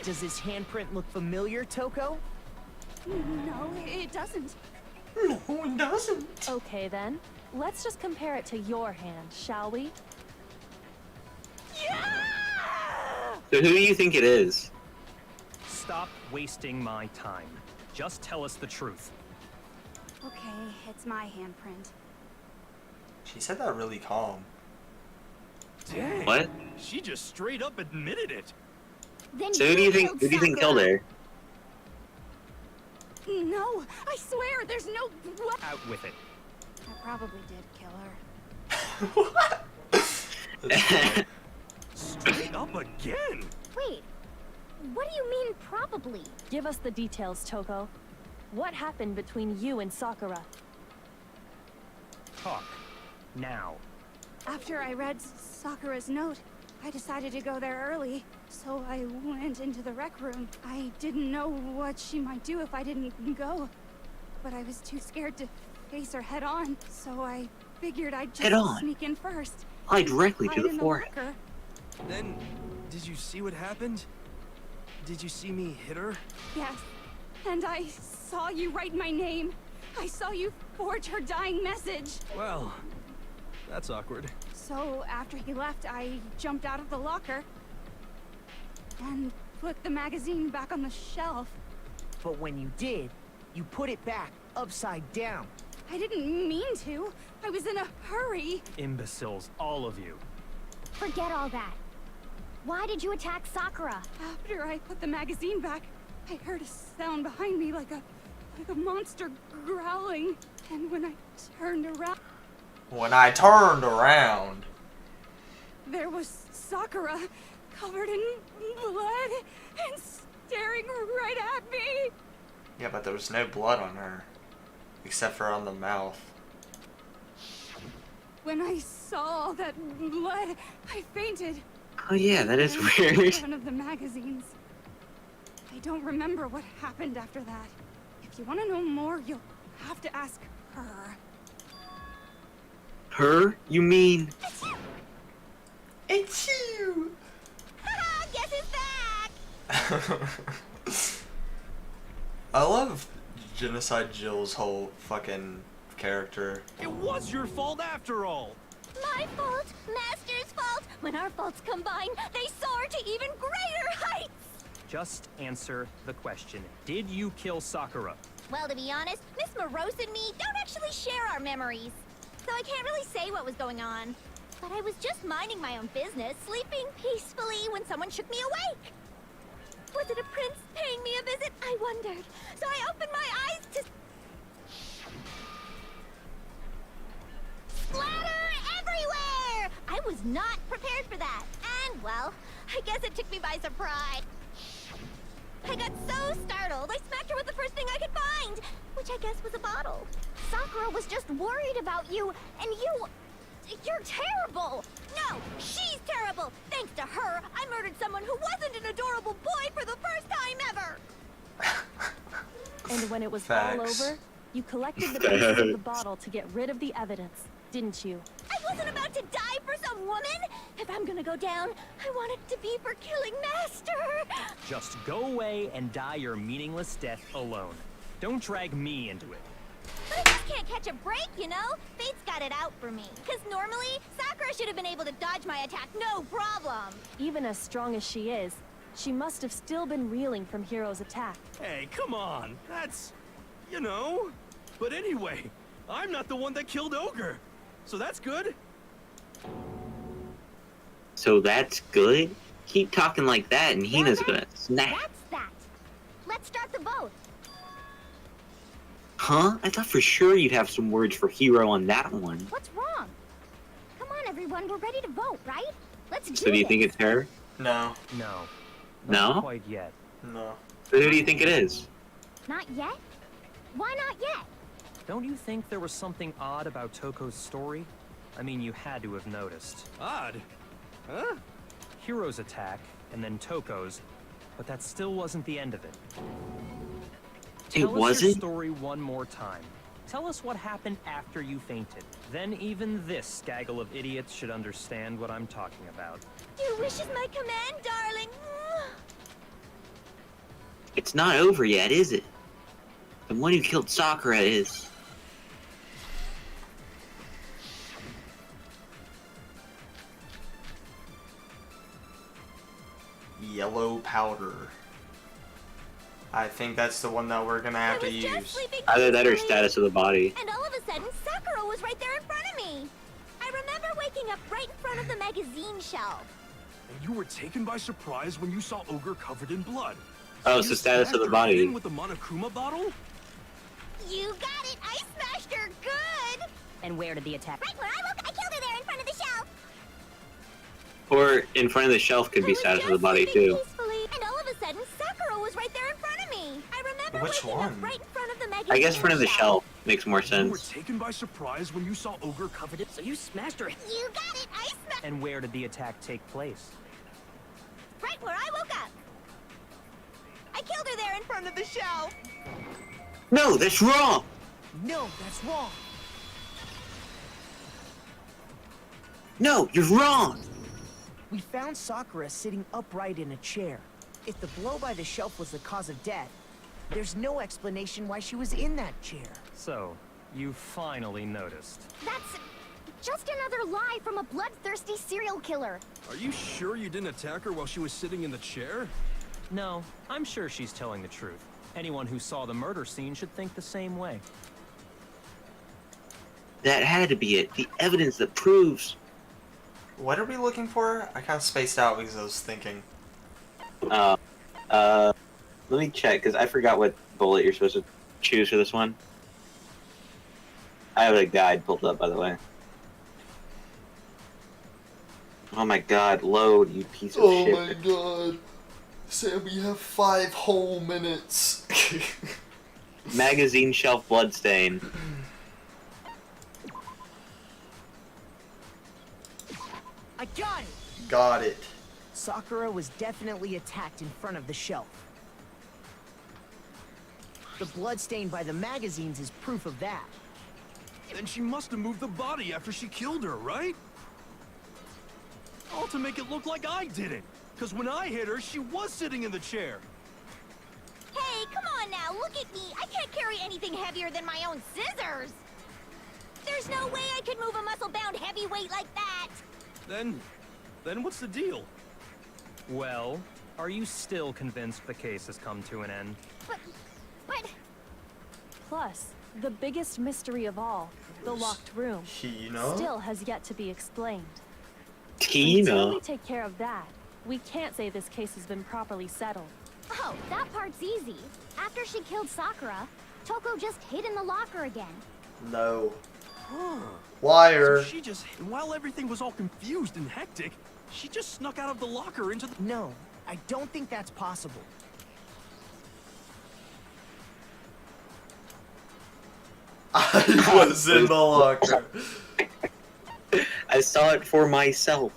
Does this handprint look familiar, Toko? No, it doesn't. No, it doesn't. Okay then, let's just compare it to your hand, shall we? Yeah! So who do you think it is? Stop wasting my time. Just tell us the truth. Okay, it's my handprint. She said that really calm. Dang. What? She just straight up admitted it. Then So who do you think killed her? No, I swear, there's no. Out with it. I probably did kill her. What? That's funny. Straight up again. Wait, what do you mean probably? Give us the details, Toko. What happened between you and Sakura? Talk. Now. After I read Sakura's note, I decided to go there early, so I went into the rec room. I didn't know what she might do if I didn't go, but I was too scared to face her head on, so I figured I'd Head just on? sneak in first. Fly directly Hide to the in forehead. locker. Then, did you see what happened? Did you see me hit her? Yes, and I saw you write my name. I saw you forge her dying message. Well, that's awkward. So after he left, I jumped out of the locker and put the magazine back on the shelf. But when you did, you put it back upside down. I didn't mean to. I was in a hurry. Imbeciles, all of you. Forget all that. Why did you attack Sakura? After I put the magazine back, I heard a sound behind me like a monster growling. And when I turned around, When I turned around. there was Sakura covered in blood and staring right at me. Yeah, but there was no blood on her. Except for on the mouth. When I saw all that blood, I fainted. Oh yeah, that is And weird. One of the magazines. I don't remember what happened after that. If you want to know more, you'll have to ask her. Her? You mean? It's you! Haha, guess who's back? I love Genocide Jill's whole fucking character. It was your fault after all. My fault, Master's fault. When our faults combine, they soar to even greater heights. Just answer the question. Did you kill Sakura? Well, to be honest, Miss Morose and me don't actually share our memories. So I can't really say what was going on. But I was just minding my own business, sleeping peacefully when someone shook me awake. Was it a prince paying me a visit? I wondered. So I opened my eyes to... Splatter everywhere! I was not prepared for that. And, well, I guess it took me by surprise. I got so startled, I smacked her with the first thing I could find, which I guess was a bottle. Sakura was just worried about you, and you're terrible! No, she's terrible! Thanks to her, I murdered someone who wasn't an adorable boy for the first time ever! And when it was Facts. all over, you collected the pieces of the bottle to get rid of the evidence, didn't you? I wasn't about to die for some woman! If I'm gonna go down, I want it to be for killing Master! Just go away and die your meaningless death alone. Don't drag me into it. But I just can't catch a break, you know? Fate's got it out for me. Because normally, Sakura should have been able to dodge my attack, no problem. Even as strong as she is, she must have still been reeling from Hiro's attack. Hey, come on. That's, you know. But anyway, I'm not the one that killed Ogre. So that's good. So that's good? Keep talking like that and Hina's gonna snap. That's that. Let's start the vote. Huh? I thought for sure you'd have some words for Hiro on that one. What's wrong? Come on, everyone, we're ready to vote, right? Let's do So do you think it's her? No. No. No? Not quite yet. No. So who do you think it is? Not yet? Why not yet? Don't you think there was something odd about Toko's story? I mean, you had to have noticed. Odd. Huh? Hiro's attack, and then Toko's, but that still wasn't the end of it. It Tell us your wasn't? story one more time. Tell us what happened after you fainted. Then even this gaggle of idiots should understand what I'm talking about. Your wish is my command, darling. It's not over yet, is it? The one who killed Sakura is. Yellow powder. I think that's the one that we're gonna have to use. Either that or status of the body. And all of a sudden, Sakura was right there in front of me. I remember waking up right in front of the magazine shelf. And you were taken by surprise when you saw Ogre covered in blood. Oh, You it's the status of the smashed her body. in with the Monokuma bottle? You got it! I smashed her good! And where did the attack? Right where I woke, I killed her there in front of the shelf. Or in front of the shelf could be I was status of the just body sleeping too. peacefully, and all of a sudden, Sakura was right there in front of me. I remember Which waking one? up right in front of the magazine I guess front of the shelf makes more You were sense. taken by surprise when you saw Ogre covered in... So you smashed her. You got it! I smashed And where did the attack take place? right where I woke up. I killed her there in front of the shelf. No, that's wrong! No, that's wrong. No, you're wrong! We found Sakura sitting upright in a chair. If the blow by the shelf was the cause of death, there's no explanation why she was in that chair. So, you finally noticed. That's just another lie from a bloodthirsty serial killer. Are you sure you didn't attack her while she was sitting in the chair? No, I'm sure she's telling the truth. Anyone who saw the murder scene should think the same way. That had to be it. The evidence that proves. What are we looking for? I kind of spaced out because I was thinking. Let me check, because I forgot what bullet you're supposed to choose for this one. I have a guide pulled up, by the way. Oh my god, load, you piece of Oh shit. my god. Sam, we have 5 whole minutes. Magazine shelf bloodstain. I got it! Got it. Sakura was definitely attacked in front of the shelf. The blood stain by the magazines is proof of that. Then she must have moved the body after she killed her, right? All to make it look like I did it. Because when I hit her, she was sitting in the chair. Hey, come on now, look at me. I can't carry anything heavier than my own scissors. There's no way I could move a muscle-bound heavyweight like that. Then what's the deal? Well, are you still convinced the case has come to an end? But... Plus, the biggest mystery of all, the locked room, Hina? still has yet to be explained. Until Tina. we take care of that, we can't say this case has been properly settled. Oh, that part's easy. After she killed Sakura, Toko just hid in the locker again. No. Huh. Liar. So she just... While everything was all confused and hectic, she just snuck out of the locker into the... No, I don't think that's possible. I was in the locker. I saw it for myself.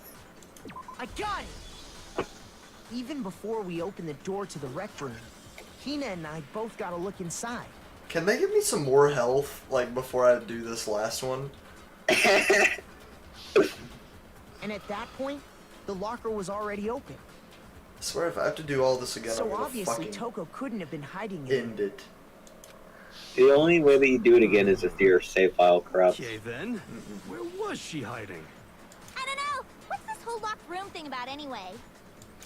I got it! Even before we open the door to the rec room, Hina and I both got a look inside. Can they give me some more health, like, before I do this last one? And at that point, the locker was already open. I swear if I have to do all this again, I'm So gonna obviously fucking Toko couldn't have been hiding it. end it. The only way that you do it again is if your save file corrupts. Okay, then. Where was she hiding? I don't know. What's this whole locked room thing about anyway?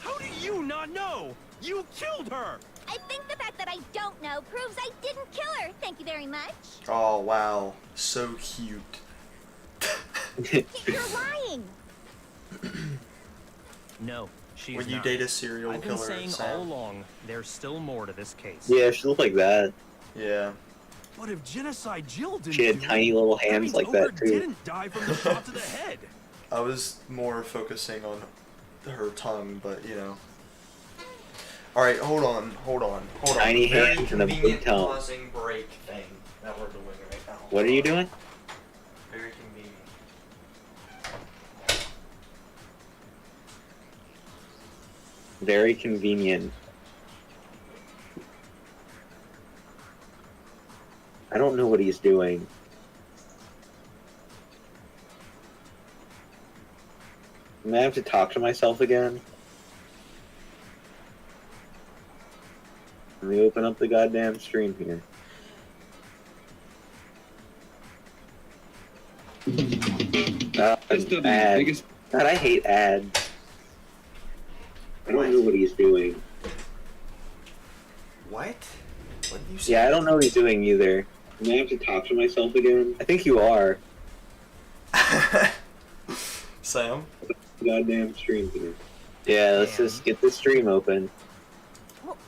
How do you not know? You killed her! I think the fact that I don't know proves I didn't kill her. Thank you very much. Oh, wow. So cute. You're lying. No, she's When you not. date a serial I've been killer, saying all Sam. along, there's still more to this case. Yeah, she looked like that. Yeah. But if Genocide Jill didn't She had do tiny it, little that hands means like Ogre that, too. didn't die from the shot to the head. I was more focusing on her tongue, but, you know. Alright, hold on. Tiny Very hands and a big convenient tongue. pausing break thing that we're doing right now. What are you doing? Very convenient. Very convenient. I don't know what he's doing. I'm gonna have to talk to myself again. Let me open up the goddamn stream here. Ads. God, I hate ads. I don't know what he's doing. what? What did you say? Yeah, I don't know what he's doing either. Am I have to talk to myself again? I think you are. Sam? Goddamn stream here. Yeah, let's just get the stream open.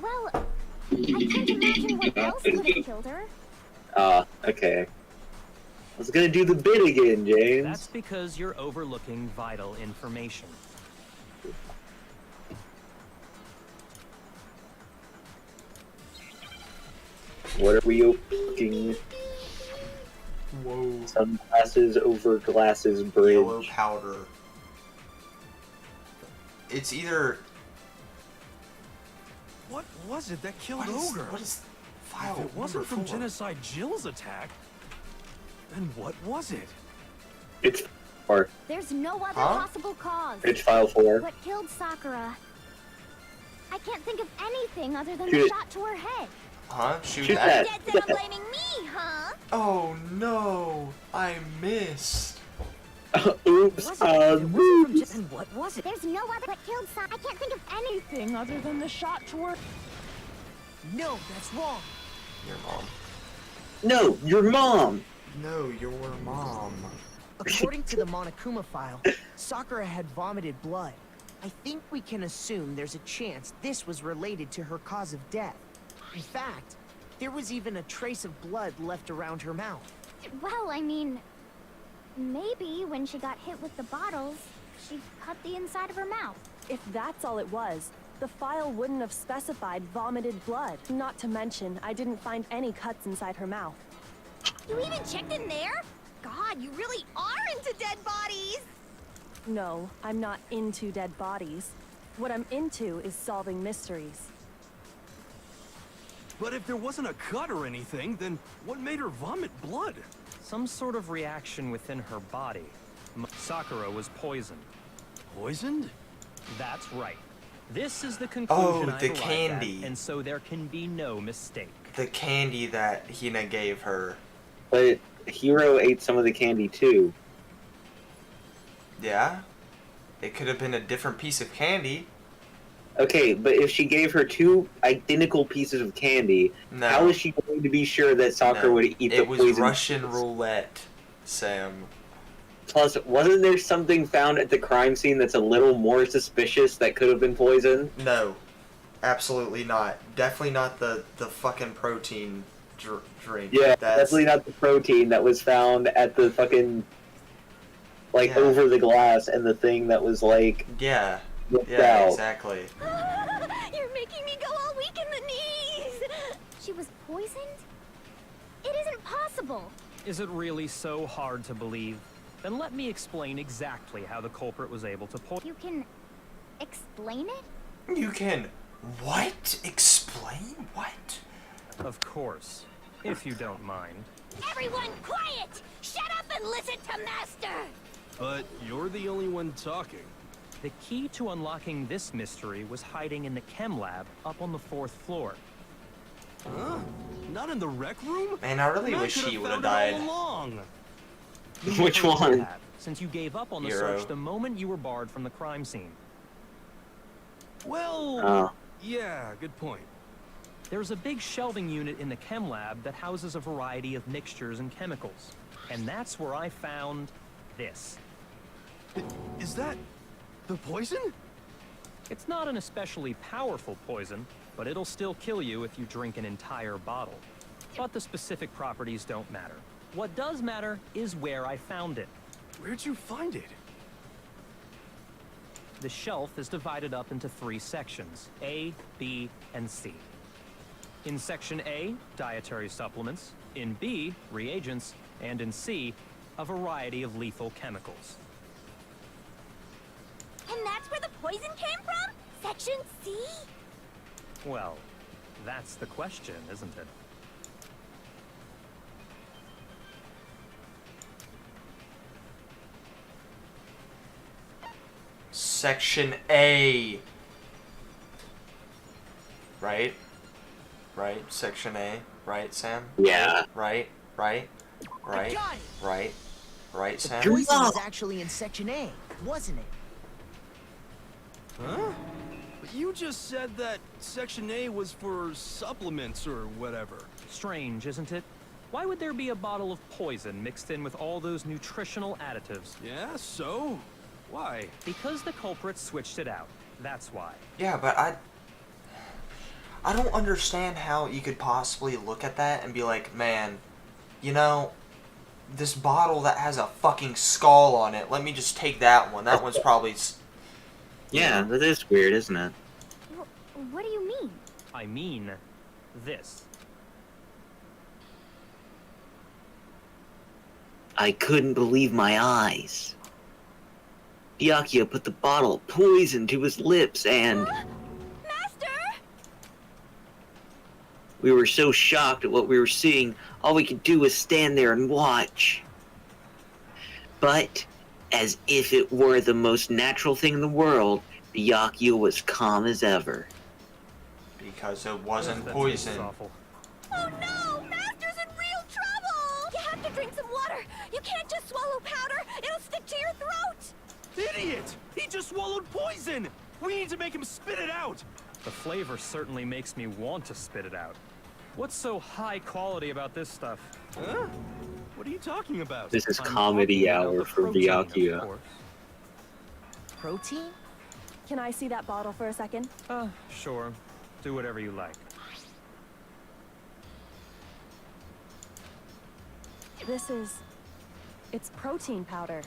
Well, I can't imagine what else could have killed her. Okay. I was gonna do the bit again, James. That's because you're overlooking vital information. What are we overlooking? Whoa. Sunglasses over glasses bridge. Yellow powder. It's either... What was it that killed What Ogre? is file If it wasn't from number 4? Genocide Jill's attack, then what was it? It's 4. There's no other Huh? possible cause. It's file 4. What killed Sakura? I can't think of anything other than Shoot the it. shot to her head. Huh? Shoot Shoot that? that. Dead set on blaming me, huh? Oh no! I missed. Oops, oops. And what was it? There's no other. What killed Sakura? I can't think of anything other than the shot to her. No, that's wrong. Your mom. No, your mom! No, your mom. According to the Monokuma file, Sakura had vomited blood. I think we can assume there's a chance this was related to her cause of death. In fact, there was even a trace of blood left around her mouth. Well, I mean, maybe when she got hit with the bottles, she cut the inside of her mouth. If that's all it was, the file wouldn't have specified vomited blood. Not to mention, I didn't find any cuts inside her mouth. You even checked in there? God, you really are into dead bodies! No, I'm not into dead bodies. What I'm into is solving mysteries. But if there wasn't a cut or anything, then what made her vomit blood? Some sort of reaction within her body. Sakura was poisoned. Poisoned? That's right. This is the conclusion Oh, I've the arrived candy. at, and so there can be no mistake. The candy that Hina gave her. But Hiro ate some of the candy too. Yeah? It could have been a different piece of candy. Okay, but if she gave her 2 identical pieces of candy, No. how is she going to be sure that Sakura No. would eat the It was poison? Russian roulette, Sam. Plus, wasn't there something found at the crime scene that's a little more suspicious that could have been poison? No. Absolutely not. Definitely not the fucking protein drink. Yeah, That's... definitely not the protein that was found at the fucking, like, Yeah. over the glass and the thing that was, like, Yeah. whipped Yeah, out. exactly. You're making me go all weak in the knees! She was poisoned? It isn't possible! Is it really so hard to believe? Then let me explain exactly how the culprit was able to poison. You can explain it? You can... What? Explain what? Of course, if you don't mind. Everyone quiet! Shut up and listen to Master! But you're the only one talking. The key to unlocking this mystery was hiding in the chem lab up on the 4th floor. Huh? Not in the rec room? Man, I really Man wish could he would have found it died. all along. You Which never would one? have, since you gave up on the Hero. search the moment you were barred from the crime scene. Well, Oh. yeah, good point. There's a big shelving unit in the chem lab that houses a variety of mixtures and chemicals. And that's where I found this. Is that the poison? It's not an especially powerful poison, but it'll still kill you if you drink an entire bottle. But the specific properties don't matter. What does matter is where I found it. Where'd you find it? The shelf is divided up into 3 sections, A, B, and C. In Section A, dietary supplements. In B, reagents. And in C, a variety of lethal chemicals. And that's where the poison came from? Section C? Well, that's the question, isn't it? Section A. Right? Right? Section A. Right, Sam? Yeah. Right? Right? Right? got it. Right? Right, The Sam? poison was actually in Section A, wasn't it? Huh? But you just said that Section A was for supplements or whatever. Strange, isn't it? Why would there be a bottle of poison mixed in with all those nutritional additives? Yeah, so? Why? Because the culprit switched it out. That's why. Yeah, but I don't understand how you could possibly look at that and be like, man, you know, this bottle that has a fucking skull on it, let me just take that one. That one's probably... Yeah, that is weird, isn't it? What do you mean? I mean, this. I couldn't believe my eyes. Byakuya put the bottle of poison to his lips and... Master! We were so shocked at what we were seeing, all we could do was stand there and watch. But, as if it were the most natural thing in the world, Byakuya was calm as ever. Because it wasn't That poison. tastes awful. Oh no! Master's in real trouble! You have to drink some water. You can't just swallow powder. It'll stick to your throat. Idiot! He just swallowed poison! We need to make him spit it out! The flavor certainly makes me want to spit it out. What's so high quality about this stuff? Huh? What are you talking about? This is I'm comedy talking about hour the for protein, of Byakuya. course. Protein? Can I see that bottle for a second? Sure. Do whatever you like. It's protein powder.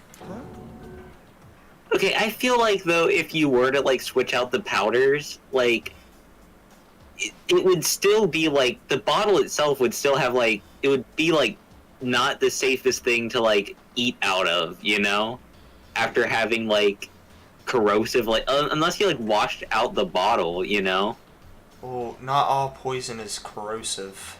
Okay, I feel like, though, if you were to, like, switch out the powders, like, it would still be, like, the bottle itself would still have, like, it would be, like, not the safest thing to, like, eat out of, you know? After having, like, corrosive, like, unless you, like, washed out the bottle, you know? Well, not all poison is corrosive.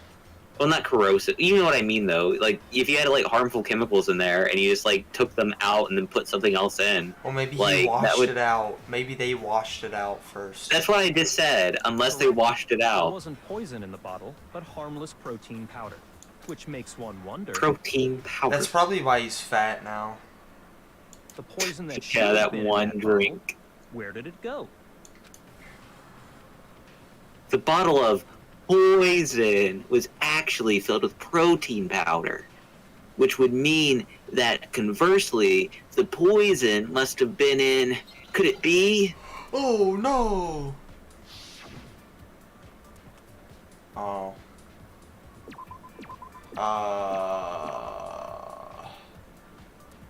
Well, not corrosive. You know what I mean, though. Like, if you had, like, harmful chemicals in there, and you just, like, took them out and then put something else in. Well, maybe like, he that washed would... it out. Maybe they washed it out first. That's what I just said, unless they washed it There out. wasn't poison in the bottle, but harmless protein powder. Which makes one wonder... Protein powder. That's probably why he's fat now. The poison that Yeah, should have that been in one that drink. bottle, where did it go? The bottle of poison was actually filled with protein powder, which would mean that, conversely, the poison must have been in... Could it be? Oh, no! Oh.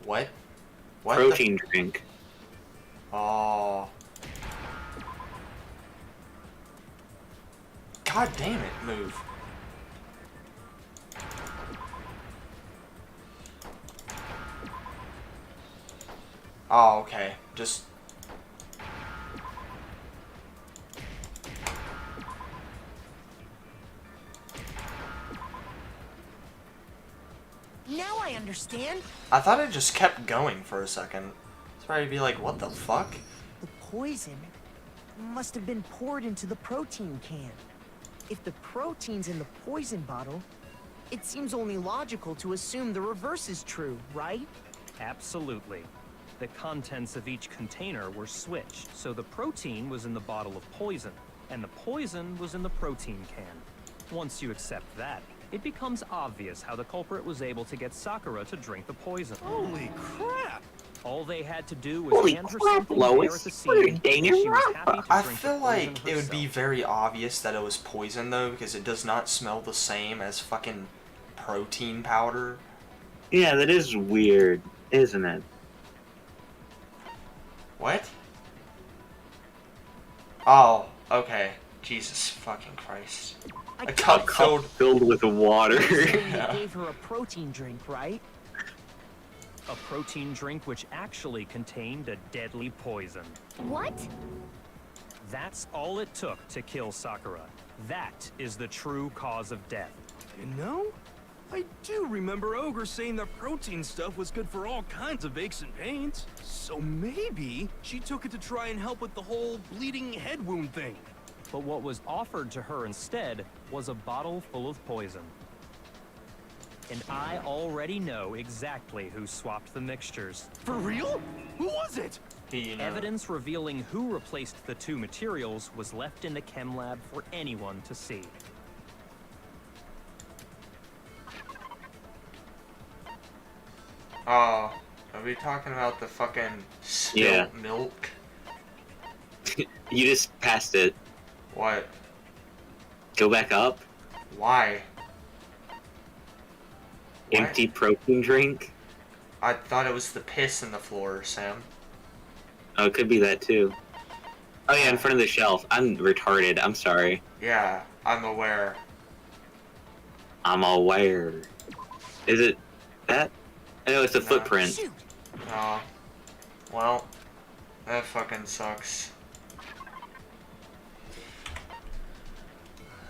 What? What the- Protein drink. Oh. God damn it, move. Oh, okay. Just... Now I understand. I thought it just kept going for a second. So I'd be like, what the fuck? The poison must have been poured into the protein can. If the protein's in the poison bottle, it seems only logical to assume the reverse is true, right? Absolutely. The contents of each container were switched, so the protein was in the bottle of poison, and the poison was in the protein can. Once you accept that, it becomes obvious how the culprit was able to get Sakura to drink the poison. Holy crap! All they had to do was Holy hand her crap, something there Lois. at the What are scene, and she was happy to I drink feel the poison like it would be herself. very obvious that it was poison though, because it does not smell the same as fucking protein powder. Yeah, that is weird, isn't it? What? Oh, okay. Jesus fucking Christ. I A get cup it. filled. Filled with water. They Yeah. gave her a protein drink, right? A protein drink which actually contained a deadly poison. What? That's all it took to kill Sakura. That is the true cause of death. You know, I do remember Ogre saying that protein stuff was good for all kinds of aches and pains. So maybe she took it to try and help with the whole bleeding head wound thing. But what was offered to her instead was a bottle full of poison. And I already know exactly who swapped the mixtures. For real? Who was it? You know. Evidence revealing who replaced the two materials was left in the chem lab for anyone to see. Oh, are we talking about the fucking spilt milk? You just passed it. What? Go back up. Why? What? Empty protein drink. I thought it was the piss in the floor, Sam. Oh, it could be that too. Oh yeah, in front of the shelf. I'm retarded. I'm sorry. Yeah, I'm aware. I'm aware. Is it that? No, it's a footprint. Oh. Well, that fucking sucks.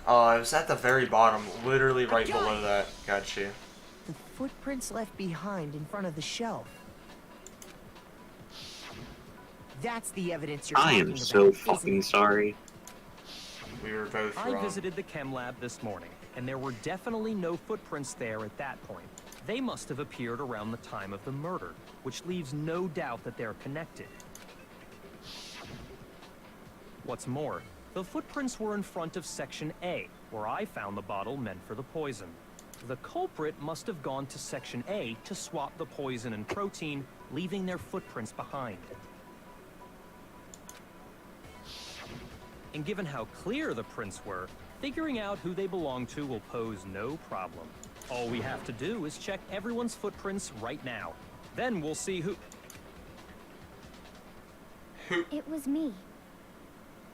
Oh, it was at the very bottom, literally right below that. Got you. The footprints left behind in front of the shelf. That's the evidence you're I talking am about, so isn't fucking it? sorry. We were both I wrong. visited the chem lab this morning, and there were definitely no footprints there at that point. They must have appeared around the time of the murder, which leaves no doubt that they're connected. What's more, the footprints were in front of Section A, where I found the bottle meant for the poison. The culprit must have gone to Section A to swap the poison and protein, leaving their footprints behind. And given how clear the prints were, figuring out who they belong to will pose no problem. All we have to do is check everyone's footprints right now. Then we'll see who... It was me.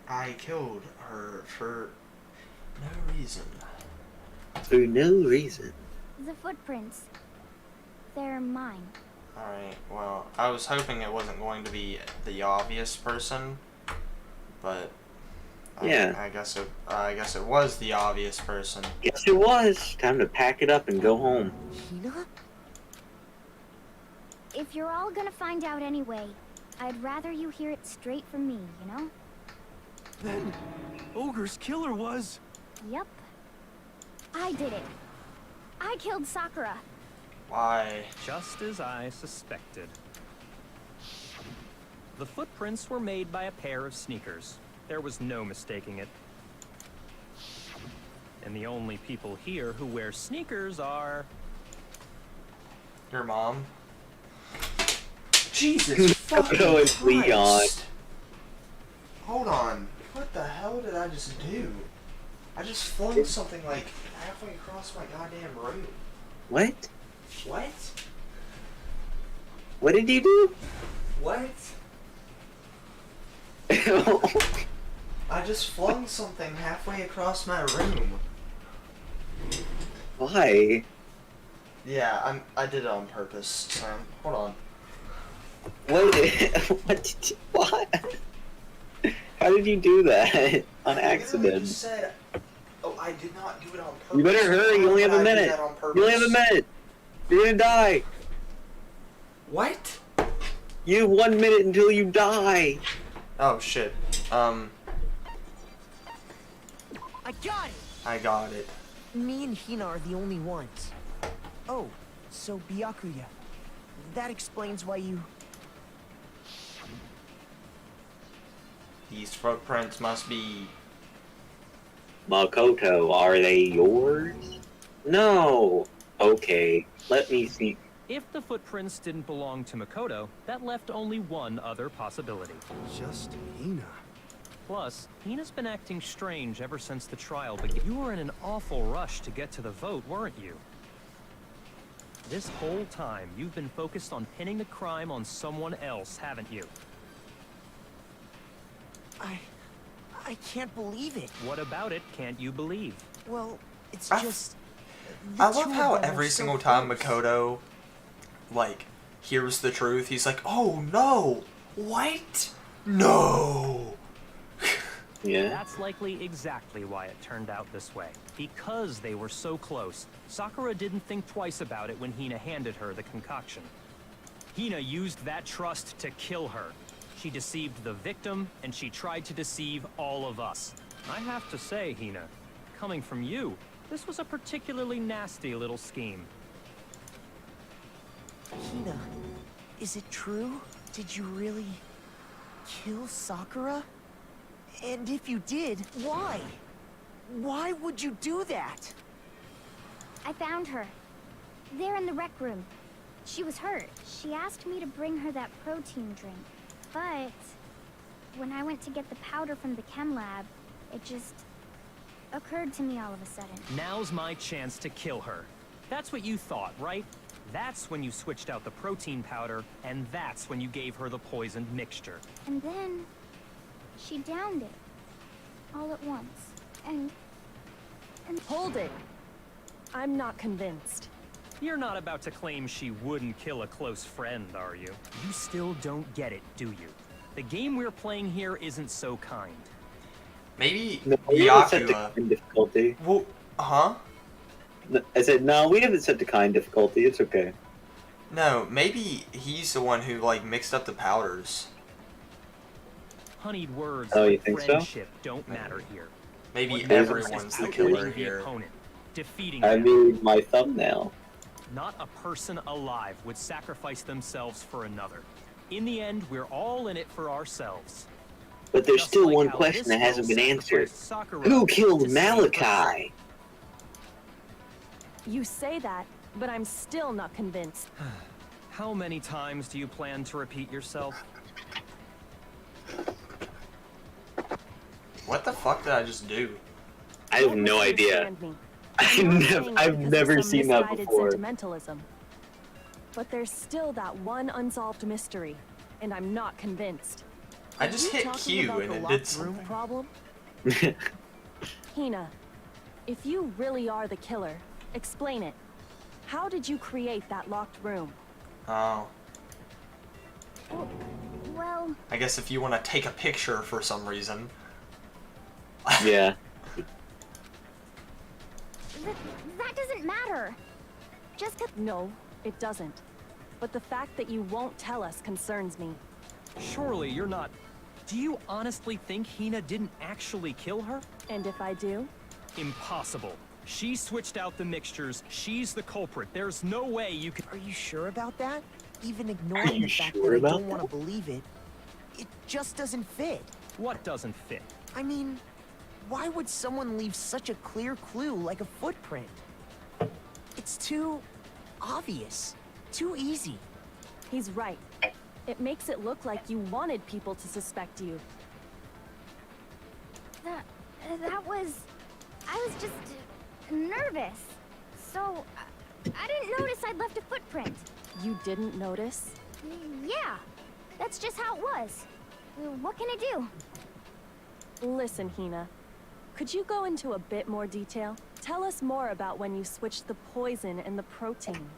I killed her for no reason. For no reason. The footprints. They're mine. Alright, well, I was hoping it wasn't going to be the obvious person, but Yeah. I guess it was the obvious person. Yes, it was. Time to pack it up and go home. Hina? If you're all gonna find out anyway, I'd rather you hear it straight from me, you know? Then, Ogre's killer was... Yep. I did it. I killed Sakura. Why? Just as I suspected. The footprints were made by a pair of sneakers. There was no mistaking it. And the only people here who wear sneakers are... Your mom? Jesus fucking Oh, it's Leon. Christ. Hold on. What the hell did I just do? I just flung something like halfway across my goddamn room. What? What? What did you do? What? I just flung something halfway across my room. Why? Yeah, I did it on purpose, Sam. Hold on. What? What did you... What? How did you do that? On I accident. literally just said, oh, I did not do it on purpose. You better hurry, you only have a minute. You only have a minute. You're gonna die. What? You have 1 minute until you die. Oh shit. I got it! I got it. Me and Hina are the only ones. Oh, so Byakuya. That explains why you... These footprints must be... Makoto, are they yours? No. Okay, let me see. If the footprints didn't belong to Makoto, that left only one other possibility. Just Hina. Plus, Hina's been acting strange ever since the trial began. You were in an awful rush to get to the vote, weren't you? This whole time, you've been focused on pinning the crime on someone else, haven't you? I can't believe it. What about it can't you believe? Well, it's I- just... I the love two how of them every are so single time close. Makoto, like, hears the truth, he's like, oh no! What? No! Yeah. That's likely exactly why it turned out this way. Because they were so close, Sakura didn't think twice about it when Hina handed her the concoction. Hina used that trust to kill her. She deceived the victim, and she tried to deceive all of us. I have to say, Hina, coming from you, this was a particularly nasty little scheme. Hina, is it true? Did you really... kill Sakura? And if you did, why? Why would you do that? I found her. There in the rec room. She was hurt. She asked me to bring her that protein drink. But when I went to get the powder from the chem lab, it just occurred to me all of a sudden. Now's my chance to kill her. That's what you thought, right? That's when you switched out the protein powder, and that's when you gave her the poisoned mixture. And then she downed it all at once. And Hold it. I'm not convinced. You're not about to claim she wouldn't kill a close friend, are you? You still don't get it, do you? The game we're playing here isn't so kind. Maybe No, we haven't set the Byakuya. kind difficulty. Well, huh? I said, no, we haven't set the kind difficulty. It's okay. No, maybe he's the one who like mixed up the powders. Honeyed words Oh, you like think so? friendship don't matter here. Maybe What matters everyone's is the killing killer the here. opponent, defeating I them. made my thumbnail. Not a person alive would sacrifice themselves for another. In the end, we're all in it for ourselves. But there's Just still like one how question this that hasn't girl been answered. sacrificed Sakura Who to killed save herself. Malachi? You say that, but I'm still not convinced. How many times do you plan to repeat yourself? What the fuck did I just do? I have Don't no idea. misunderstand me. I'm not saying it I've because of never some seen that misguided before. sentimentalism. But there's still that one unsolved mystery, and I'm not convinced. I just You hit talking Q about and the it locked did room something. problem? Hina, if you really are the killer, explain it. How did you create that locked room? Oh. well, I guess if you want to take a picture for some reason. Yeah. that doesn't matter. Just 'cause No, it doesn't. But the fact that you won't tell us concerns me. Surely you're not... Do you honestly think Hina didn't actually kill her? And if I do? Impossible. She switched out the mixtures. She's the culprit. There's no way you could... Are you sure about that? Even Are ignoring you the fact sure that I about don't want to believe it, it just doesn't fit. What doesn't fit? I mean, why would someone leave such a clear clue like a footprint? It's too obvious, too easy. He's right. It makes it look like you wanted people to suspect you. that was... I was just nervous. So, I didn't notice I'd left a footprint. You didn't notice? Yeah, that's just how it was. What can I do? Listen, Hina. Could you go into a bit more detail? Tell us more about when you switched the poison and the protein.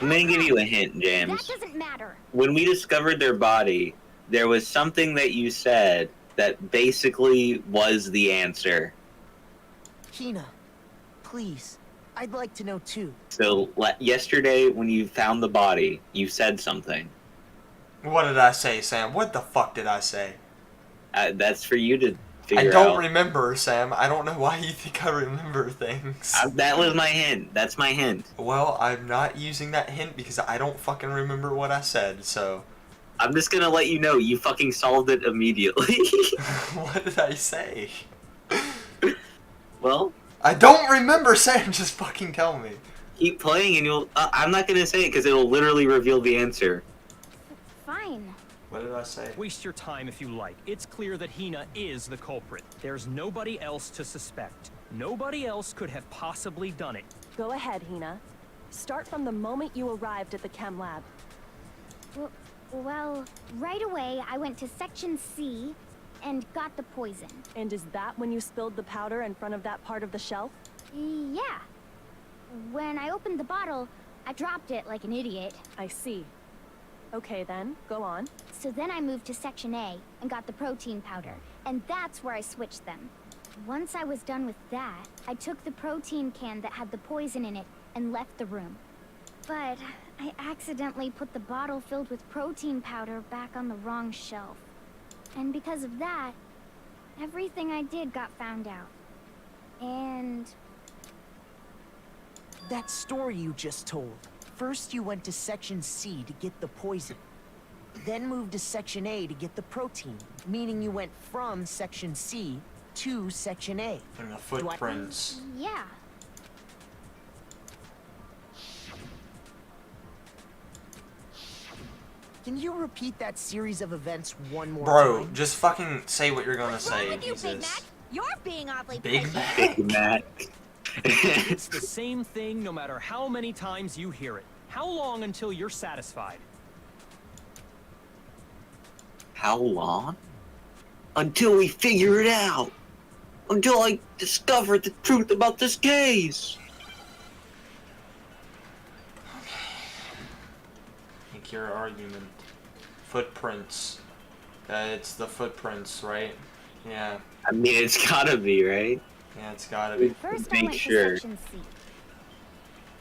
I'm gonna give you a hint, That James. doesn't matter. When we discovered their body, there was something that you said that basically was the answer. Hina, please, I'd like to know too. So yesterday, when you found the body, you said something. What did I say, Sam? What the fuck did I say? That's for you to I figure don't out. remember, Sam. I don't know why you think I remember things. That was my hint. That's my hint. Well, I'm not using that hint because I don't fucking remember what I said, so... I'm just gonna let you know you fucking solved it immediately. What did I say? Well, I don't remember, Sam. Just fucking tell me. keep playing and you'll... I'm not gonna say it because it'll literally reveal the answer. Fine. What did I say? Waste your time if you like. It's clear that Hina is the culprit. There's nobody else to suspect. Nobody else could have possibly done it. Go ahead, Hina. Start from the moment you arrived at the chem lab. Well, right away I went to Section C and got the poison. And is that when you spilled the powder in front of that part of the shelf? Yeah. When I opened the bottle, I dropped it like an idiot. I see. Okay then, go on. So then I moved to Section A and got the protein powder, and that's where I switched them. Once I was done with that, I took the protein can that had the poison in it and left the room. But I accidentally put the bottle filled with protein powder back on the wrong shelf. And because of that, everything I did got found out. And... That story you just told. First you went to Section C to get the poison. then moved to Section A to get the protein, meaning you went from Section C to Section A. And the footprints. Yeah. Can you repeat that series of events one more Bro, time? just fucking say what you're gonna What's wrong say. with you, Big Jesus. Mac? You're being awfully Big pushy. Mac? Big Mac. It's the same thing no matter how many times you hear it. How long until you're satisfied? How long? Until we figure it out. Until I discover the truth about this case. Make your argument. Footprints. It's the footprints, right? Yeah. I mean, it's gotta be, right? Yeah, it's gotta be. First, I Make went sure. to Section C.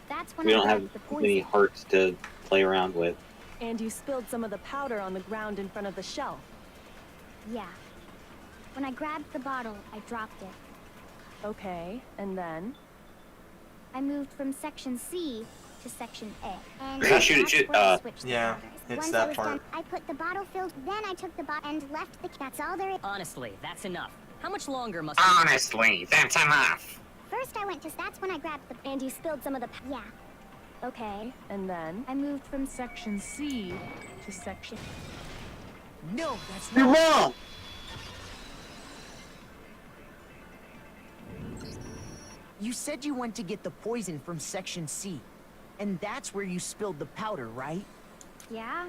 That's when We I don't have grabbed the many poison. hearts to play around with. And you spilled some of the powder on the ground in front of the shelf. Yeah. When I grabbed the bottle, I dropped it. Okay, and then? I moved from Section C to Section A. And Yeah, shoot it, that's shoot, where I switched the yeah, powders. it's Once that I was part. done, I put the bottle filled, then I took the bottle and left the... That's all there is. Honestly, that's enough. How much longer must Honestly, that's enough. First, I went to... That's when I grabbed the... And you spilled some of the... Yeah. Okay, and then? I moved from Section C to Section... No, that's You're not. wrong. You said you went to get the poison from Section C. And that's where you spilled the powder, right? Yeah?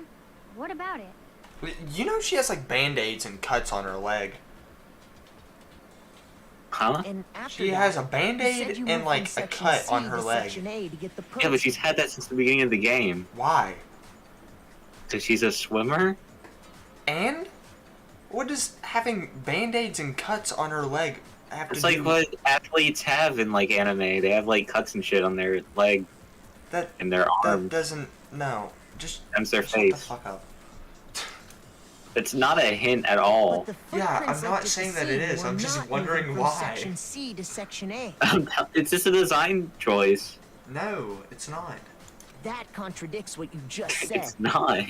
What about it? You know she has like band-aids and cuts on her leg. Huh? And after She that, has a you said band-aid you and moved like from a Section cut C on her to leg. Section A to get the Yeah, but she's had that since the beginning of the game. Why? Because she's a swimmer? And? What does having band-aids and cuts on her leg have It's to like do what athletes have in like anime. They have like cuts and shit on their leg that? and their That arm doesn't. No. Just and their shut the face. fuck up. It's not a hint at all. But the Yeah, I'm footprints not left at the saying that it scene is, were I'm just not wondering moving from why. Section C to Section A. It's just a design choice. No, it's not. That contradicts what you just said. It's not.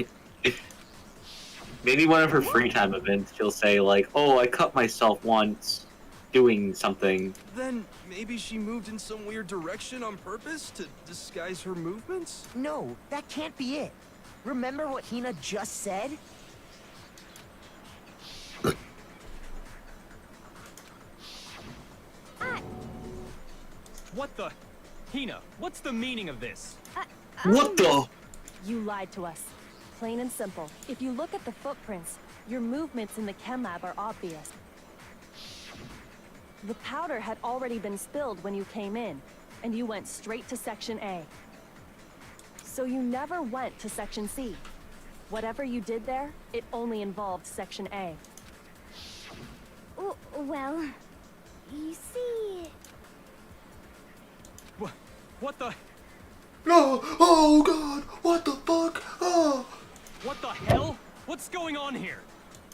Maybe one of her free time events, she'll say like, "Oh, I cut myself once doing something." Then maybe she moved in some weird direction on purpose to disguise her movements? No, that can't be it. Remember what Hina just said? What the? Hina, what's the meaning of this? What the? You lied to us. Plain and simple. If you look at the footprints, your movements in the chem lab are obvious. The powder had already been spilled when you came in, and you went straight to Section A. So you never went to Section C. Whatever you did there, it only involved Section A. Well, you see... What the? No! Oh god! What the fuck? Oh! What the hell? What's going on here?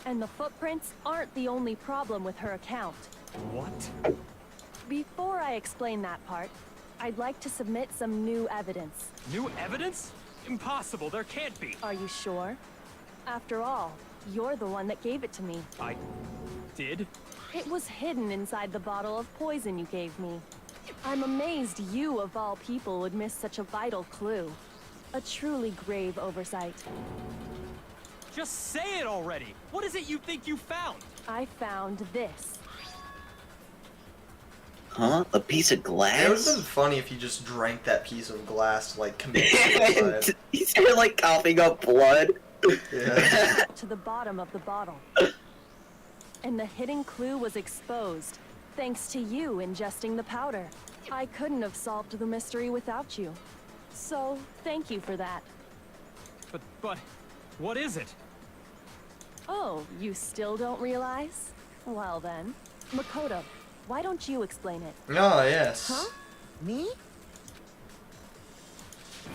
And the footprints aren't the only problem with her account. What? Before I explain that part, I'd like to submit some new evidence. New evidence? Impossible, there can't be. Are you sure? After all, you're the one that gave it to me. I did? It was hidden inside the bottle of poison you gave me. I'm amazed you, of all people, would miss such a vital clue. A truly grave oversight. Just say it already! What is it you think you found? I found this. Huh? A piece of It would have been glass? funny if you just drank that piece of glass to like commit suicide. You started like coughing up blood. Yeah. To the bottom of the bottle. And the hidden clue was exposed, thanks to you ingesting the powder. I couldn't have solved the mystery without you. So, thank you for that. But, what is it? Oh, you still don't realize? Well then, Makoto, why don't you explain it? Oh, yes. Huh? Me?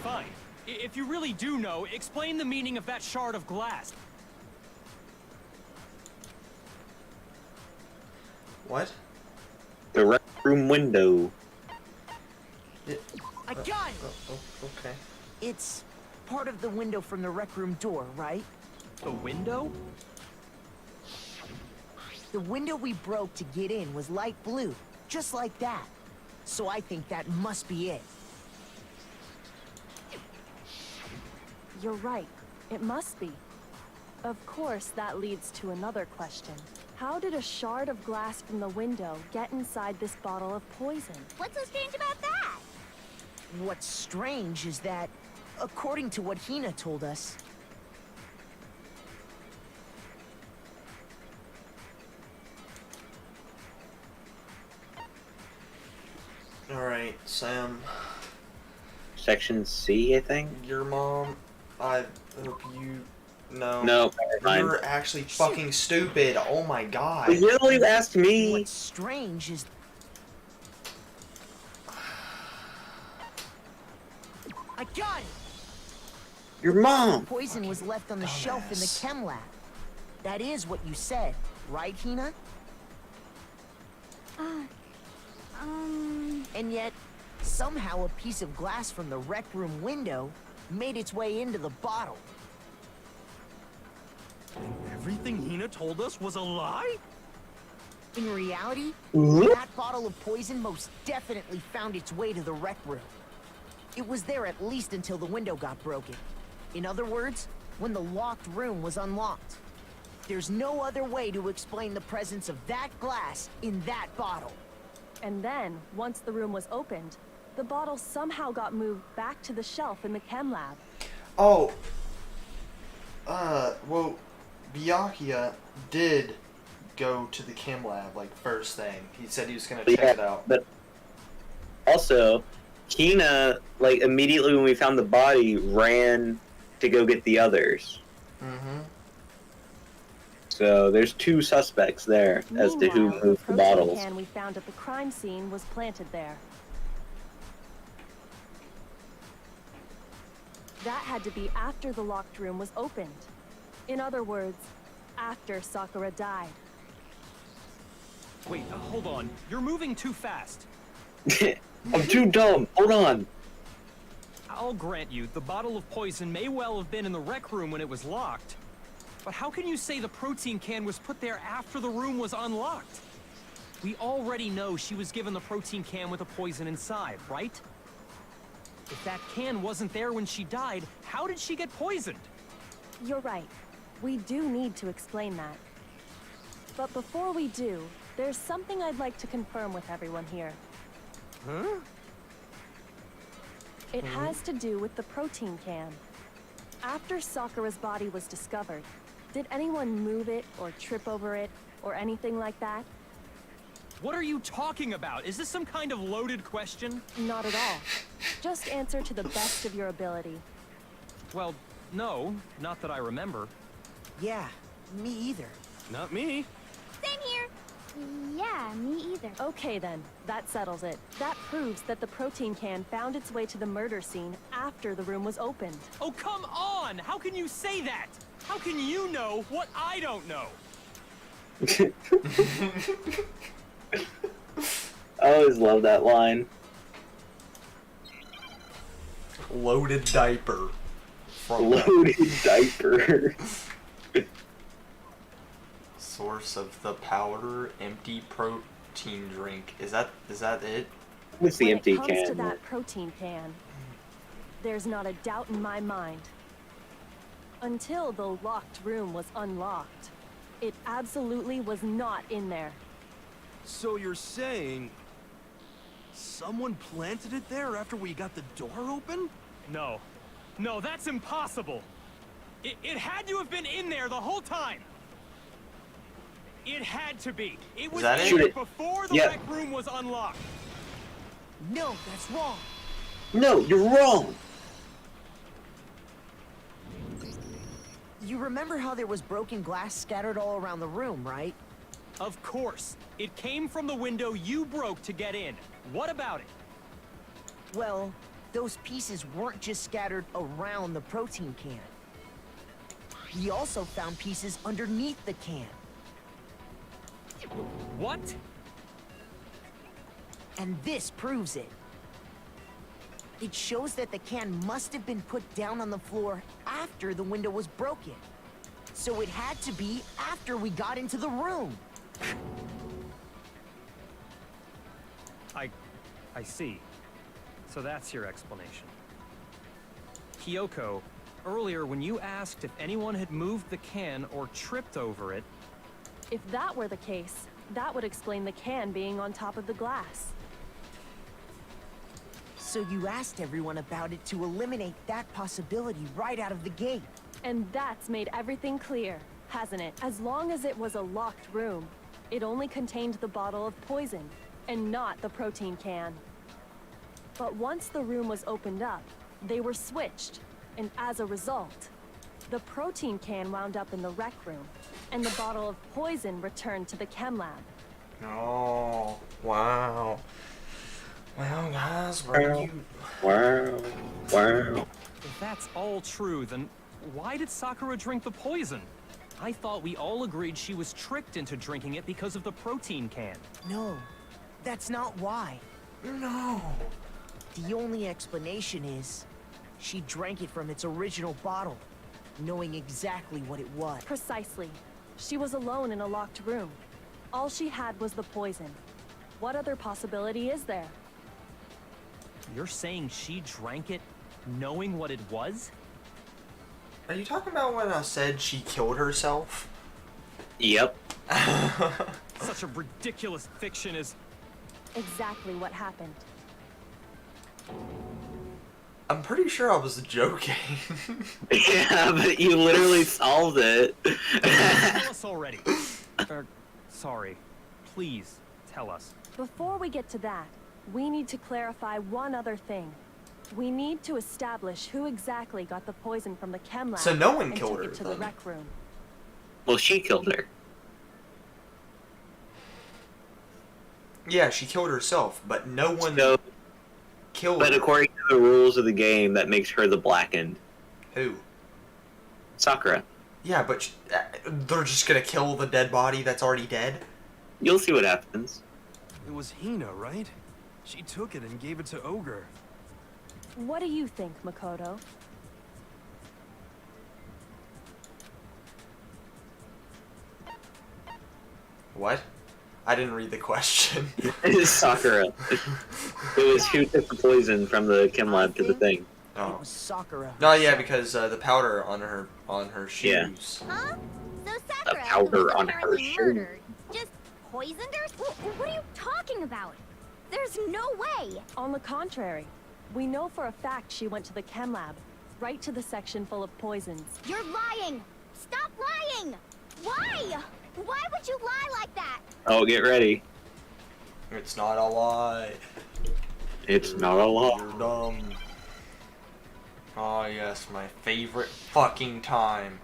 Fine. If you really do know, explain the meaning of that shard of glass. What? The rec room window. I got it! Oh, okay. It's part of the window from the rec room door, right? The window? The window we broke to get in was light blue, just like that. So I think that must be it. You're right. It must be. Of course, that leads to another question. How did a shard of glass from the window get inside this bottle of poison? What's so strange about that? What's strange is that, according to what Hina told us, Alright, Sam. Section C, I think. Your mom, I hope you know. No, never mind. You're actually fucking stupid. Oh my god. You literally asked me. what's strange is... I got it! Your mom. Poison was left on the shelf in the dumbass. chem lab. That is what you said, right, Hina? And yet, somehow a piece of glass from the rec room window made its way into the bottle. Everything Hina told us was a lie? In reality, that bottle of poison most definitely found its way to the rec room. It was there at least until the window got broken. In other words, when the locked room was unlocked. There's no other way to explain the presence of that glass in that bottle. And then, once the room was opened, the bottle somehow got moved back to the shelf in the chem lab. Oh. Well, Byakuya did go to the chem lab, like, first thing. He said he was gonna check it out. But also, Hina, like, immediately when we found the body, ran to go get the others. Mm-hmm. So there's two suspects there as to who Meanwhile, moved the protein bottles. can we found at the crime scene was planted there. That had to be after the locked room was opened. In other words, after Sakura died. Wait, hold on. You're moving too fast. I'm too dumb. Hold on. I'll grant you, the bottle of poison may well have been in the rec room when it was locked. But how can you say the protein can was put there after the room was unlocked? We already know she was given the protein can with the poison inside, right? If that can wasn't there when she died, how did she get poisoned? You're right. We do need to explain that. But before we do, there's something I'd like to confirm with everyone here. Huh? It has to do with the protein can. After Sakura's body was discovered, did anyone move it or trip over it or anything like that? What are you talking about? Is this some kind of loaded question? Not at all. Just answer to the best of your ability. Well, no, not that I remember. Yeah, me either. Not me. Same here. Yeah, me either. Okay then, that settles it. That proves that the protein can found its way to the murder scene after the room was opened. Oh, come on! How can you say that? How can you know what I don't know? I always love that line. Loaded diaper. From Loaded diaper. source of the powder empty protein drink. Is that it? What's the When empty it comes to can? that protein can, there's not a doubt in my mind. Until the locked room was unlocked, it absolutely was not in there. So you're saying someone planted it there after we got the door open? No. No, that's impossible. It had to have been in there the whole time. It had to be. It was that in it? there before the Yeah. rec room was unlocked. No, that's wrong. No, you're wrong. You remember how there was broken glass scattered all around the room, right? Of course. It came from the window you broke to get in. What about it? Well, those pieces weren't just scattered around the protein can. We also found pieces underneath the can. What? And this proves it. It shows that the can must have been put down on the floor after the window was broken. So it had to be after we got into the room. I see. So that's your explanation. Kyoko, earlier when you asked if anyone had moved the can or tripped over it... If that were the case, that would explain the can being on top of the glass. So you asked everyone about it to eliminate that possibility right out of the gate. And that's made everything clear, hasn't it? As long as it was a locked room, it only contained the bottle of poison, and not the protein can. But once the room was opened up, they were switched, and as a result, the protein can wound up in the rec room, and the bottle of poison returned to the chem lab. Oh, wow. Well, guys, were you... Wow. If that's all true, then why did Sakura drink the poison? I thought we all agreed she was tricked into drinking it because of the protein can. No, that's not why. No. The only explanation is she drank it from its original bottle, knowing exactly what it was. Precisely. She was alone in a locked room. All she had was the poison. What other possibility is there? You're saying she drank it knowing what it was? Are you talking about when I said she killed herself? Yep. Such a ridiculous fiction is... Exactly what happened. I'm pretty sure I was joking. Yeah, but you literally solved it. Tell us already. Sorry. Please, tell us. Before we get to that, we need to clarify one other thing. We need to establish who exactly got the poison from the chem lab So no one and killed took her, it to the then. rec room. Well, she killed her. Yeah, she killed herself, but no one So, killed but her. according to the rules of the game, that makes her the blackened. Who? Sakura. Yeah, but they're just gonna kill the dead body that's already dead? You'll see what happens. It was Hina, right? She took it and gave it to Ogre. What do you think, Makoto? What? I didn't read the question. It is Sakura. It was who took the poison from the chem lab to the thing. It Oh. was Sakura. No, yeah, because the powder on her Yeah. shoes. Huh? So Sakura, who powder was on her apparently shoe. murdered, just poisoned her? What are you talking about? There's no way. On the contrary, we know for a fact she went to the chem lab, right to the section full of poisons. You're lying. Stop lying. Why? Why would you lie like that? Oh, get ready. It's not a lie. It's not a lie. You're dumb. Oh yes, my favorite fucking time.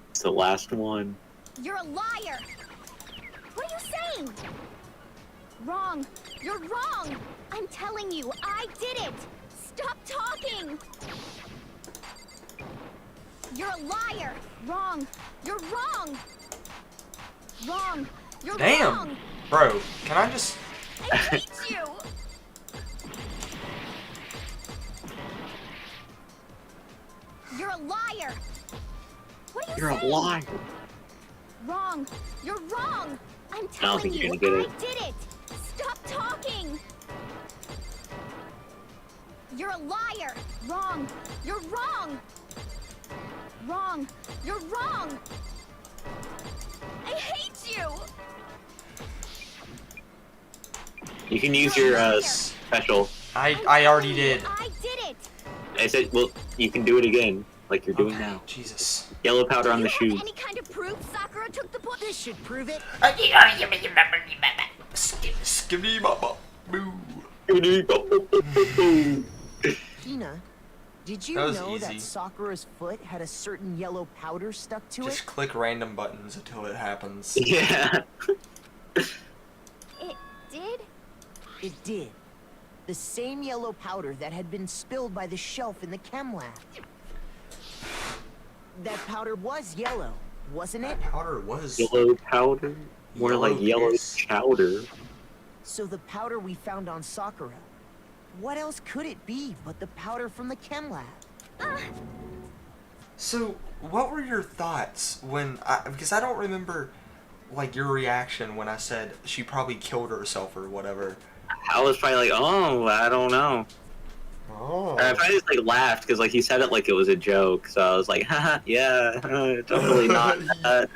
It's the last one. You're a liar. What are you saying? Wrong. You're wrong. I'm telling you, I did it. Stop talking. You're a liar. Wrong. You're wrong. Wrong. You're Damn. wrong. Bro, can I just... I hate you. You're a liar. What are you You're a saying? liar. Wrong. You're wrong. I'm I don't telling think you, you're gonna get I did it. Stop talking. You're a liar. Wrong. You're wrong. Wrong. You're wrong. I hate you. You can use You're a your liar. special. I already did. I did it. I said, well, you can do it again, like you're doing Okay, now. Jesus. Yellow powder on Do the you have shoes. any kind of proof Sakura took the poison? This should prove it. Skibbity bop boo. Hina, did you That was know easy. that Sakura's foot had a certain yellow powder stuck to Just it? click random buttons until it happens. Yeah. It did? It did. The same yellow powder that had been spilled by the shelf in the chem lab. That powder was yellow, wasn't it? That powder was... Yellow powder? More like yellow Yellow-ness. chowder. So the powder we found on Sakura, what else could it be but the powder from the chem lab? So, what were your thoughts because I don't remember, like, your reaction when I said she probably killed herself or whatever. I was probably like, oh, I don't know. Oh. Or I probably just like laughed because like he said it like it was a joke, so I was like, haha, yeah, totally not that.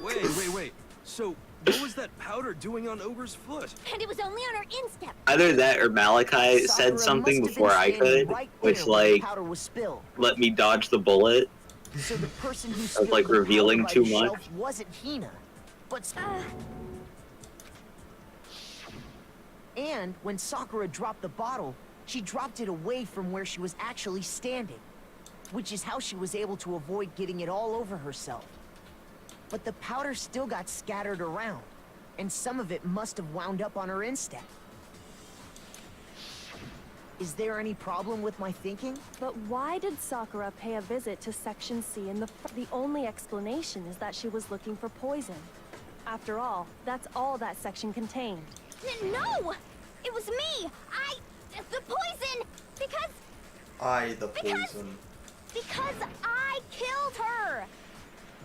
Wait. So, what was that powder doing on Ogre's foot? And it was only on her instep. Either that or Malachi Sakura said something must have been before I standing could, right which there when the like powder was spilled. let me dodge the bullet. So the person who was, spilled like, the powder revealing by too the much. shelf wasn't Hina, but and when Sakura dropped the bottle, she dropped it away from where she was actually standing, which is how she was able to avoid getting it all over herself. But the powder still got scattered around, and some of it must have wound up on her instep. Is there any problem with my thinking? But why did Sakura pay a visit to Section C in the only explanation is that she was looking for poison. After all, that's all that section contained. No! It was me! The poison! Because The poison. Because I killed her!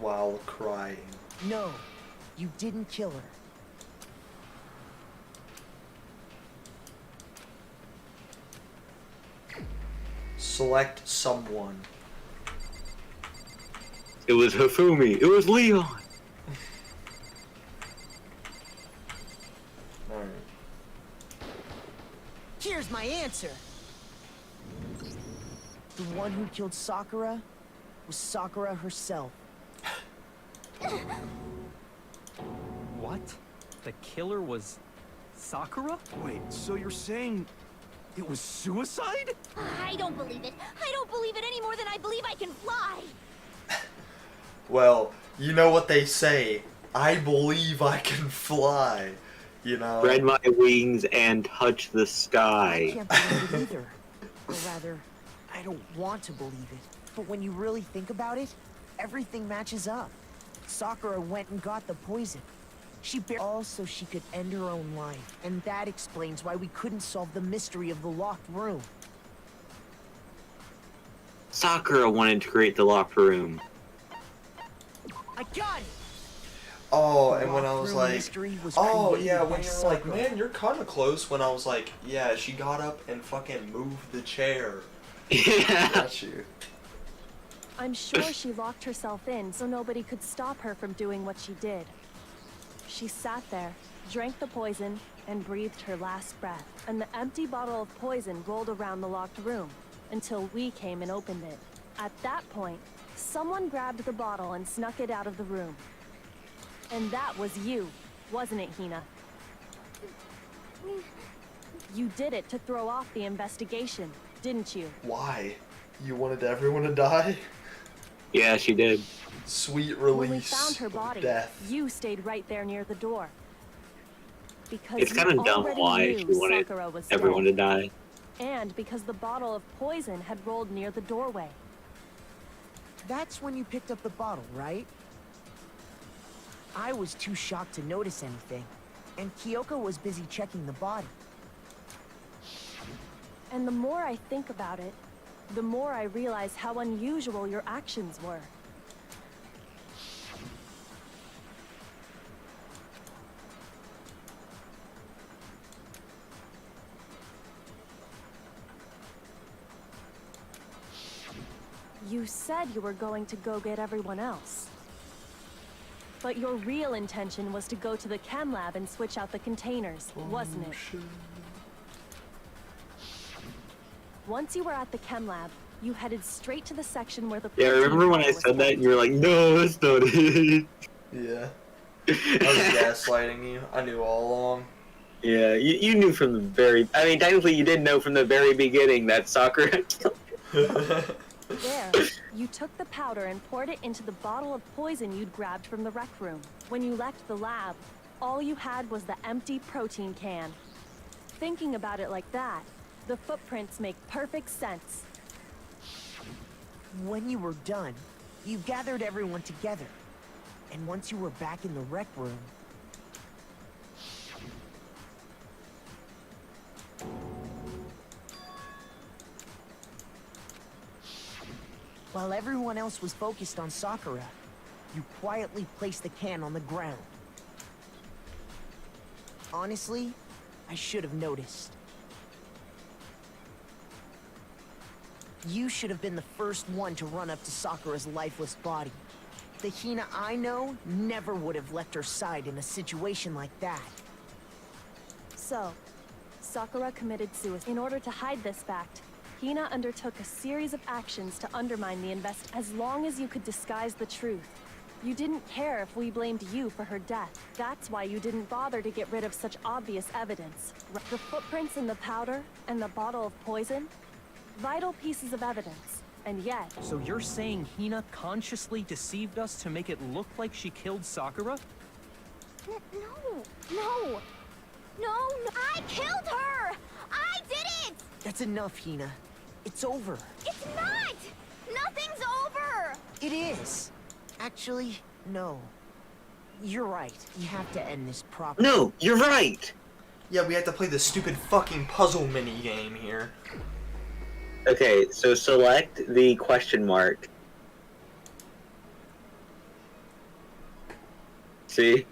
While crying. No, you didn't kill her. Select someone. It was Hifumi. It was Leon. Alright. Here's my answer. The one who killed Sakura was Sakura herself. What? The killer was Sakura? Wait, so you're saying it was suicide? I don't believe it. I don't believe it any more than I believe I can fly. Well, you know what they say. I believe I can fly. You know? Spread my wings and touch the I sky. can't believe it either. Or rather, I don't want to believe it. But when you really think about it, everything matches up. Sakura went and got the poison. She all so she could end her own life. And that explains why we couldn't solve the mystery of the locked room. Sakura wanted to create the locked room. I got it! Oh, The and when I locked was room like, mystery was oh created yeah, by when you were like, Sakura. man, you're kind of close. When I was like, yeah, she got up and fucking moved the chair. Yeah. Got you. I'm sure she locked herself in so nobody could stop her from doing what she did. She sat there, drank the poison, and breathed her last breath. And the empty bottle of poison rolled around the locked room until we came and opened it. At that point, someone grabbed the bottle and snuck it out of the room. And that was you, wasn't it, Hina? You did it to throw off the investigation, didn't you? Why? You wanted everyone to die? Yeah, she did. Sweet release. When we found her of body, death. you stayed right there near the door. Because It's you kind of dumb already why knew she wanted Sakura was everyone dead. to die. And because the bottle of poison had rolled near the doorway. That's when you picked up the bottle, right? I was too shocked to notice anything, and Kyoko was busy checking the body. And the more I think about it, the more I realize how unusual your actions were. You said you were going to go get everyone else. But your real intention was to go to the chem lab and switch out the containers, wasn't it? Once you were at the chem lab, you headed straight to the section where the Yeah, protein remember when I powder was said that kept. and you were like, no, that's not it. Yeah. I was gaslighting you. I knew all along. Yeah, you knew from the very... I mean, technically you did know from the very beginning that Sakura had killed There, you took the powder and poured it into the bottle of poison you'd grabbed from the rec room. When you left the lab, all you had was the empty protein can. Thinking about it like that, the footprints make perfect sense. When you were done, you gathered everyone together. And once you were back in the rec room... While everyone else was focused on Sakura, you quietly placed the can on the ground. Honestly, I should have noticed. You should have been the first one to run up to Sakura's lifeless body. The Hina I know never would have left her side in a situation like that. So, Sakura committed suicide. In order to hide this fact, Hina undertook a series of actions to undermine the invest. As long as you could disguise the truth, you didn't care if we blamed you for her death. That's why you didn't bother to get rid of such obvious evidence. The footprints in the powder and the bottle of poison? Vital pieces of evidence. And yet... So you're saying Hina consciously deceived us to make it look like she killed Sakura? No, I killed her! I did it! That's enough, Hina. It's over. It's not! Nothing's over! It is. Actually, no. You're right. You have to end this properly. No, you're right. Yeah, we have to play the stupid fucking puzzle mini game here. Okay, so select the question mark. See?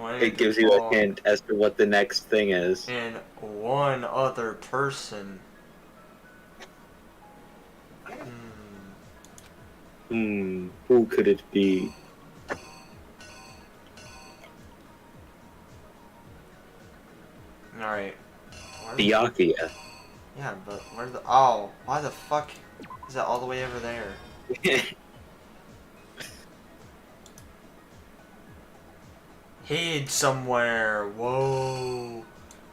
It gives you a hint as to what the next thing is. And one other person. Who could it be? Alright. Byakuya. Yeah, but where the... Oh, why the fuck is that all the way over there? Hid somewhere. Whoa.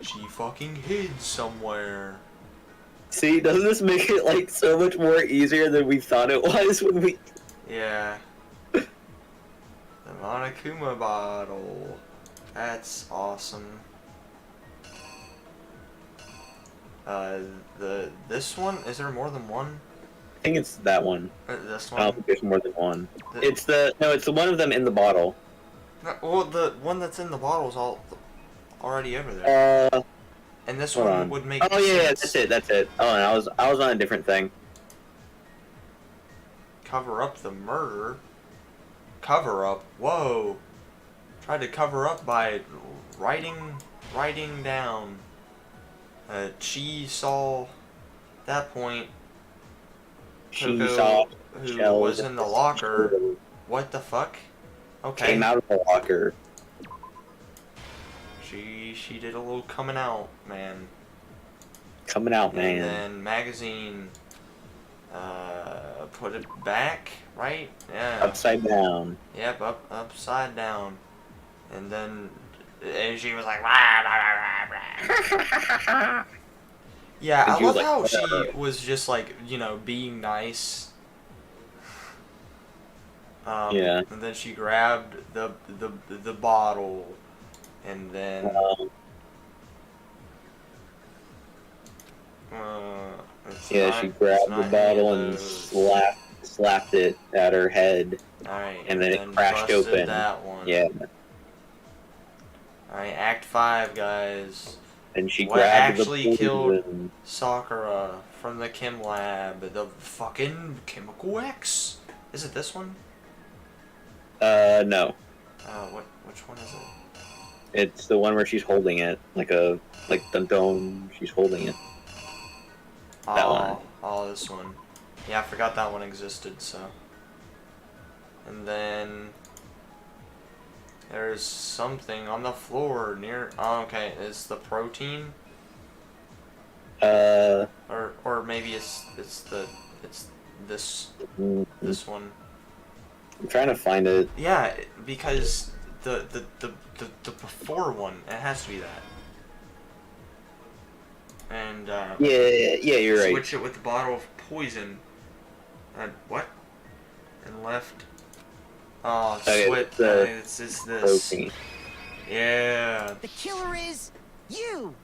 She fucking hid somewhere. See, doesn't this make it like so much more easier than we thought it was when we... Yeah. The Monokuma bottle. That's awesome. This one, is there more than one? I think it's that one. This I don't one? think there's more than one. It's the one of them in the bottle. Well, the one that's in the bottle is already over there. And this one would make Oh yeah, sense. that's it. Oh, and I was on a different thing. Cover up the murder. Cover up. Whoa. Tried to cover up by writing down. She saw that point. She Toko, saw who shells was in the locker. What the fuck? Okay. Came out of the locker. She did a little coming out, man. Coming out, And man. then magazine put it back, right? Yeah. Upside down. Yep, upside down. And then she was like, rah, rah, rah, rah, rah. Yeah, And I she was love how like, she was just like, you know, being nice. Yeah. And then she grabbed the bottle, and then she grabbed the bottle and slapped it at her head. Alright, and then it crashed open. That one. Yeah. Alright, Act 5, guys. And she What grabbed actually the killed poison. Sakura from the chem lab? The fucking Chemical X? Is it this one? No. Which one is it? It's the one where she's holding it, like dun-dun, she's holding it. That one. Oh, this one. Yeah, I forgot that one existed, so. And then there's something on the floor near. Oh, okay. Is the protein? Or maybe it's this one. I'm trying to find it. Yeah, because the before one, it has to be that. And yeah, you're right. Switch it with the bottle of poison. And what? And left. Oh, Okay, switch. It's this. Protein. Yeah. The killer is you.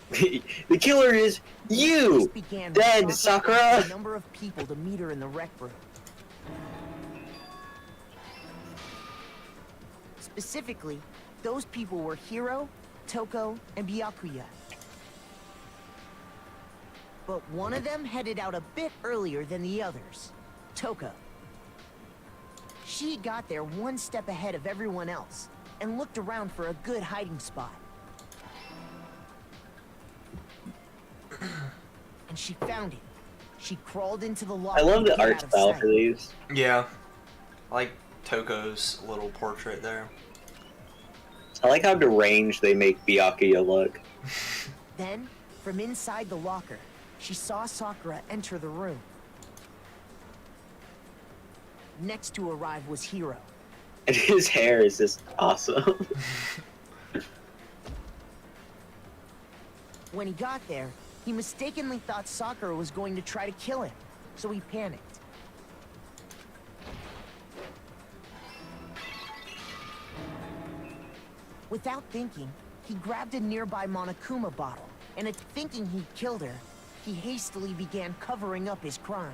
The killer is you. This began Dead, with Sakura. a number of people to meet her in the rec room. Specifically, those people were Hiro, Toko, and Byakuya. But one of them headed out a bit earlier than the others, Toko. She got there one step ahead of everyone else and looked around for a good hiding spot. And she found it. She crawled into the locker. I love to the get art out of style sight. for these. Yeah. I like Toko's little portrait there. I like how deranged they make Byakuya look. Then, from inside the locker, she saw Sakura enter the room. Next to arrive was Hiro. And his hair is just awesome. When he got there, he mistakenly thought Sakura was going to try to kill him, so he panicked. Without thinking, he grabbed a nearby Monokuma bottle, and thinking he'd killed her, he hastily began covering up his crime.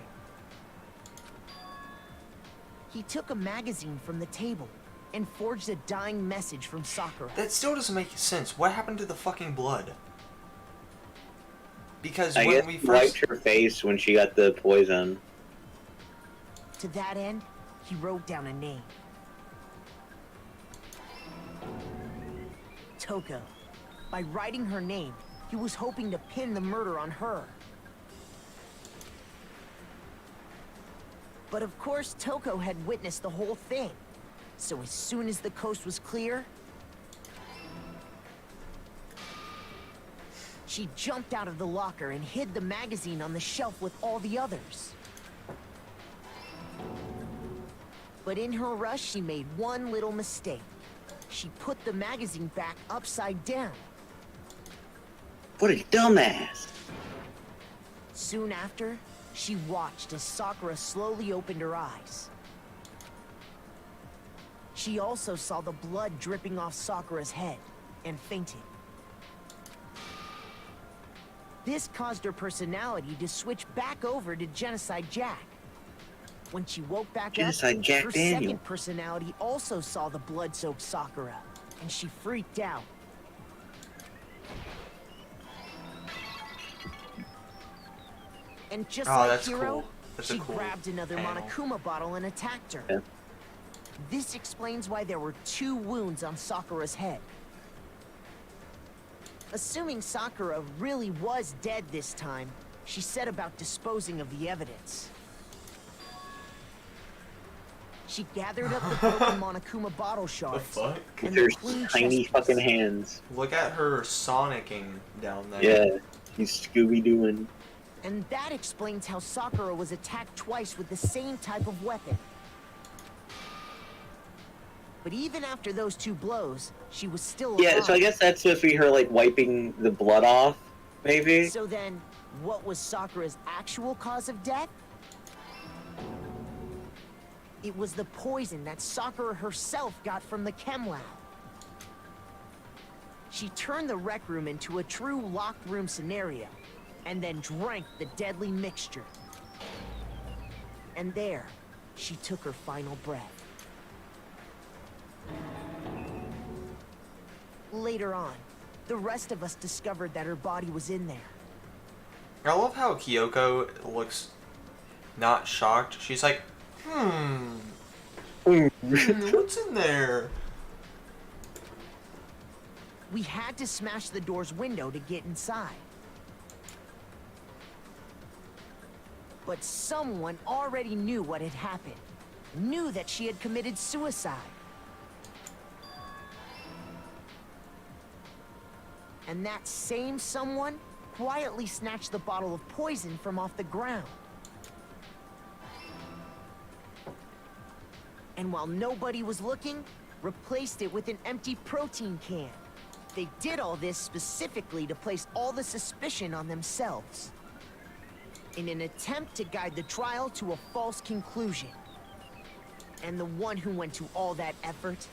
He took a magazine from the table and forged a dying message from Sakura. That still doesn't make sense. What happened to the fucking blood? Because I when guess we he first... wiped her face when she got the poison. To that end, he wrote down a name. Toko. By writing her name, he was hoping to pin the murder on her. But of course, Toko had witnessed the whole thing. So as soon as the coast was clear, she jumped out of the locker and hid the magazine on the shelf with all the others. But in her rush, she made one little mistake. She put the magazine back upside down. What a dumbass! Soon after, she watched as Sakura slowly opened her eyes. She also saw the blood dripping off Sakura's head and fainted. This caused her personality to switch back over to Genocide Jack. When she woke back Genocide up, Jack her Daniel. second personality also saw the blood-soaked Sakura, and she freaked out. And just like that's Hiro, cool. That's a she cool grabbed another panel. Monokuma bottle and attacked her. Yeah. This explains why there were 2 wounds on Sakura's head. Assuming Sakura really was dead this time, she set about disposing of the evidence. She gathered up the broken Monokuma bottle shards. fuck? and With her the clean tiny chest fucking piece. hands. Look at her Sonicking down there. Yeah, he's Scooby-Dooing. And that explains how Sakura was attacked twice with the same type of weapon. But even after those 2 blows, she was still alive. Yeah, so I guess that's supposed to be her, like, wiping the blood off, maybe? So then, what was Sakura's actual cause of death? It was the poison that Sakura herself got from the chem lab. She turned the rec room into a true locked room scenario, and then drank the deadly mixture. And there, she took her final breath. Later on, the rest of us discovered that her body was in there. I love how Kyoko looks not shocked. She's like, what's in there? We had to smash the door's window to get inside. But someone already knew what had happened. Knew that she had committed suicide. And that same someone quietly snatched the bottle of poison from off the ground. And while nobody was looking, replaced it with an empty protein can. They did all this specifically to place all the suspicion on themselves, in an attempt to guide the trial to a false conclusion. And the one who went to all that effort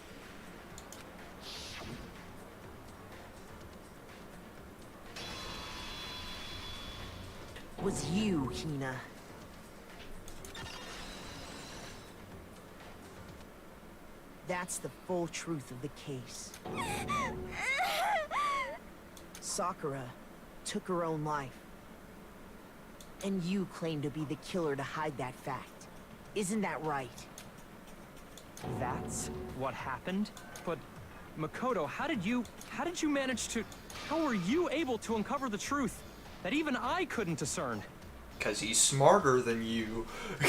was you, Hina. That's the full truth of the case. Sakura took her own life. And you claim to be the killer to hide that fact. Isn't that right? That's what happened? But Makoto, how did you manage to, how were you able to uncover the truth that even I couldn't discern? Because he's smarter than you.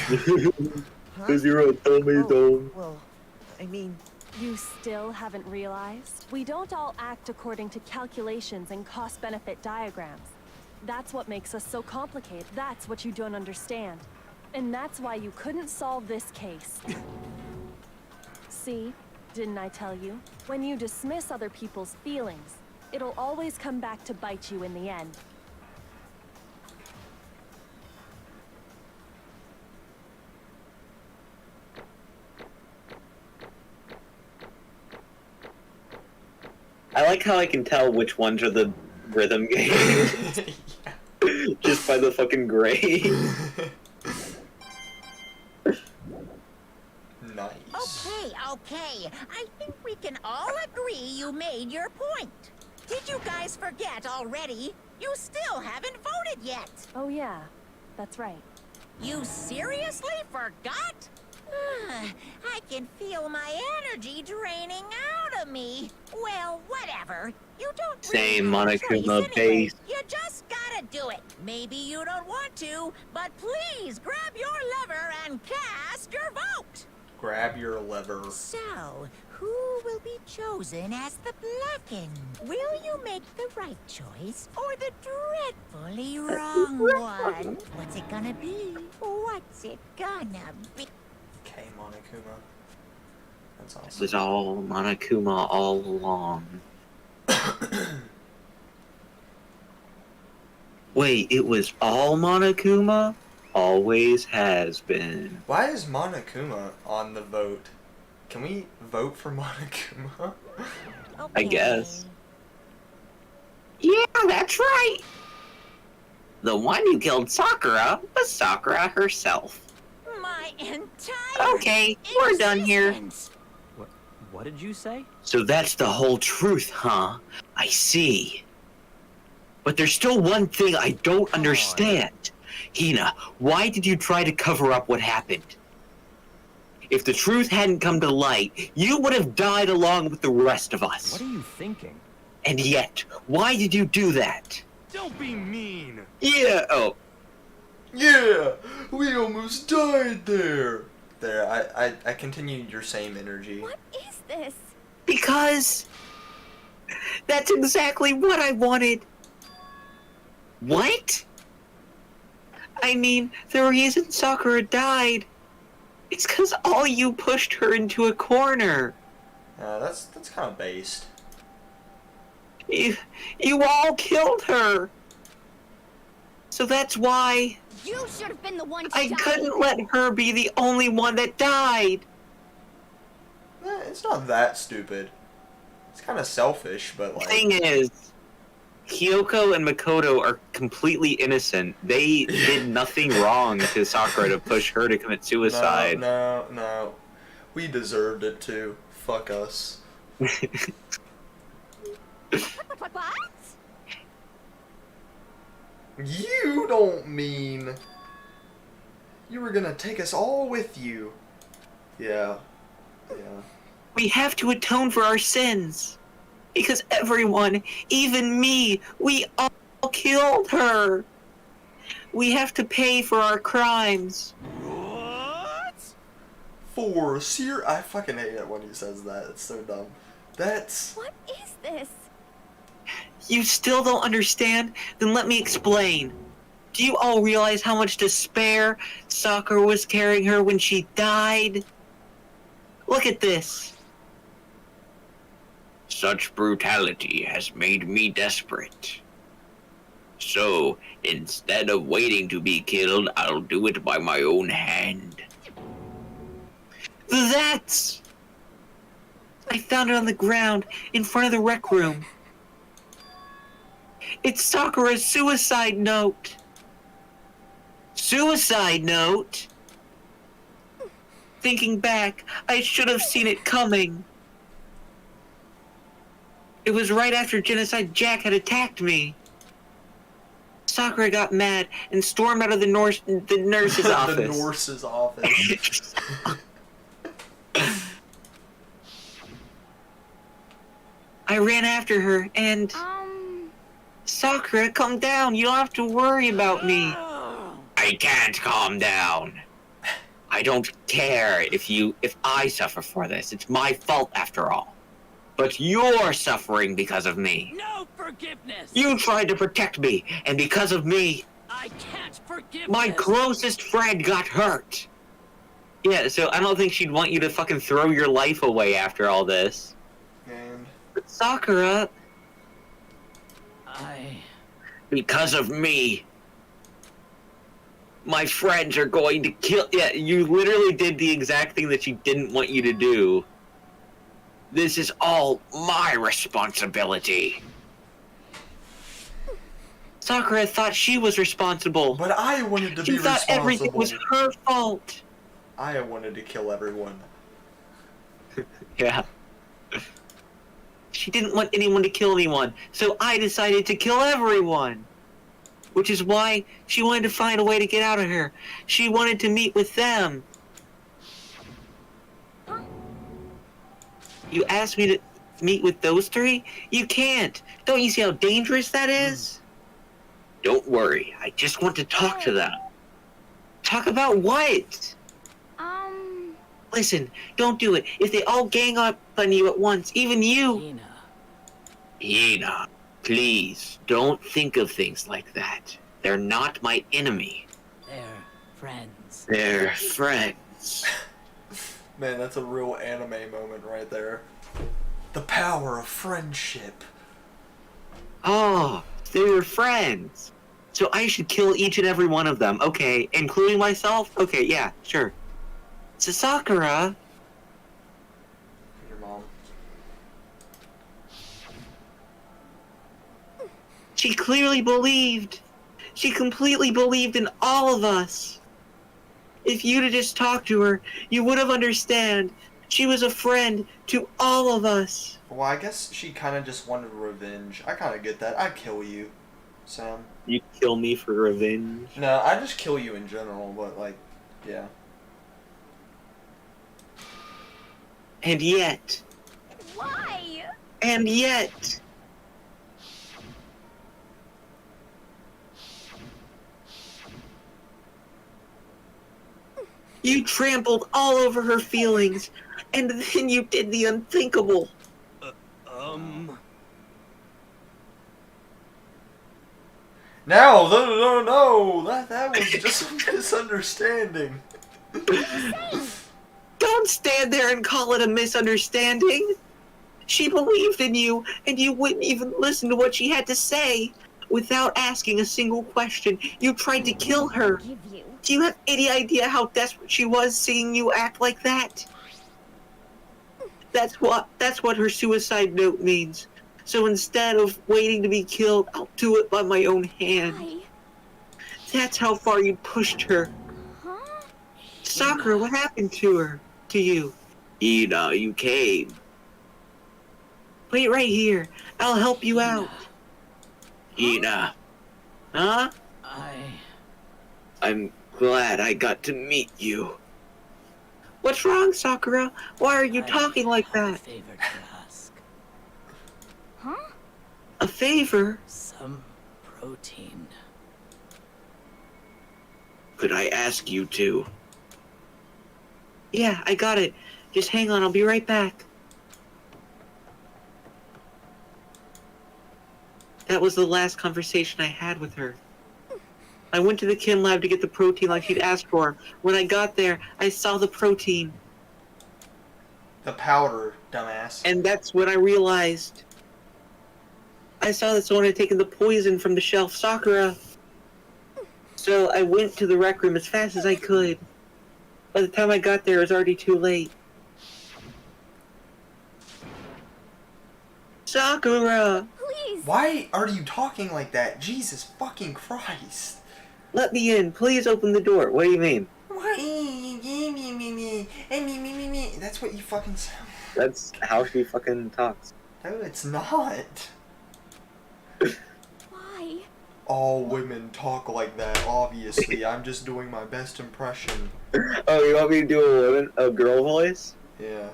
Because you're a dummy dome. Well, I mean... You still haven't realized? We don't all act according to calculations and cost-benefit diagrams. That's what makes us so complicated. That's what you don't understand. And that's why you couldn't solve this case. See? Didn't I tell you? When you dismiss other people's feelings, it'll always come back to bite you in the end. I like how I can tell which ones are the rhythm games just by the fucking gray. Nice. Okay. I think we can all agree you made your point. Did you guys forget already? You still haven't voted yet. Oh yeah, that's right. You seriously forgot? I can feel my energy draining out of me. Well, whatever. You don't Same really have a Monokuma choice anyway. base. You just gotta do it. Maybe you don't want to, but please grab your lever and cast your vote. Grab your lever. So, who will be chosen as the Blackened? Will you make the right choice or the dreadfully wrong one? What's it gonna be? What's it gonna be? Okay, Monokuma. That's This awesome. was all Monokuma all along. Wait, it was all Monokuma? Always has been. Why is Monokuma on the vote? Can we vote for Monokuma? I guess. Yeah, that's right! The one who killed Sakura was Sakura herself. My entire Okay, we're done here. existence. What did you say? So that's the whole truth, huh? I see. But there's still one thing I don't understand. Hina, why did you try to cover up what happened? If the truth hadn't come to light, you would have died along with the rest of us. What are you thinking? And yet, why did you do that? Don't be mean. Yeah, oh. Yeah! We almost died there! There, I continued your same energy. What is this? Because that's exactly what I wanted. What? I mean, the reason Sakura died, it's because all you pushed her into a corner. That's kind of based. You all killed her. So that's why You should have been the one to I die. couldn't let her be the only one that died. It's not that stupid. It's kind of selfish, but like... Thing is, Kyoko and Makoto are completely innocent. They did nothing wrong to Sakura to push her to commit suicide. No. We deserved it too. Fuck us. What? You don't mean... You were gonna take us all with you. Yeah. We have to atone for our sins. Because everyone, even me, we all killed her. We have to pay for our crimes. What? I fucking hate it when he says that. It's so dumb. That's... What is this? You still don't understand? Then let me explain. Do you all realize how much despair Sakura was carrying her when she died? Look at this. Such brutality has made me desperate. So, instead of waiting to be killed, I'll do it by my own hand. That's... I found it on the ground, in front of the rec room. It's Sakura's suicide note. Suicide note? Thinking back, I should have seen it coming. It was right after Genocide Jack had attacked me. Sakura got mad and stormed out of the nurse's office. The nurse's office. I ran after her and... Sakura, calm down. You don't have to worry about me. I can't calm down. I don't care if I suffer for this. It's my fault after all. But you're suffering because of me. No forgiveness! You tried to protect me, and because of me, I can't forgive my this. closest friend got hurt. Yeah, so I don't think she'd want you to fucking throw your life away after all this. And But Sakura, I... because of me, my friends are going to kill... Yeah, you literally did the exact thing that she didn't want you to do. This is all my responsibility. Sakura thought she was responsible. but I wanted to She be thought responsible. everything was her fault. I wanted to kill everyone. Yeah. She didn't want anyone to kill anyone, so I decided to kill everyone. Which is why she wanted to find a way to get out of here. She wanted to meet with them. You asked me to meet with those three? You can't. Don't you see how dangerous that is? Don't worry. I just want to talk to them. Talk about what? Listen, don't do it. If they all gang up on you at once, even you... Hina, please, don't think of things like that. They're not my enemy. They're friends. They're friends. Man, that's a real anime moment right there. The power of friendship. Oh, they're friends. So I should kill each and every one of them. Okay, including myself? Okay, yeah, sure. So Sakura... Your mom. She clearly believed. She completely believed in all of us. If you'd have just talked to her, you would have understand. She was a friend to all of us. Well, I guess she kind of just wanted revenge. I kind of get that. I'd kill you, Sam. You kill me for revenge? No, I just kill you in general, but like, yeah. And yet... Why? And yet... You trampled all over her feelings, and then you did the unthinkable. No, that was just a misunderstanding. Don't stand there and call it a misunderstanding. She believed in you, and you wouldn't even listen to what she had to say. Without asking a single question, you tried to kill her. Do you have any idea how desperate she was seeing you act like that? That's what her suicide note means. So instead of waiting to be killed, I'll do it by my own hand. Why? That's how far you pushed her. Huh? Sakura, what happened to her? To you? Hina, you came. Wait right here. I'll help you out. Hina. Huh? I'm glad I got to meet you. What's wrong, Sakura? Why are you talking like that? Favor to ask. Huh? A favor? Some protein. Could I ask you to? Yeah, I got it. Just hang on, I'll be right back. That was the last conversation I had with her. I went to the chem lab to get the protein like she'd asked for. When I got there, I saw the protein. The powder, dumbass. And that's when I realized. I saw that someone had taken the poison from the shelf, Sakura. So I went to the rec room as fast as I could. By the time I got there, it was already too late. Sakura! Please. Why are you talking like that? Jesus fucking Christ. Let me in. Please open the door. What do you mean? That's what you fucking sound. That's how she fucking talks. No, it's not. Why? All women talk like that, obviously. I'm just doing my best impression. Oh, you want me to do a girl voice? Yeah.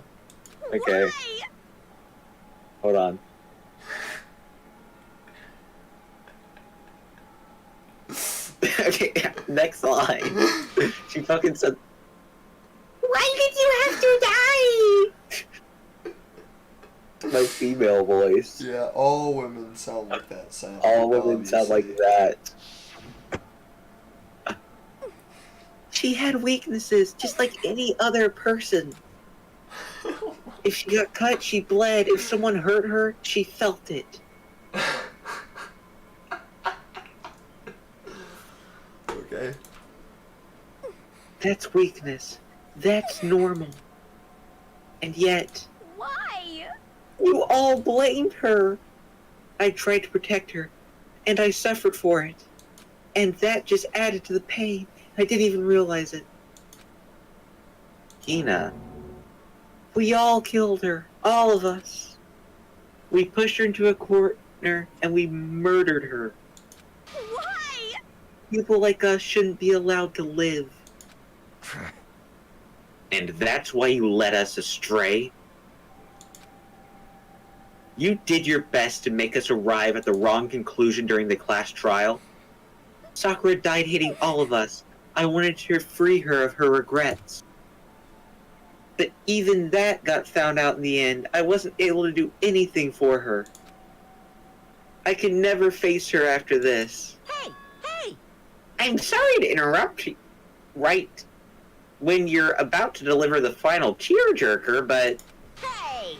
Okay. Why? Hold on. Okay, next line. She fucking said, "Why did you have to die?" My female voice. Yeah, all women sound like that, Sam. All women sound like that. She had weaknesses, just like any other person. If she got cut, she bled. If someone hurt her, she felt it. Okay. That's weakness. That's normal. And yet, Why? you all blamed her. I tried to protect her, and I suffered for it. And that just added to the pain. I didn't even realize it. Hina, we all killed her. All of us. We pushed her into a corner, and we murdered her. Why? People like us shouldn't be allowed to live. And that's why you led us astray? You did your best to make us arrive at the wrong conclusion during the class trial. Sakura died hating all of us. I wanted to free her of her regrets. But even that got found out in the end. I wasn't able to do anything for her. I can never face her after this. Hey, hey! I'm sorry to interrupt you right when you're about to deliver the final tearjerker, but Hey!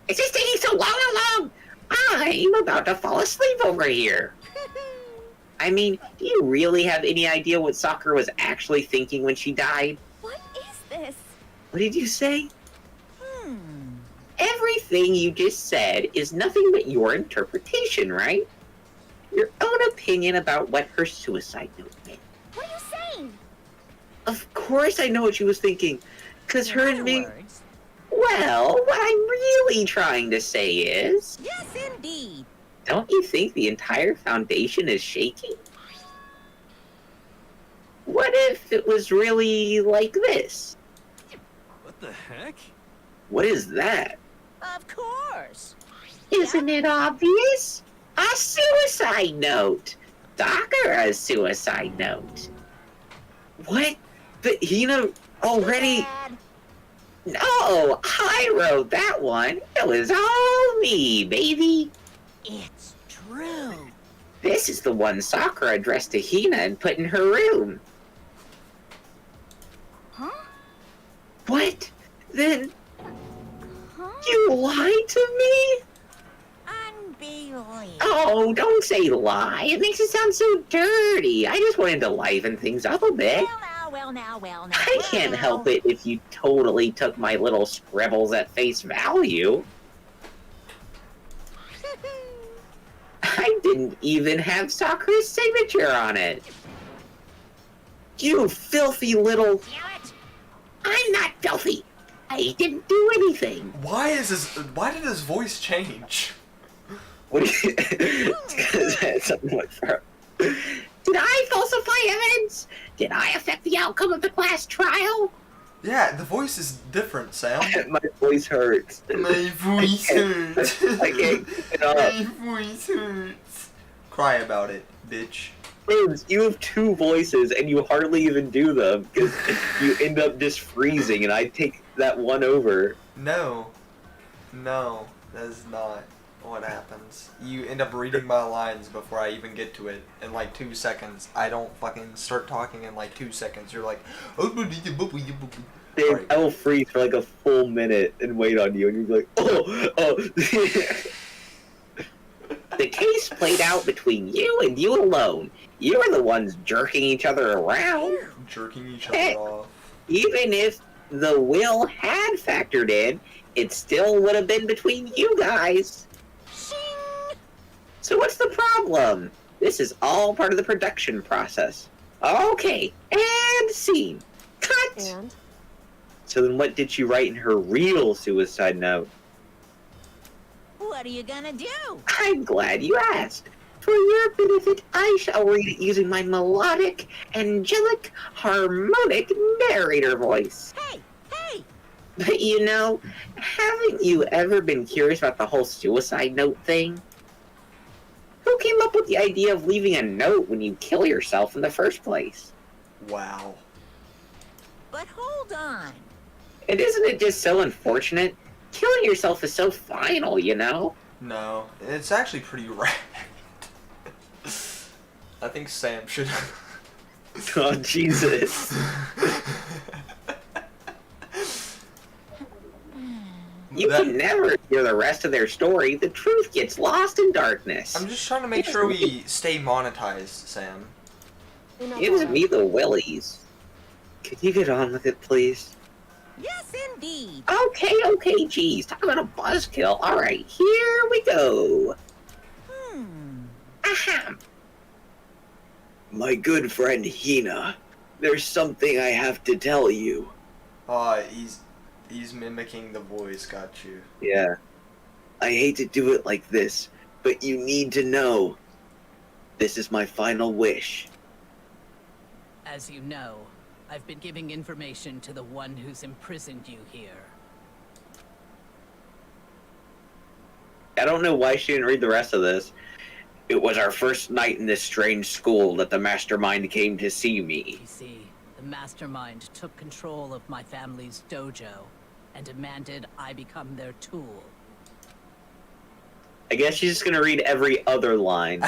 it's just taking so long. I'm about to fall asleep over here. I mean, do you really have any idea what Sakura was actually thinking when she died? What is this? What did you say? Everything you just said is nothing but your interpretation, right? Your own opinion about what her suicide note meant. What are you saying? Of course I know what she was thinking. Because her In and other me... words, Well, what I'm really trying to say is... yes, indeed. Don't you think the entire foundation is shaking? What if it was really like this? What the heck? What is that? Of course. Isn't it obvious? A suicide note! Sakura's suicide note. What? But Hina already... Dad. No, I wrote that one. It was all me, baby. It's true. This is the one Sakura addressed to Hina and put in her room. Huh? What? Then Huh? you lied to me? Unbelievable. Oh, don't say lie. It makes it sound so dirty. I just wanted to liven things up a bit. Well now. I can't help it if you totally took my little scribbles at face value. I didn't even have Sakura's signature on it. You filthy little... Damn it! I'm not filthy. I didn't do anything. Why did his voice change? What do you... It's because I had something like that. Did I falsify evidence? Did I affect the outcome of the class trial? Yeah, the voice is different, Sam. My voice hurts. My voice hurts. I can't keep it up. My voice hurts. Cry about it, bitch. Rose, you have two voices and you hardly even do them because you end up just freezing and I take that one over. No, that is not what happens. You end up reading my lines before I even get to it in like 2 seconds. I don't fucking start talking in like 2 seconds. You're like, Dude, Right. I will freeze for like a full minute and wait on you and you'll be like, oh. The case played out between you and you alone. You were the ones jerking each other around. jerking each other off. Even if the will had factored in, it still would have been between you guys. So what's the problem? This is all part of the production process. Okay, and scene. Cut! And? So then what did she write in her real suicide note? What are you gonna do? I'm glad you asked. For your benefit, I shall read it using my melodic, angelic, harmonic narrator voice. Hey, hey! But you know, haven't you ever been curious about the whole suicide note thing? Who came up with the idea of leaving a note when you kill yourself in the first place? Wow. But hold on. And isn't it just so unfortunate? Killing yourself is so final, you know? No, it's actually pretty rad. I think Sam should. Oh, Jesus. You can never hear the rest of their story. The truth gets lost in darkness. I'm just trying to make sure we stay monetized, Sam. Gives me the willies. Could you get on with it, please? Yes, indeed. Okay, geez. Talk about a buzzkill. Alright, here we go. Ahem. My good friend Hina, there's something I have to tell you. He's mimicking the voice, got you. Yeah. I hate to do it like this, but you need to know. This is my final wish. As you know, I've been giving information to the one who's imprisoned you here. I don't know why she didn't read the rest of this. It was our first night in this strange school that the mastermind came to see me. You see, the mastermind took control of my family's dojo and demanded I become their tool. I guess she's just gonna read every other line.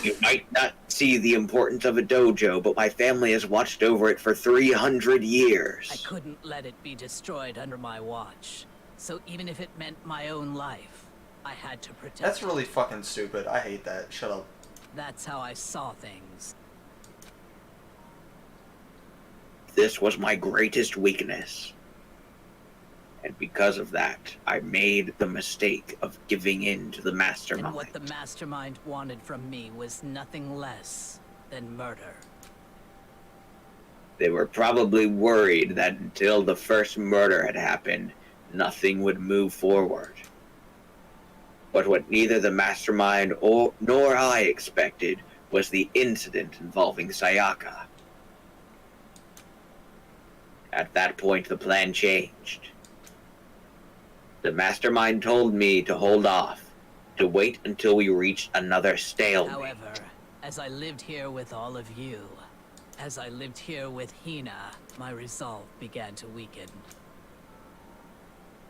You might not see the importance of a dojo, but my family has watched over it for 300 years. I couldn't let it be destroyed under my watch. So even if it meant my own life, I had to protect That's it. really fucking stupid. I hate that. Shut up. That's how I saw things. This was my greatest weakness. And because of that, I made the mistake of giving in to the mastermind. And what the mastermind wanted from me was nothing less than murder. They were probably worried that until the first murder had happened, nothing would move forward. But what neither the mastermind nor I expected was the incident involving Sayaka. At that point, the plan changed. The mastermind told me to hold off, to wait until we reached another stalemate. However, as I lived here with all of you, as I lived here with Hina, my resolve began to weaken.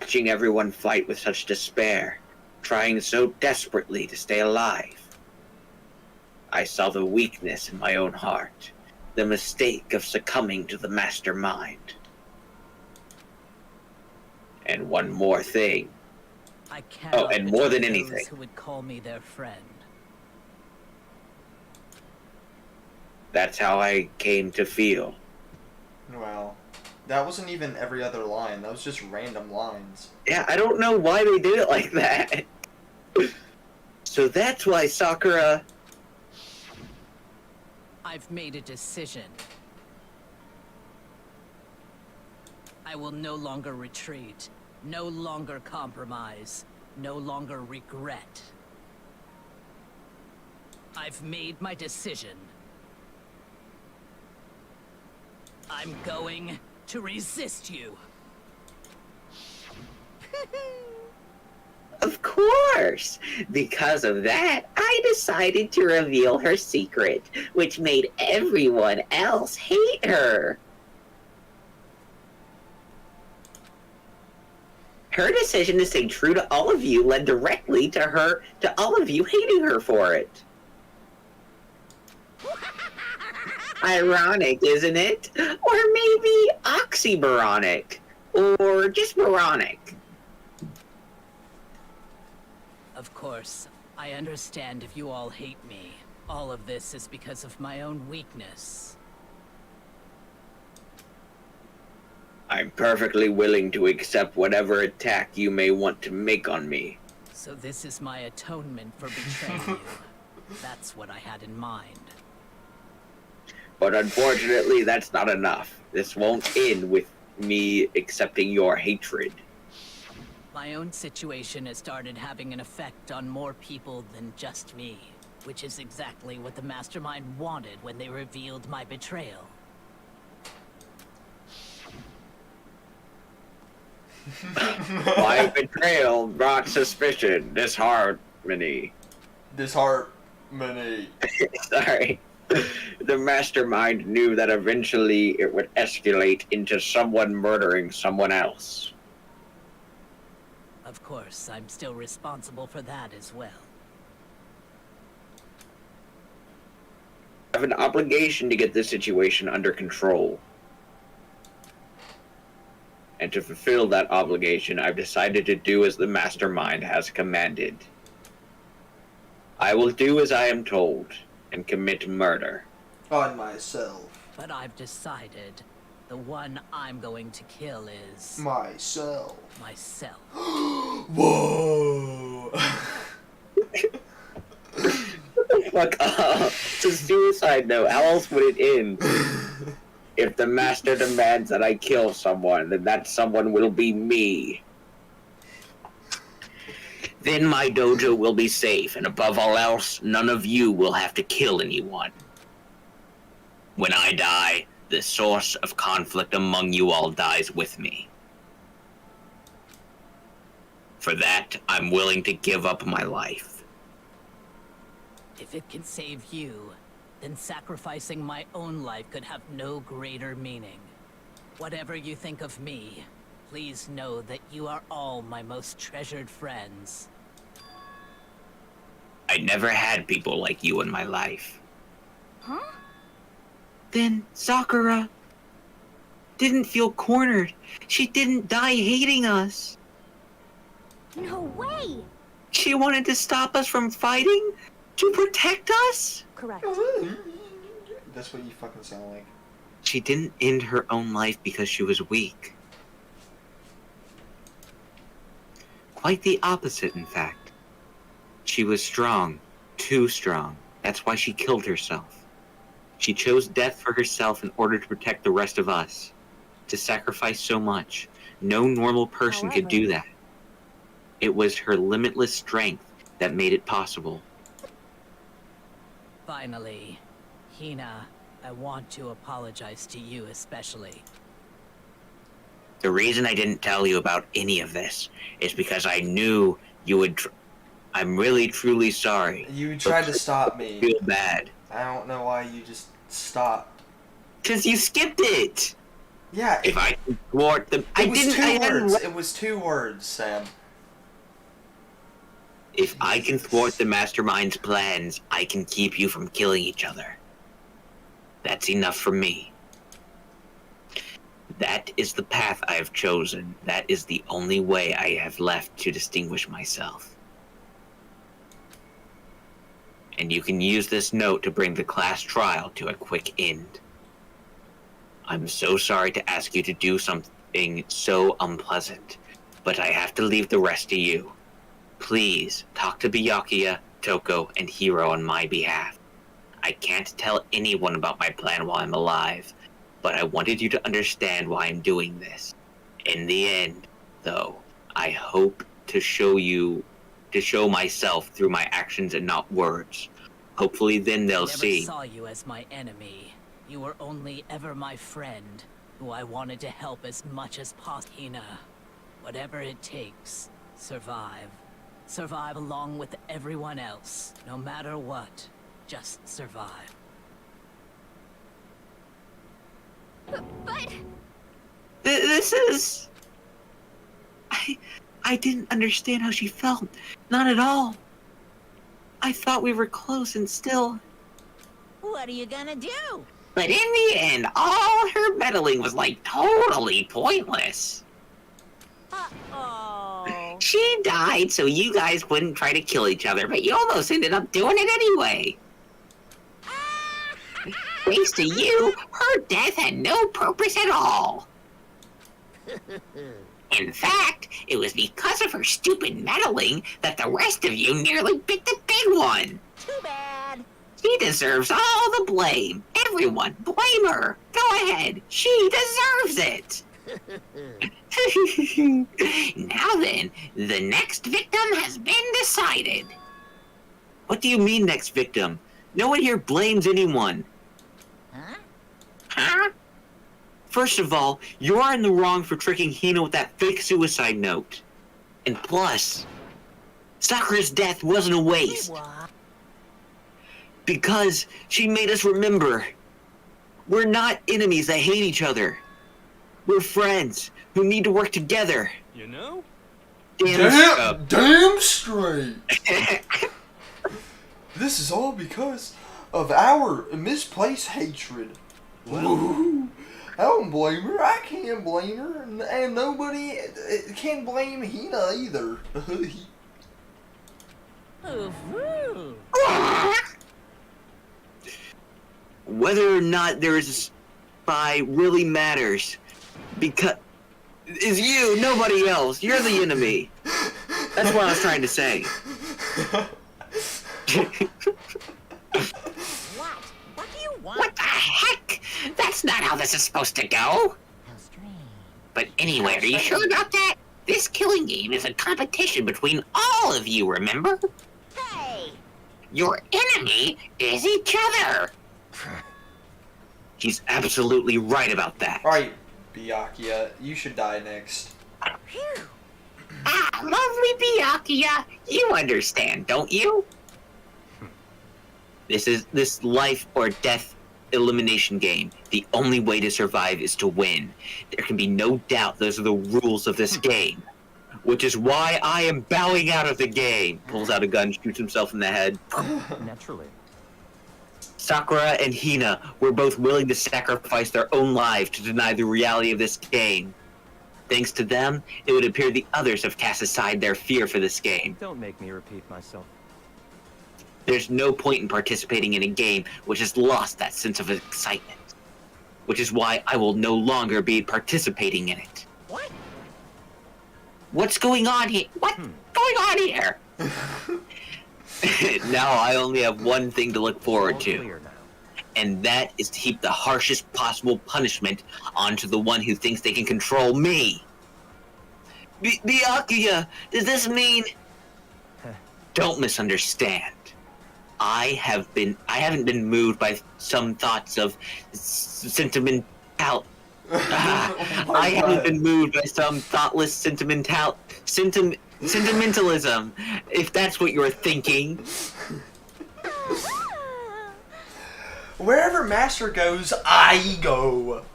Watching everyone fight with such despair, trying so desperately to stay alive, I saw the weakness in my own heart, the mistake of succumbing to the mastermind. And one more thing. I cannot and more than betray anything. those who would call me their friend. That's how I came to feel. Wow. That wasn't even every other line. That was just random lines. Yeah, I don't know why they did it like that. So that's why Sakura... I've made a decision. I will no longer retreat, no longer compromise, no longer regret. I've made my decision. I'm going to resist you. Of course! Because of that, I decided to reveal her secret, which made everyone else hate her. Her decision to stay true to all of you led directly to all of you hating her for it. Ironic, isn't it? Or maybe oxymoronic. Or just moronic. Of course, I understand if you all hate me. All of this is because of my own weakness. I'm perfectly willing to accept whatever attack you may want to make on me. So this is my atonement for betraying you. That's what I had in mind. But unfortunately, that's not enough. This won't end with me accepting your hatred. My own situation has started having an effect on more people than just me. which is exactly what the mastermind wanted when they revealed my betrayal. My betrayal brought suspicion, disharmony. Disharmony. Sorry. The mastermind knew that eventually it would escalate into someone murdering someone else. Of course, I'm still responsible for that as well. I have an obligation to get this situation under control. And to fulfill that obligation, I've decided to do as the mastermind has commanded. I will do as I am told, and commit murder. On myself. But I've decided the one I'm going to kill is... Myself. myself. Whoa! Fuck up. It's a suicide note. How else would it end? If the master demands that I kill someone, then that someone will be me. Then my dojo will be safe, and above all else, none of you will have to kill anyone. When I die, the source of conflict among you all dies with me. For that, I'm willing to give up my life. If it can save you, then sacrificing my own life could have no greater meaning. Whatever you think of me, please know that you are all my most treasured friends. I never had people like you in my life. Huh? Then Sakura didn't feel cornered. She didn't die hating us. No way! She wanted to stop us from fighting? To protect us? Correct. That's what you fucking sound like. She didn't end her own life because she was weak. Quite the opposite, in fact. She was strong. Too strong. That's why she killed herself. She chose death for herself in order to protect the rest of us. To sacrifice so much. No normal person could do that. It was her limitless strength that made it possible. Finally, Hina, I want to apologize to you especially. The reason I didn't tell you about any of this is because I knew you would... I'm really, truly sorry. You tried to stop me. I feel bad. I don't know why you just stopped. Because you skipped it! Yeah. If I can thwart them... It was 2 words, Sam. If I can thwart the mastermind's plans, I can keep you from killing each other. That's enough for me. That is the path I have chosen. That is the only way I have left to distinguish myself. And you can use this note to bring the class trial to a quick end. I'm so sorry to ask you to do something so unpleasant, but I have to leave the rest to you. Please, talk to Byakuya, Toko, and Hiro on my behalf. I can't tell anyone about my plan while I'm alive, but I wanted you to understand why I'm doing this. In the end, though, I hope to show myself through my actions and not words. Hopefully then they'll see. I never saw you as my enemy. You were only ever my friend, who I wanted to help as much as possible. Hina, whatever it takes, survive. Survive along with everyone else, no matter what. Just survive. But... This is... I didn't understand how she felt. Not at all. I thought we were close and still... What are you gonna do? But in the end, all her meddling was like totally pointless. Uh-oh. She died so you guys wouldn't try to kill each other, but you almost ended up doing it anyway. Thanks to you, her death had no purpose at all. In fact, it was because of her stupid meddling that the rest of you nearly bit the big one. Too bad. She deserves all the blame. Everyone, blame her. Go ahead. She deserves it. Now then, the next victim has been decided. What do you mean, next victim? No one here blames anyone. Huh? Huh? First of all, you're in the wrong for tricking Hina with that fake suicide note. And plus, Sakura's death wasn't a waste. What? Because she made us remember. We're not enemies that hate each other. We're friends who need to work together. You know? Damn straight. This is all because of our misplaced hatred. Ooh, I don't blame her. I can't blame her, and nobody can blame Hina either. Ooh. Whether or not there is a spy really matters. Because it's you, nobody else. You're the enemy. That's what I was trying to say. What? What do you want? What the heck? That's not how this is supposed to go. How strange. But anyway, are you sure about that? This killing game is a competition between all of you, remember? Hey! Your enemy is each other. He's absolutely right about that. Alright, Byakuya, you should die next. Phew! Ah, lovely Byakuya. You understand, don't you? This life or death elimination game. The only way to survive is to win. There can be no doubt those are the rules of this game. Which is why I am bowing out of the game. Pulls out a gun, shoots himself in the head. Naturally. Sakura and Hina were both willing to sacrifice their own lives to deny the reality of this game. Thanks to them, it would appear the others have cast aside their fear for this game. Don't make me repeat myself. There's no point in participating in a game which has lost that sense of excitement. Which is why I will no longer be participating in it. What? What's going on here? What's going on here? Now I only have one thing to look forward All to. clear now. And that is to heap the harshest possible punishment onto the one who thinks they can control me. Byakuya, does this mean... Don't misunderstand. I haven't been moved by some thoughts of sentimental... I haven't been moved by some thoughtless sentimentalism, if that's what you're thinking. Wherever Master goes, I go.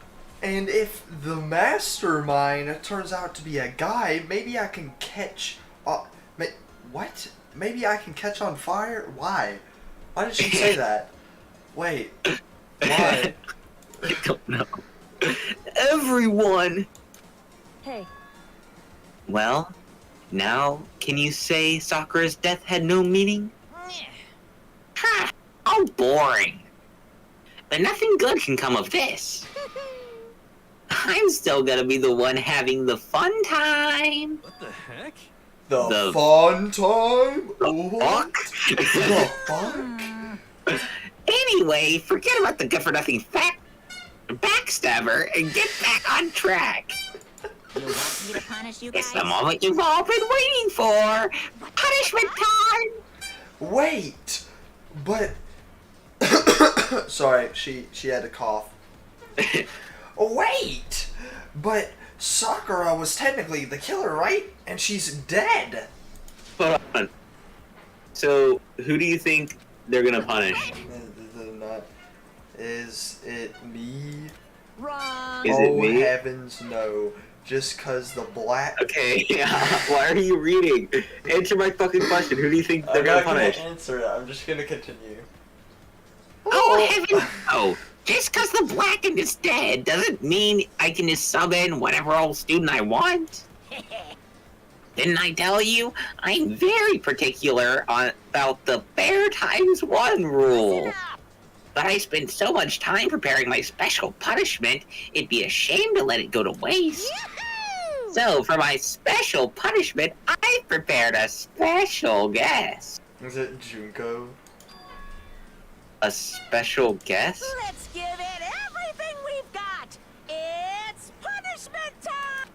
And if the mastermind turns out to be a guy, maybe I can catch... what? Maybe I can catch on fire? Why? Why did she say that? Wait. Why? I don't know. Everyone! Hey, Well, now, can you say Sakura's death had no meaning? Ha! How boring. But nothing good can come of this. I'm still gonna be the one having the fun time. What the heck? The fun time? Fuck? The fuck? Anyway, forget about the good-for-nothing backstabber and get back on track. You want me to punish you guys? It's the moment you've all been waiting for. Punishment time. Wait! But... Sorry, she had to cough. Wait! But Sakura was technically the killer, right? And she's dead. Hold on. So, who do you think they're gonna punish? Is it me? Wrong. Is it Oh me? heavens no. Just cause the black... Okay, yeah. Why are you reading? Answer my fucking question. Who do you think they're I'm gonna not gonna punish? answer it. I'm just gonna continue. Oh, heaven no. Just because the blackened is dead doesn't mean I can just sub in whatever old student I want. Didn't I tell you? I'm very particular about the fair times one rule. But I spent so much time preparing my special punishment, it'd be a shame to let it go to waste. Yahoo! So, for my special punishment, I've prepared a special guest. Is it Junko? A special guest? Let's give it everything we've got. It's punishment time.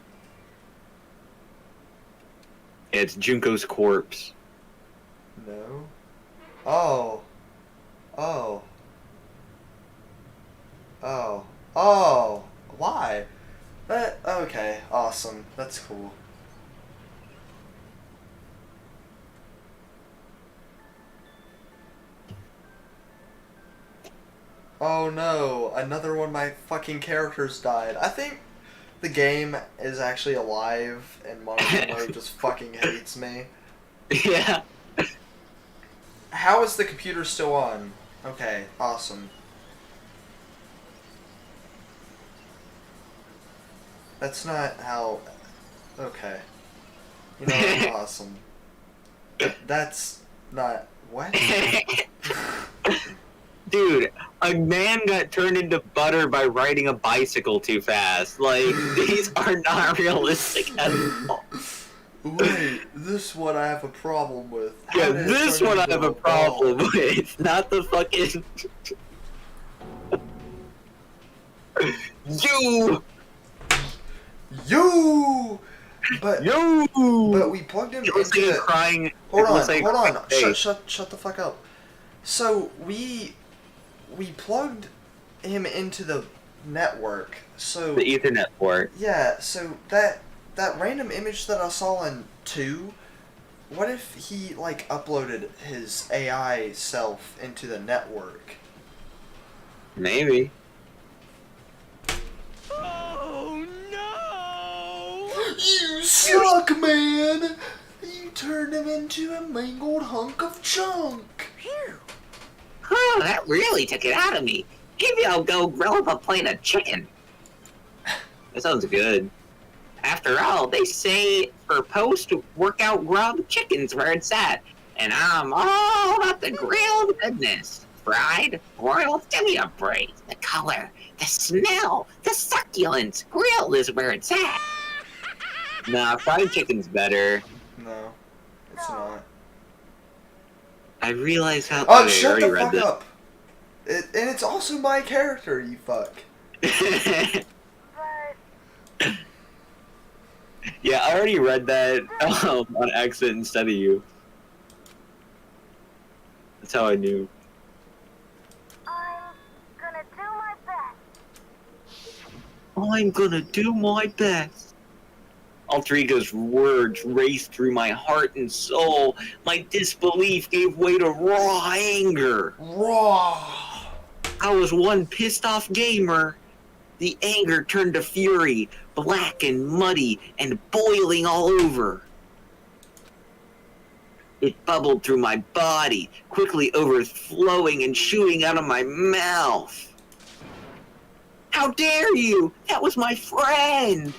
It's Junko's corpse. No. Oh. Oh. Oh. Oh. Why? Okay, awesome. That's cool. Oh no, another one of my fucking characters died. I think the game is actually alive and Monosuke just fucking hates me. Yeah. How is the computer still on? Okay, awesome. That's not how... Okay. You know what? Awesome. That's not... What? Dude, a man got turned into butter by riding a bicycle too fast. Like, these are not realistic at all. Wait, this one I have a problem with. How Yeah, did it this turn one I into have a problem with. Not the fucking... You! You! But You! but we plugged him It looks into like he's crying. Hold It looks on, like hold on. hey. Shut the fuck up. So we plugged him into the network. So The Ethernet port. yeah, so that random image that I saw in 2, what if he like uploaded his AI self into the network? Maybe. Oh no! You suck, man! You turned him into a mangled hunk of junk! Oh, that really took it out of me. Maybe I'll go grill up a plate of chicken. That sounds good. After all, they say for post-workout grub, chicken's where it's at. And I'm all about the grilled goodness. Fried, broiled, give me a break. The color, the smell, the succulence. Grilled is where it's at. Nah, fried chicken's better. No, it's not. I realize how... Oh, okay, I shut already the read fuck this. up! And it's also my character, you fuck. Yeah, I already read that on accident instead of you. That's how I knew. I'm gonna do my best. Alter Ego's words raced through my heart and soul. My disbelief gave way to raw anger. Raw! I was one pissed off gamer. The anger turned to fury, black and muddy and boiling all over. It bubbled through my body, quickly overflowing and shooting out of my mouth. How dare you? That was my friend!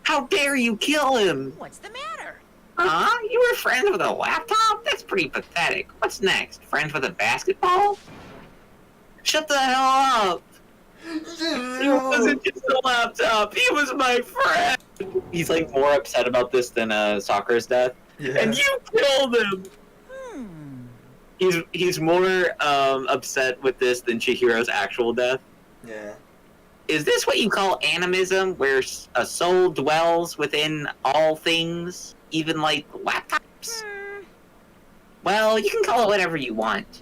How dare you kill him? What's the matter? Huh? You were friends with a laptop? That's pretty pathetic. What's next? Friends with a basketball? Shut the hell up! It wasn't just a laptop, he was my friend! He's like more upset about this than Sakura's death. Yeah. And you killed him! He's more upset with this than Chihiro's actual death. Yeah. Is this what you call animism, where a soul dwells within all things, even like laptops? Well, you can call it whatever you want.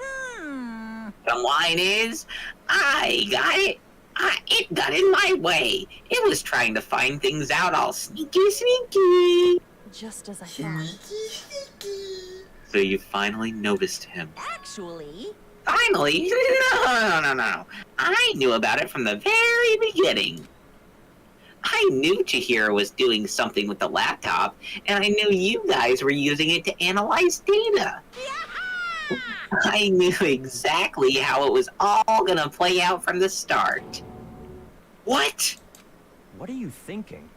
The line is, I got it. It got in my way. It was trying to find things out all sneaky. Just as I thought. So you finally noticed him. Actually, Finally? No. I knew about it from the very beginning. I knew Chihiro was doing something with the laptop, and I knew you guys were using it to analyze data. I knew exactly how it was all gonna play out from the start. What? What are you thinking?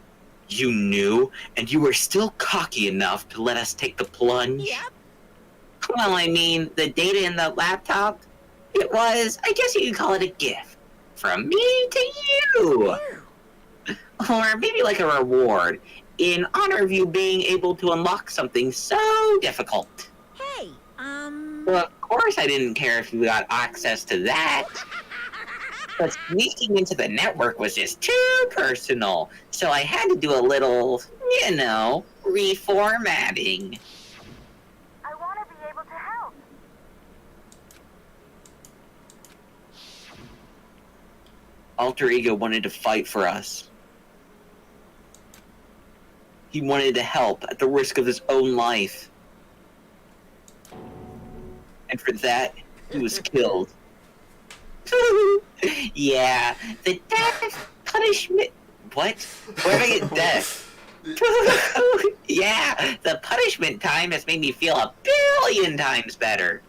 You knew, and you were still cocky enough to let us take the plunge? yep. Well, I mean, the data in the laptop, it was, I guess you could call it a gift. From me to you. Or maybe like a reward, in honor of you being able to unlock something so difficult. Hey, Well, of course I didn't care if you got access to that. But sneaking into the network was just too personal, so I had to do a little, reformatting. I want to be able to help. alter ego wanted to fight for us. He wanted to help at the risk of his own life. And for that, he was killed. Yeah, the death punishment. What? Where did I get death? Yeah, the punishment time has made me feel 1,000,000,000 times better.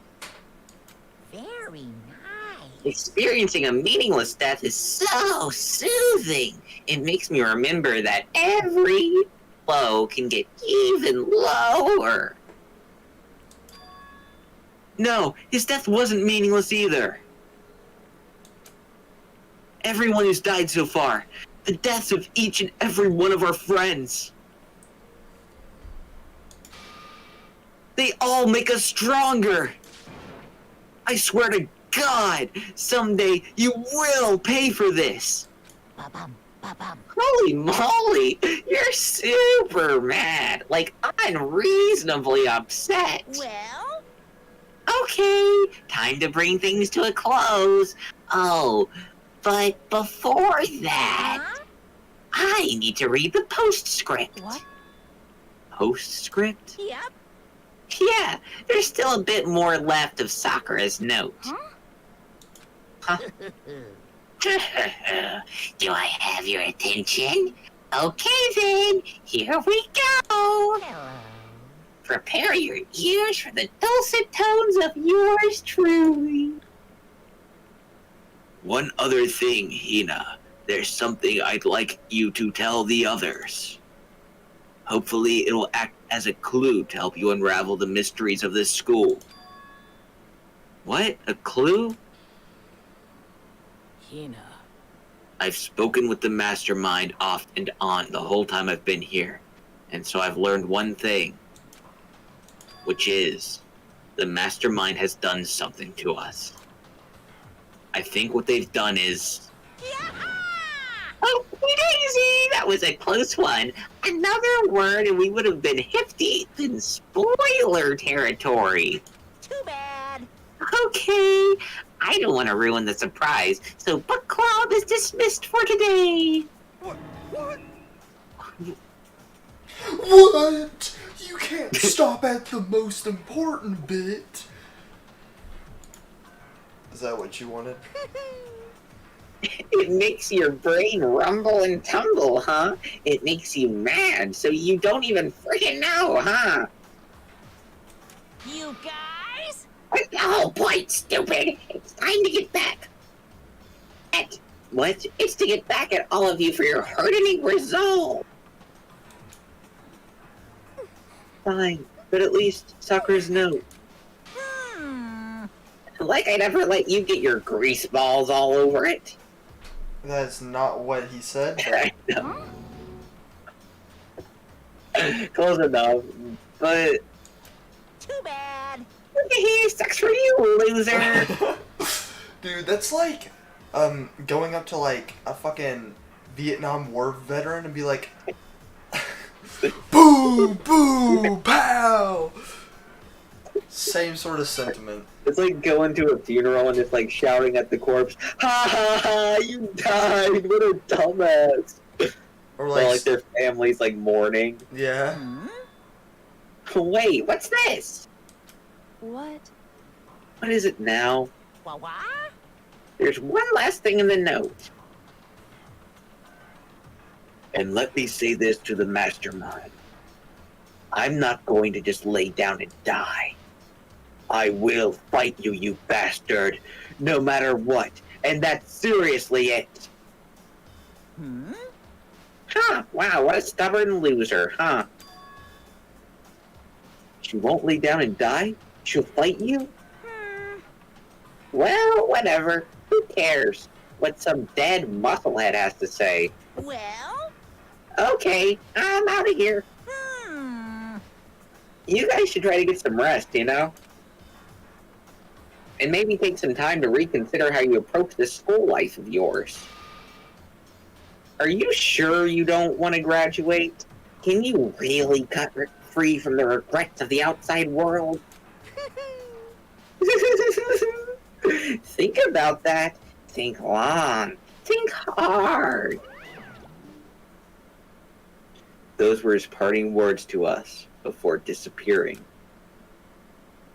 Very nice. Experiencing a meaningless death is so soothing. It makes me remember that every low can get even lower. No, his death wasn't meaningless either. Everyone who's died so far, the deaths of each and every one of our friends, they all make us stronger. I swear to God, someday you will pay for this. Ba-bum, ba-bum. Holy moly, you're super mad, like unreasonably upset. Well, Okay, time to bring things to a close. Oh, but before that, huh? I need to read the postscript. What? Postscript? Yep. Yeah, there's still a bit more left of Sakura's note. Huh? Do I have your attention? Okay then, here we go. Hello. Prepare your ears for the dulcet tones of yours truly. One other thing, Hina. There's something I'd like you to tell the others. Hopefully it'll act as a clue to help you unravel the mysteries of this school. What? A clue? Hina. I've spoken with the mastermind off and on the whole time I've been here. And so I've learned one thing. Which is, the mastermind has done something to us. I think what they've done is... Oh, daisy! That was a close one. Another word and we would have been hip-deep in spoiler territory. Too bad. Okay, I don't want to ruin the surprise, so book club is dismissed for today. What? What? You can't stop at the most important bit. Is that what you wanted? It makes your brain rumble and tumble, huh? It makes you mad, so you don't even freaking know, huh? You guys? What's the whole point, stupid? It's time to get back. What? It's to get back at all of you for your hardening resolve. Fine, but at least Sakura's note. Like I'd ever let you get your grease balls all over it. That's not what he said. I know. Close enough, but... Too bad. Sucks for you, loser. Dude, that's like, going up to like a fucking Vietnam War veteran and be like, boo, boo, pow. Same sort of sentiment. It's like going to a funeral and just like shouting at the corpse, ha ha ha, you died, what a dumbass. Or While like, like their family's like mourning. yeah. Wait, what's this? What? What is it now? What? There's one last thing in the note. And let me say this to the mastermind. I'm not going to just lay down and die. I will fight you, you bastard, no matter what. And that's seriously it. Huh, wow, what a stubborn loser, huh? She won't lay down and die? She'll fight you? Well, whatever. Who cares what some dead musclehead has to say? Well? Okay, I'm out of here. You guys should try to get some rest, you know? And maybe take some time to reconsider how you approach this school life of yours. Are you sure you don't want to graduate? Can you really cut free from the regrets of the outside world? Think about that. Think long. Think hard. Those were his parting words to us before disappearing.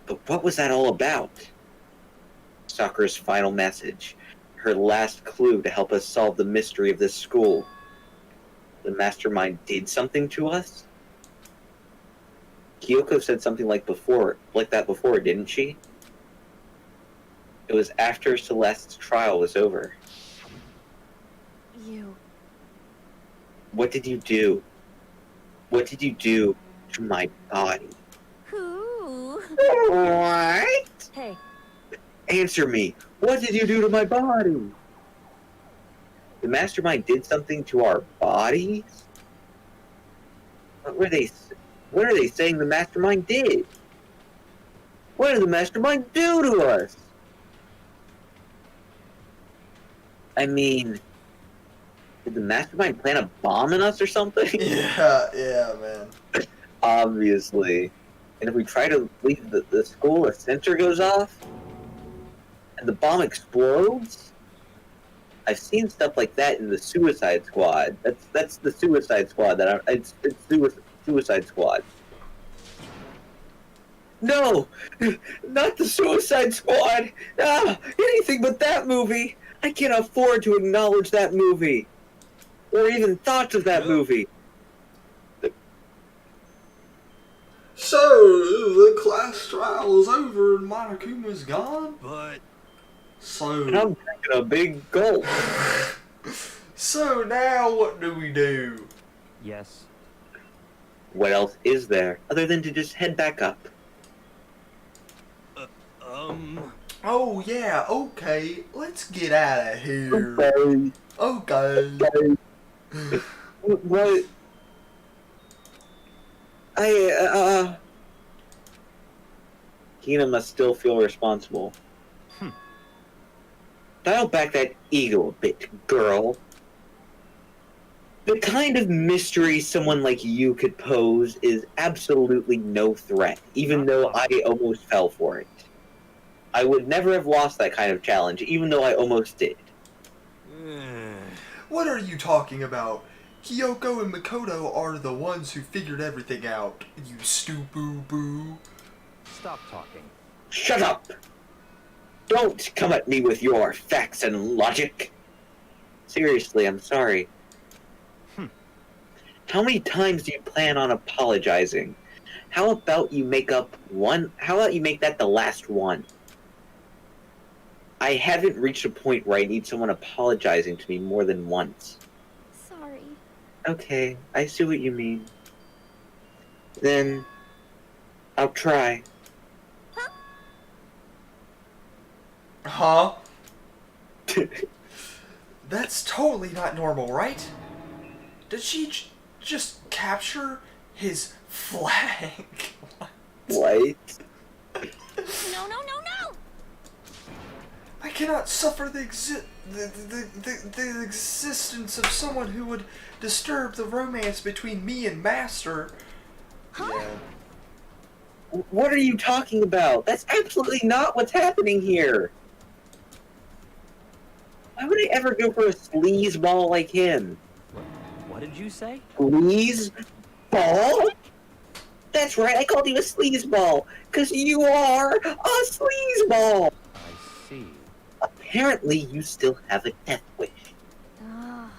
But what was that all about? Sakura's final message, her last clue to help us solve the mystery of this school. The mastermind did something to us? Kyoko said something like that before, didn't she? It was after Celeste's trial was over. You. What did you do? What did you do to my body? Who? What? Hey, Answer me. What did you do to my body? The mastermind did something to our bodies? What are they saying the mastermind did? What did the mastermind do to us? I mean, did the mastermind plant a bomb in us or something? Yeah, man. Obviously. And if we try to leave the school, a sensor goes off? And the bomb explodes? I've seen stuff like that in the Suicide Squad. That's the Suicide Squad it's Suicide Squad. No! Not the Suicide Squad! Ah, anything but that movie! I can't afford to acknowledge that movie! Or even thoughts of that movie! So, the class trial is over and Monokuma's gone? But So... And I'm drinking a big gulp. So now what do we do? Yes. What else is there, other than to just head back up? Oh yeah, okay. Let's get out of here. Okay. What? Hina must still feel responsible. Dial back that ego a bit, girl. The kind of mystery someone like you could pose is absolutely no threat, even though I almost fell for it. I would never have lost that kind of challenge, even though I almost did. What are you talking about? Kyoko and Makoto are the ones who figured everything out, you stupoo-boo. Stop talking. Shut up! Don't come at me with your facts and logic. Seriously, I'm sorry. How many times do you plan on apologizing? How about you make that the last one? I haven't reached a point where I need someone apologizing to me more than once. Sorry. Okay, I see what you mean. Then, I'll try. Huh? That's totally not normal, right? Did she just capture his flag? What? No, no, no, no! I cannot suffer the existence of someone who would disturb the romance between me and Master. Huh? Yeah. What are you talking about? That's absolutely not what's happening here. Why would I ever go for a sleazeball like him? What did you say? Sleazeball? That's right, I called you a sleazeball, because you are a sleazeball! I see. Apparently, you still have a death wish. Ah.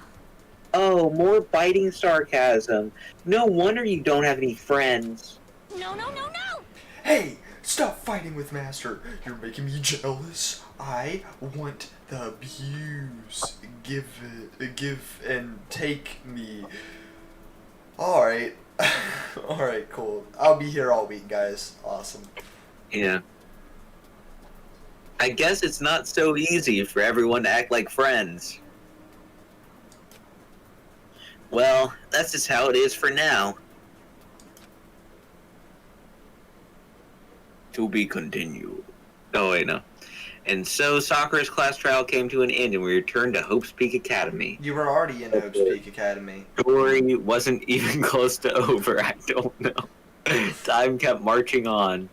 Oh, more biting sarcasm. No wonder you don't have any friends. No, no, no, no! Hey, stop fighting with Master. You're making me jealous. I want the abuse. Give and take me. Alright. Alright, cool. I'll be here all week, guys. Awesome. Yeah. I guess it's not so easy for everyone to act like friends. Well, that's just how it is for now. To be continued. Oh, wait, no. And so Sakura's class trial came to an end and we returned to Hope's Peak Academy. You were already in Hope's Peak Academy. Story wasn't even close to over, I don't know. Time kept marching on.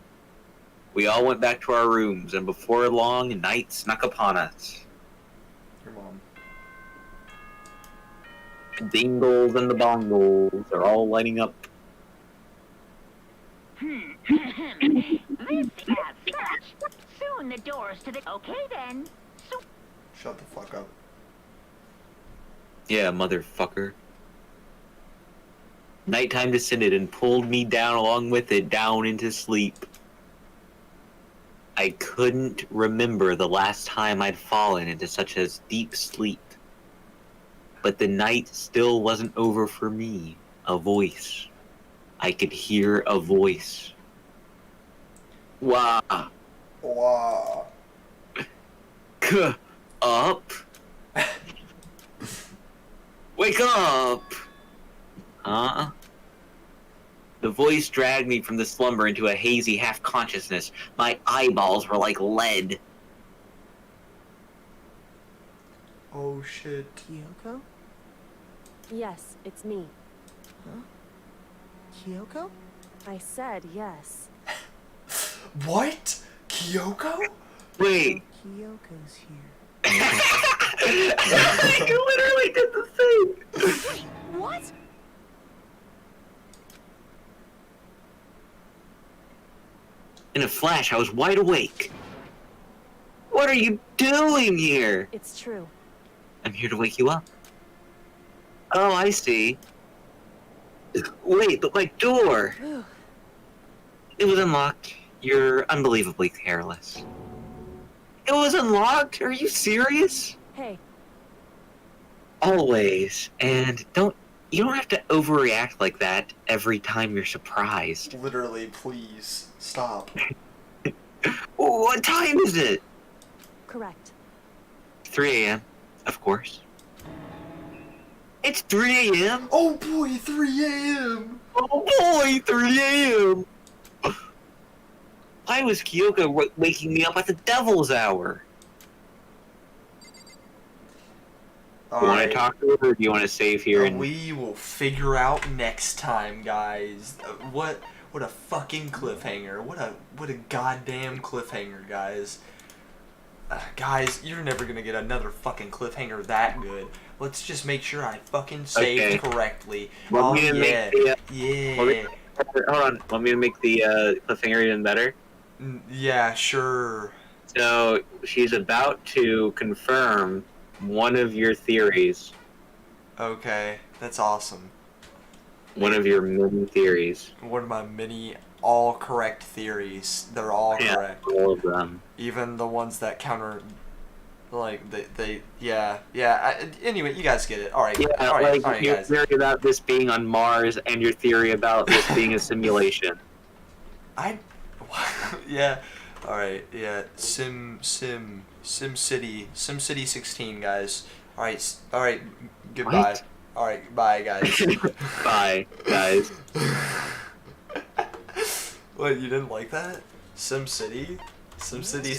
We all went back to our rooms, and before long, night snuck upon us. Your mom. The dingles and the bongles are all lighting up. This as such. Soon the doors to the... Okay then. So... Shut the fuck up. Yeah, motherfucker. Nighttime descended and pulled me down along with it down into sleep. I couldn't remember the last time I'd fallen into such a deep sleep. But the night still wasn't over for me. A voice. I could hear a voice. Wah. Wow. Up. Wake up! Huh? The voice dragged me from the slumber into a hazy half-consciousness. My eyeballs were like lead. Oh shit. Kyoko? Yes, it's me. Huh? Kyoko? I said yes. What? Kyoko? Wait. Kyoko's here. I literally did the thing! What? In a flash, I was wide awake. What are you doing here? It's true. I'm here to wake you up. Oh, I see. Wait, but my door! Whew. It was unlocked. You're unbelievably careless. It was unlocked? Are you serious? Hey, Always. And you don't have to overreact like that every time you're surprised. Literally, please. Stop. What time is it? correct. 3 a.m., of course. It's 3 a.m.? Oh boy, 3 a.m. Oh boy, 3 a.m. Why was Kyoko waking me up at the devil's hour? Do you want to talk to her, or do you want to save here? And We will figure out next time, guys. What a fucking cliffhanger. What a goddamn cliffhanger, guys. Guys, you're never gonna get another fucking cliffhanger that good. Let's just make sure I fucking saved correctly. Want me to make the, yeah. hold on. Want me to make the cliffhanger even better? Yeah, sure. So she's about to confirm one of your theories. Okay, that's awesome. One of your many theories. One of my many all correct theories. They're all correct. All of them. Even the ones that counter, like anyway, you guys get it. All right. Yeah, all right, like your guys. theory about this being on Mars and your theory about this being a simulation. Yeah. All right. Yeah. SimCity 16, guys. All right. Goodbye. What? All right. Bye, guys. Bye, guys. What, you didn't like that? SimCity? SimCity